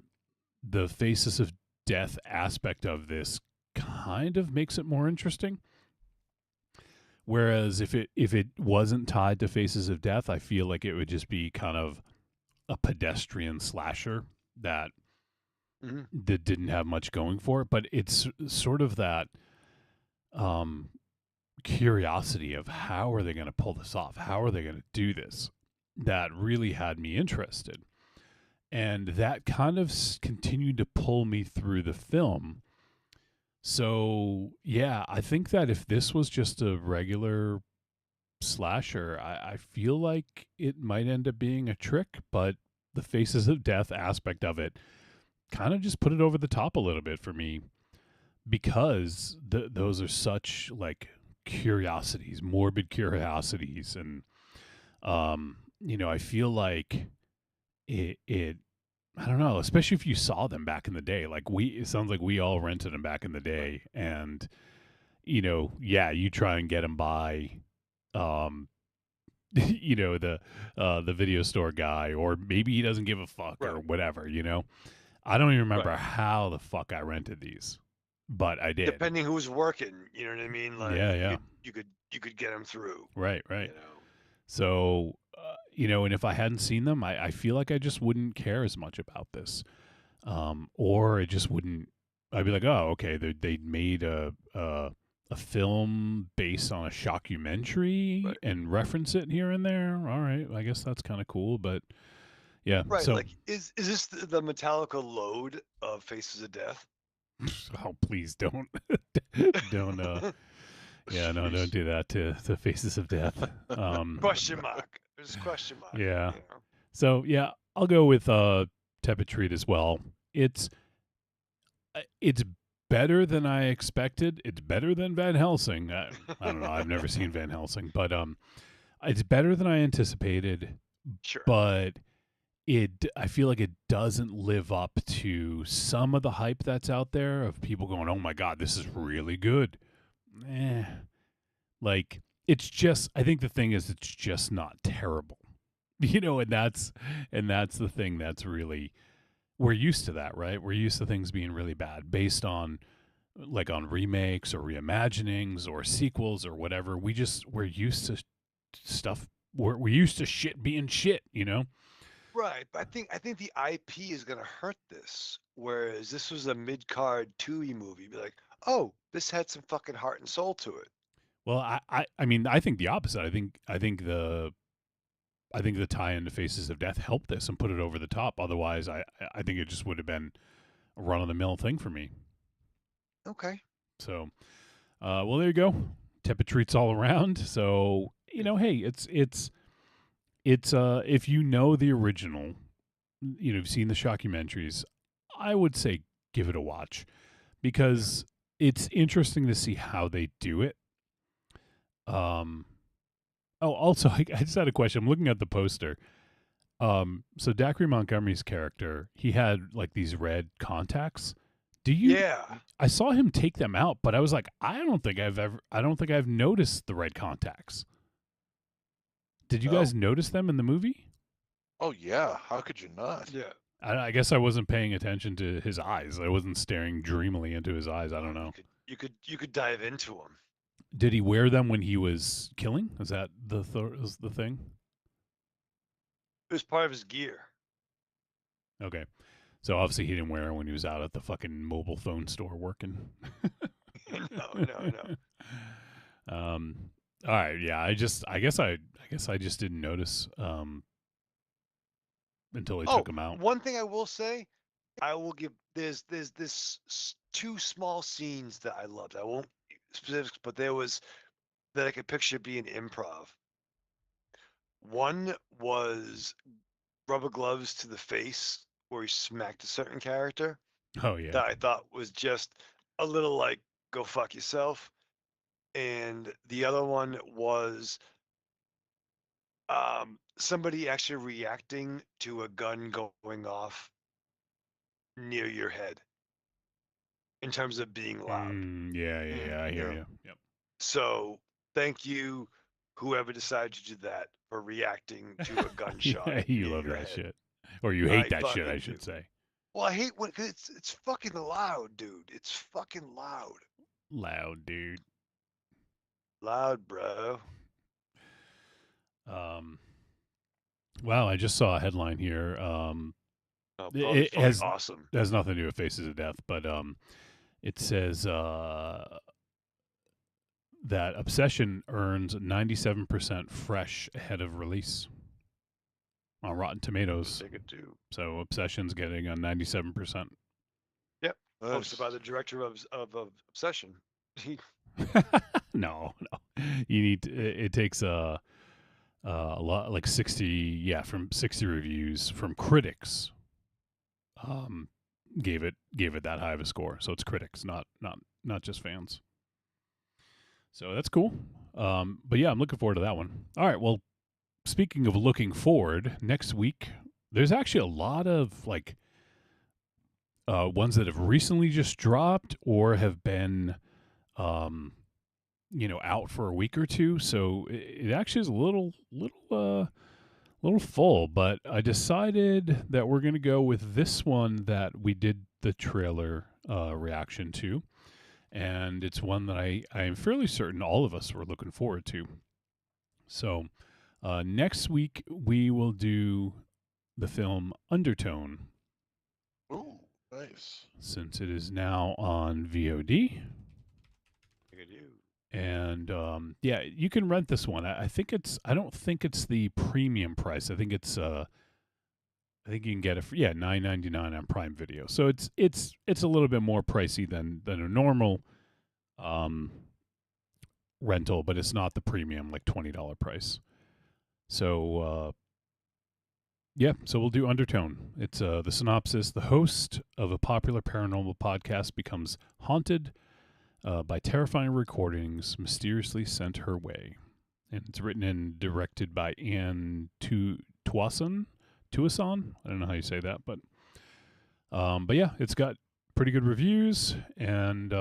the Faces of Death aspect of this kind of makes it more interesting. Whereas if it wasn't tied to Faces of Death, I feel like it would just be kind of a pedestrian slasher that that didn't have much going for it. But it's sort of that curiosity of how are they going to pull this off? How are they going to do this? That really had me interested. And that kind of continued to pull me through the film. So, yeah, I think that if this was just a regular slasher, I feel like it might end up being a trick, but the Faces of Death aspect of it kind of just put it over the top a little bit for me because those are such like curiosities, morbid curiosities. And, I feel like it I don't know, especially if you saw them back in the day. Like it sounds like we all rented them back in the day, and you try and get them by, the video store guy, or maybe he doesn't give a fuck or whatever. I don't even remember how the fuck I rented these, but I did. Depending who's working, you know what I mean? Like, yeah. You could get them through. Right. So, and if I hadn't seen them, I feel like I just wouldn't care as much about this. Or it just wouldn't, I'd be like, oh, okay, they made a film based on a shockumentary and reference it here and there. All right, I guess that's kind of cool, but yeah. Right, So, like, is this the Metallica load of Faces of Death? oh, please don't. Don't, yeah, no, don't do that to Faces of Death. Question mark. There's a question mark. Yeah. So yeah, I'll go with tepid treat as well. It's better than I expected. It's better than Van Helsing. I don't know. I've never seen Van Helsing, but it's better than I anticipated. Sure. But I feel like it doesn't live up to some of the hype that's out there of people going, "Oh my God, this is really good." Like it's just. I think the thing is, it's just not terrible, and that's the thing that's really. We're used to that, right? We're used to things being really bad based on on remakes or reimaginings or sequels or whatever. We're used to stuff. We're used to shit being shit, Right, but I think the IP is gonna hurt this. Whereas this was a mid-card 2E movie, be like, oh, this had some fucking heart and soul to it. Well, I mean, I think the opposite. I think the tie-in to Faces of Death helped this and put it over the top. Otherwise, I think it just would have been a run-of-the-mill thing for me. Okay. So, well, there you go. Tepid treats all around. So, hey, it's if you know the original, you've seen the shockumentaries, I would say give it a watch because it's interesting to see how they do it. Oh, also, I just had a question. I'm looking at the poster. So Dacre Montgomery's character, he had like these red contacts. Yeah. I saw him take them out, but I was like, I don't think I've noticed the red contacts. Did you guys notice them in the movie? Oh yeah, how could you not? Yeah. I guess I wasn't paying attention to his eyes. I wasn't staring dreamily into his eyes. I don't know. You could dive into them. Did he wear them when he was killing? Is that is the thing? It was part of his gear. Okay. So obviously he didn't wear it when he was out at the fucking mobile phone store working. No. All right, yeah. I guess I just didn't notice until they took him out. One thing I will say, I will give there's this two small scenes that I loved. I won't specifics, but there was that I could picture being improv. One was rubber gloves to the face where he smacked a certain character. Oh yeah. That I thought was just a little like go fuck yourself. And the other one was somebody actually reacting to a gun going off near your head in terms of being loud. Yeah. I hear you. Yep. So thank you, whoever decided to do that, for reacting to a gunshot. Yeah, you near love your that head. shit, or you hate that shit, fucking I should do. say. Well, I hate when cause it's fucking loud, dude. It's fucking loud. Loud, dude. Loud, bro. Wow, I just saw a headline here. It has awesome. It has nothing to do with Faces of Death, but it says that Obsession earns 97% fresh ahead of release on Rotten Tomatoes. They could do. So Obsession's getting a 97%. Yep. Hosted by the director of Obsession. No. You need it takes a lot, like 60 from 60 reviews from critics. Gave it that high of a score. So it's critics, not just fans. So that's cool. But yeah, I'm looking forward to that one. All right, well, speaking of looking forward, next week there's actually a lot of like ones that have recently just dropped or have been out for a week or two. So it actually is a little full, but I decided that we're going to go with this one that we did the trailer reaction to. And it's one that I am fairly certain all of us were looking forward to. So next week we will do the film Undertone. Ooh, nice. Since it is now on VOD. Look at you. And yeah, you can rent this one. I don't think it's the premium price. I think it's I think you can get it for $9.99 on Prime Video. So it's a little bit more pricey than a normal rental, but it's not the premium like $20 price. So so we'll do Undertone. It's the synopsis: the host of a popular paranormal podcast becomes haunted by terrifying recordings mysteriously sent her way. And it's written and directed by Anne Tuason. I don't know how you say that, but yeah, it's got pretty good reviews, and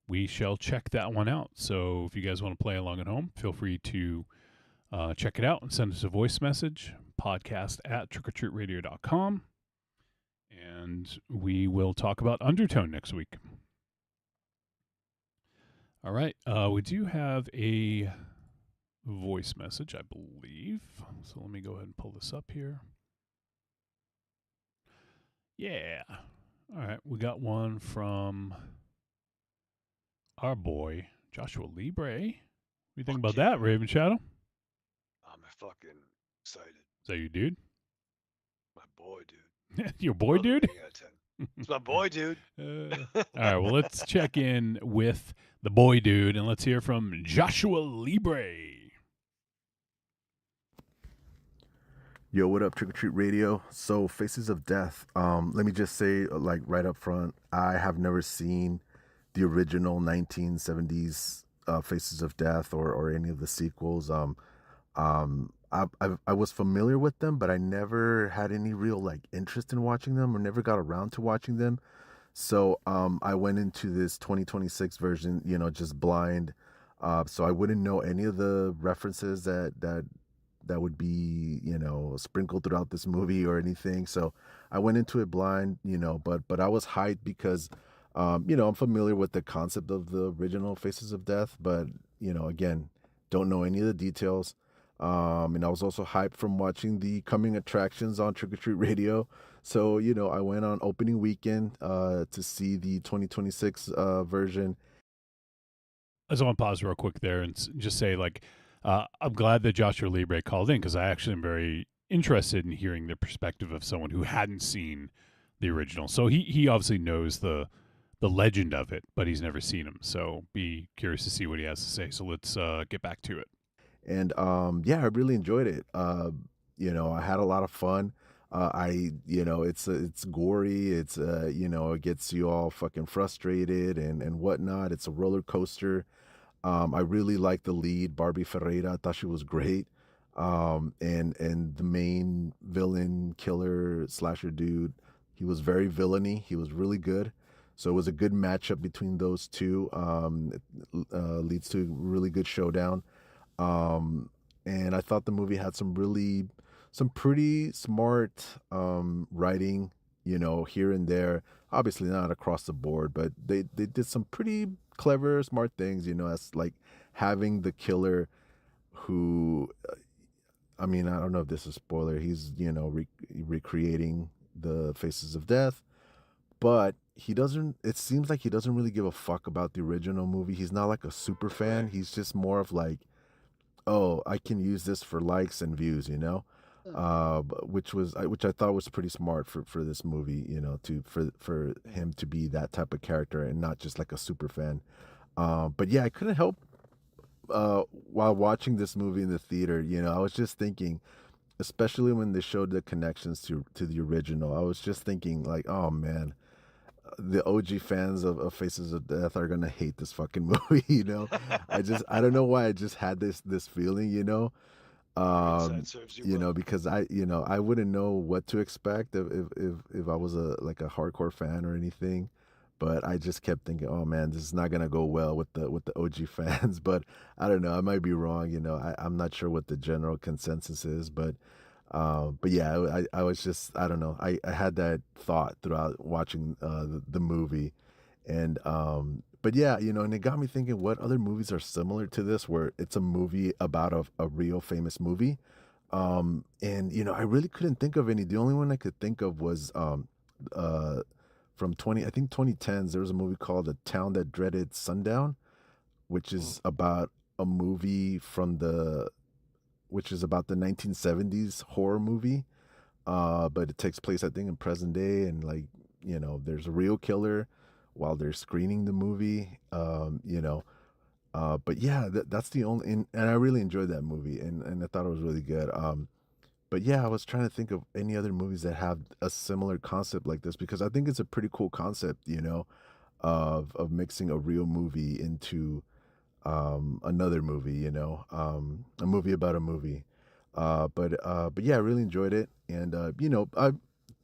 we shall check that one out. So if you guys want to play along at home, feel free to check it out and send us a voice message, podcast@trickortreatradio.com, and we will talk about Undertone next week. All right, we do have a voice message, I believe. So let me go ahead and pull this up here. Yeah. All right, we got one from our boy, Joshua Libre. What do you think about that, Raven Shadow? I'm fucking excited. Is that your dude? My boy, dude. Your boy, dude? It's my boy, dude. All right, well, let's check in with the boy, dude, and let's hear from Joshua Libre. Yo, what up, Trick or Treat Radio? So, Faces of Death. Let me just say, like, right up front, I have never seen the original 1970s Faces of Death or any of the sequels. I was familiar with them, but I never had any real, like, interest in watching them or never got around to watching them. So, I went into this 2026 version, just blind. So I wouldn't know any of the references that would be, sprinkled throughout this movie or anything. So I went into it blind, but I was hyped because I'm familiar with the concept of the original Faces of Death, but again, don't know any of the details. And I was also hyped from watching the coming attractions on Trick or Treat Radio. So, I went on opening weekend to see the 2026 version. I just want to pause real quick there and just say, I'm glad that Joshua Libre called in, because I actually am very interested in hearing the perspective of someone who hadn't seen the original. So he obviously knows the legend of it, but he's never seen him. So be curious to see what he has to say. So let's get back to it. And yeah, I really enjoyed it. I had a lot of fun. It's gory. It's it gets you all fucking frustrated and whatnot. It's a roller coaster. I really liked the lead, Barbie Ferreira. I thought she was great. And the main villain, killer, slasher dude, he was very villainy. He was really good. So it was a good matchup between those two. It leads to a really good showdown. And I thought the movie had some pretty smart writing, here and there. Obviously not across the board, but they did some pretty clever, smart things, as like having the killer who, I mean, I don't know if this is a spoiler. He's, recreating the Faces of Death, but it seems like he doesn't really give a fuck about the original movie. He's not like a super fan. He's just more of like, oh, I can use this for likes and views, which I thought was pretty smart for this movie, for him to be that type of character and not just like a super fan. But yeah, I couldn't help while watching this movie in the theater, I was just thinking, especially when they showed the connections to the original, I was just thinking like, oh man, the OG fans of Faces of Death are gonna hate this fucking movie. I don't know why I just had this feeling, because I wouldn't know what to expect if I was a hardcore fan or anything, but I just kept thinking, oh man, this is not gonna go well with the OG fans. But I don't know, I might be wrong. I'm not sure what the general consensus is, but yeah, I was just, I don't know. I had that thought throughout watching the movie. And, but yeah, and it got me thinking, what other movies are similar to this where it's a movie about a real famous movie? And, I really couldn't think of any. The only one I could think of was from 2010s, there was a movie called A Town That Dreaded Sundown, which is about a movie which is about the 1970s horror movie. But it takes place, I think, in present day, and there's a real killer while they're screening the movie. But yeah, that's the only, and I really enjoyed that movie, and I thought it was really good. But yeah, I was trying to think of any other movies that have a similar concept like this, because I think it's a pretty cool concept, of mixing a real movie into another movie, a movie about a movie. But yeah, I really enjoyed it. And,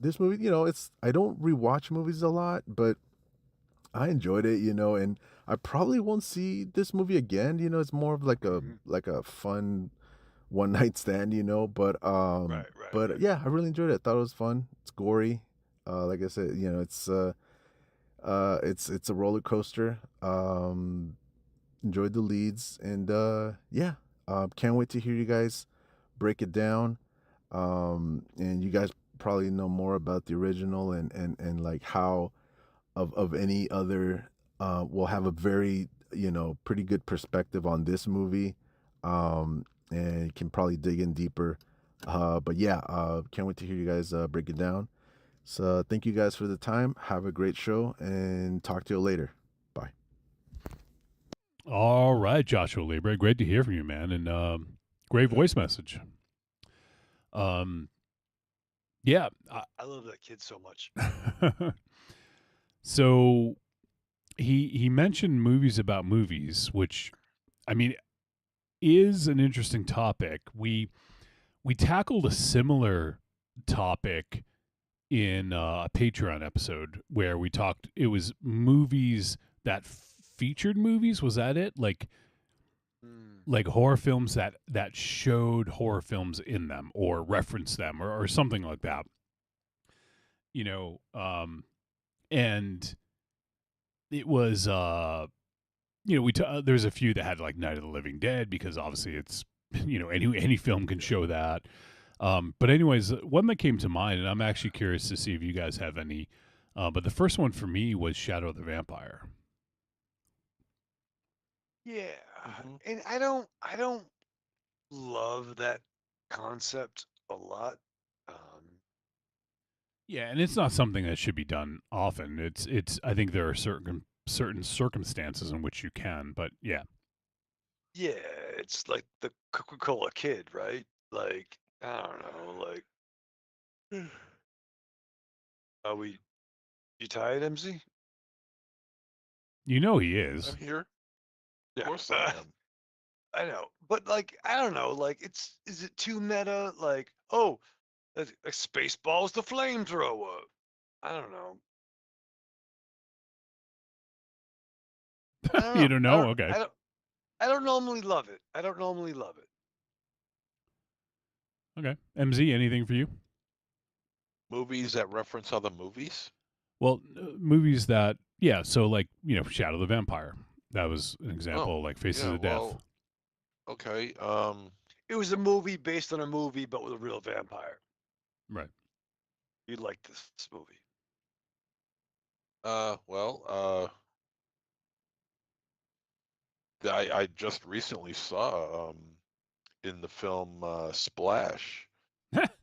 this movie, I don't rewatch movies a lot, but I enjoyed it, and I probably won't see this movie again. It's more of like a fun one night stand, but, but yeah, I really enjoyed it. I thought it was fun. It's gory. Like I said, it's a roller coaster. Enjoyed the leads, and yeah, can't wait to hear you guys break it down. And you guys probably know more about the original and like how of any other will have a very pretty good perspective on this movie, and can probably dig in deeper. But yeah, can't wait to hear you guys break it down. So thank you guys for the time. Have a great show, and talk to you later. Bye. All right, Joshua Libre, great to hear from you, man, and great voice message. Yeah, I love that kid so much. So he mentioned movies about movies, which, I mean, is an interesting topic. We tackled a similar topic in a Patreon episode where we talked. It was movies that featured movies. Was that it? Like horror films that showed horror films in them or referenced them or something like that. And it was there's a few that had like Night of the Living Dead because obviously it's any film can show that. But anyways, one that came to mind, and I'm actually curious to see if you guys have any. But the first one for me was Shadow of the Vampire. Yeah, and I don't love that concept a lot. Yeah, and it's not something that should be done often. It's I think there are certain circumstances in which you can, but yeah. Yeah, it's like the Coca-Cola kid, right? Like, I don't know, like, are we? You tired, MC? You know he is. I'm here. Yeah, Of course I am. I know, but like, I don't know, like, is it too meta? Like, oh, a Spaceballs the flamethrower. I don't know. I don't You know. don't know? Okay. I don't normally love it. I don't normally love it. Okay. MZ, anything for you? Movies that reference other movies? Well, movies that, yeah, so like, Shadow of the Vampire. That was an example, like Faces of Death. Well, okay. It was a movie based on a movie, but with a real vampire. Right. You'd like this movie. I just recently saw in the film Splash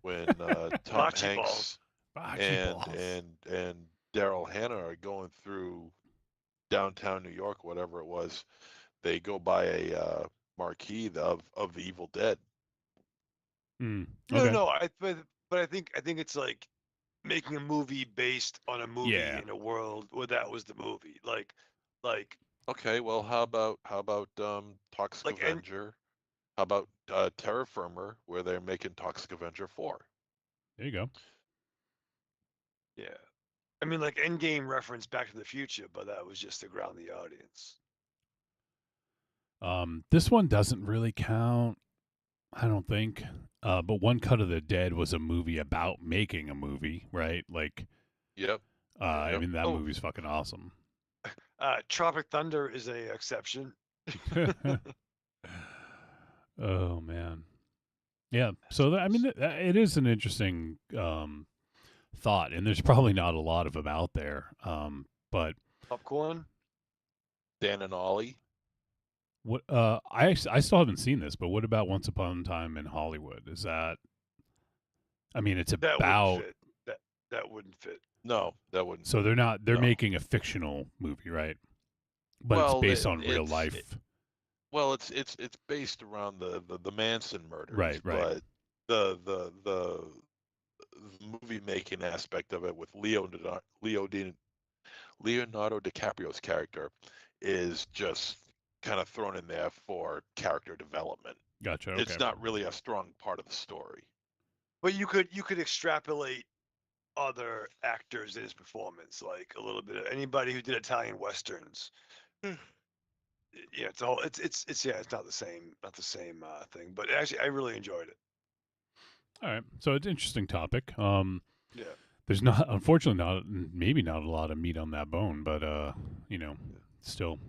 when Tom Bocce Hanks balls. and Daryl Hannah are going through downtown New York, whatever it was. They go by a marquee of the Evil Dead. Okay. No, but I think it's like making a movie based on a movie in a world where that was the movie. Like Okay, well, how about Toxic Avenger? How about Terra Firmer, where they're making Toxic Avenger 4? There you go. Yeah. I mean, like Endgame referenced Back to the Future, but that was just to ground the audience. This one doesn't really count, I don't think. But One Cut of the Dead was a movie about making a movie, right? Like, Yep. I mean, that movie's fucking awesome. Tropic Thunder is a exception. Oh man, yeah. So I mean, it is an interesting thought, and there's probably not a lot of them out there. But Popcorn. Dan and Ollie. What? I still haven't seen this, but what about Once Upon a Time in Hollywood? Is that? I mean, it's That about. wouldn't fit. That wouldn't fit. No, that wouldn't. So they're not. They're making a fictional movie, right? But it's based on real life. Well, it's based around the Manson murders, Right. But the movie making aspect of it with Leonardo DiCaprio's character is just kind of thrown in there for character development. Gotcha. Okay. It's not really a strong part of the story. But you could extrapolate other actors in his performance, like a little bit of anybody who did Italian westerns. Yeah, it's all it's not the same thing. But actually, I really enjoyed it. All right. So it's an interesting topic. Yeah. There's not, unfortunately, maybe not a lot of meat on that bone, but still.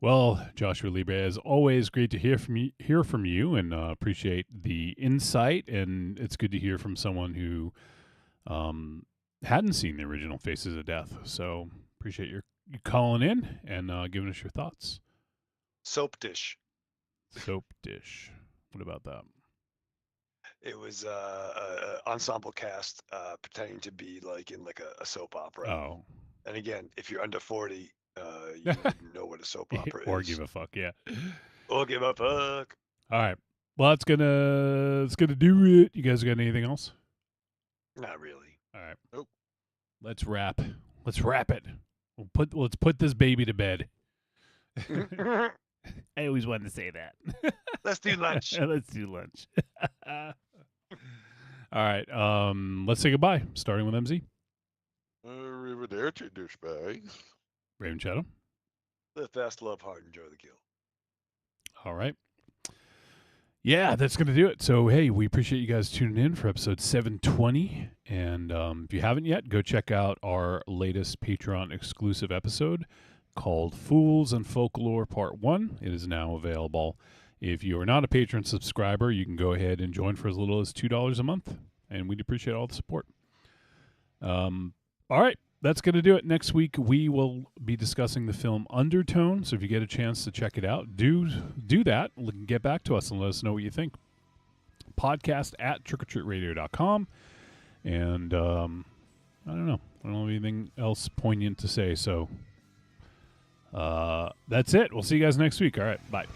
Well, Joshua Libre, as always, great to hear from you, and appreciate the insight. And it's good to hear from someone who hadn't seen the original Faces of Death. So appreciate you calling in and giving us your thoughts. Soap dish. Soap dish. What about that? It was a ensemble cast pretending to be like in like a soap opera. Oh. And again, if you're under 40, you wouldn't know what a soap opera Or is. give a fuck, yeah. Or give a fuck. All right. Well, that's gonna do it. You guys got anything else? Not really. All right. Nope. Let's wrap it. Let's put this baby to bed. I always wanted to say that. Let's do lunch. Let's do lunch. All right. Let's say goodbye. Starting with MZ. Arrivederci, douchebags. Raven Shadow. Live fast, love hard, enjoy the kill. All right. Yeah, that's going to do it. So, hey, we appreciate you guys tuning in for episode 720. And if you haven't yet, go check out our latest Patreon exclusive episode called Fools and Folklore Part 1. It is now available. If you are not a Patreon subscriber, you can go ahead and join for as little as $2 a month. And we'd appreciate all the support. All right. That's going to do it. Next week, we will be discussing the film Undertone. So if you get a chance to check it out, do that. Get back to us and let us know what you think. Podcast at trickortreatradio.com. And I don't know. I don't have anything else poignant to say. So that's it. We'll see you guys next week. All right. Bye.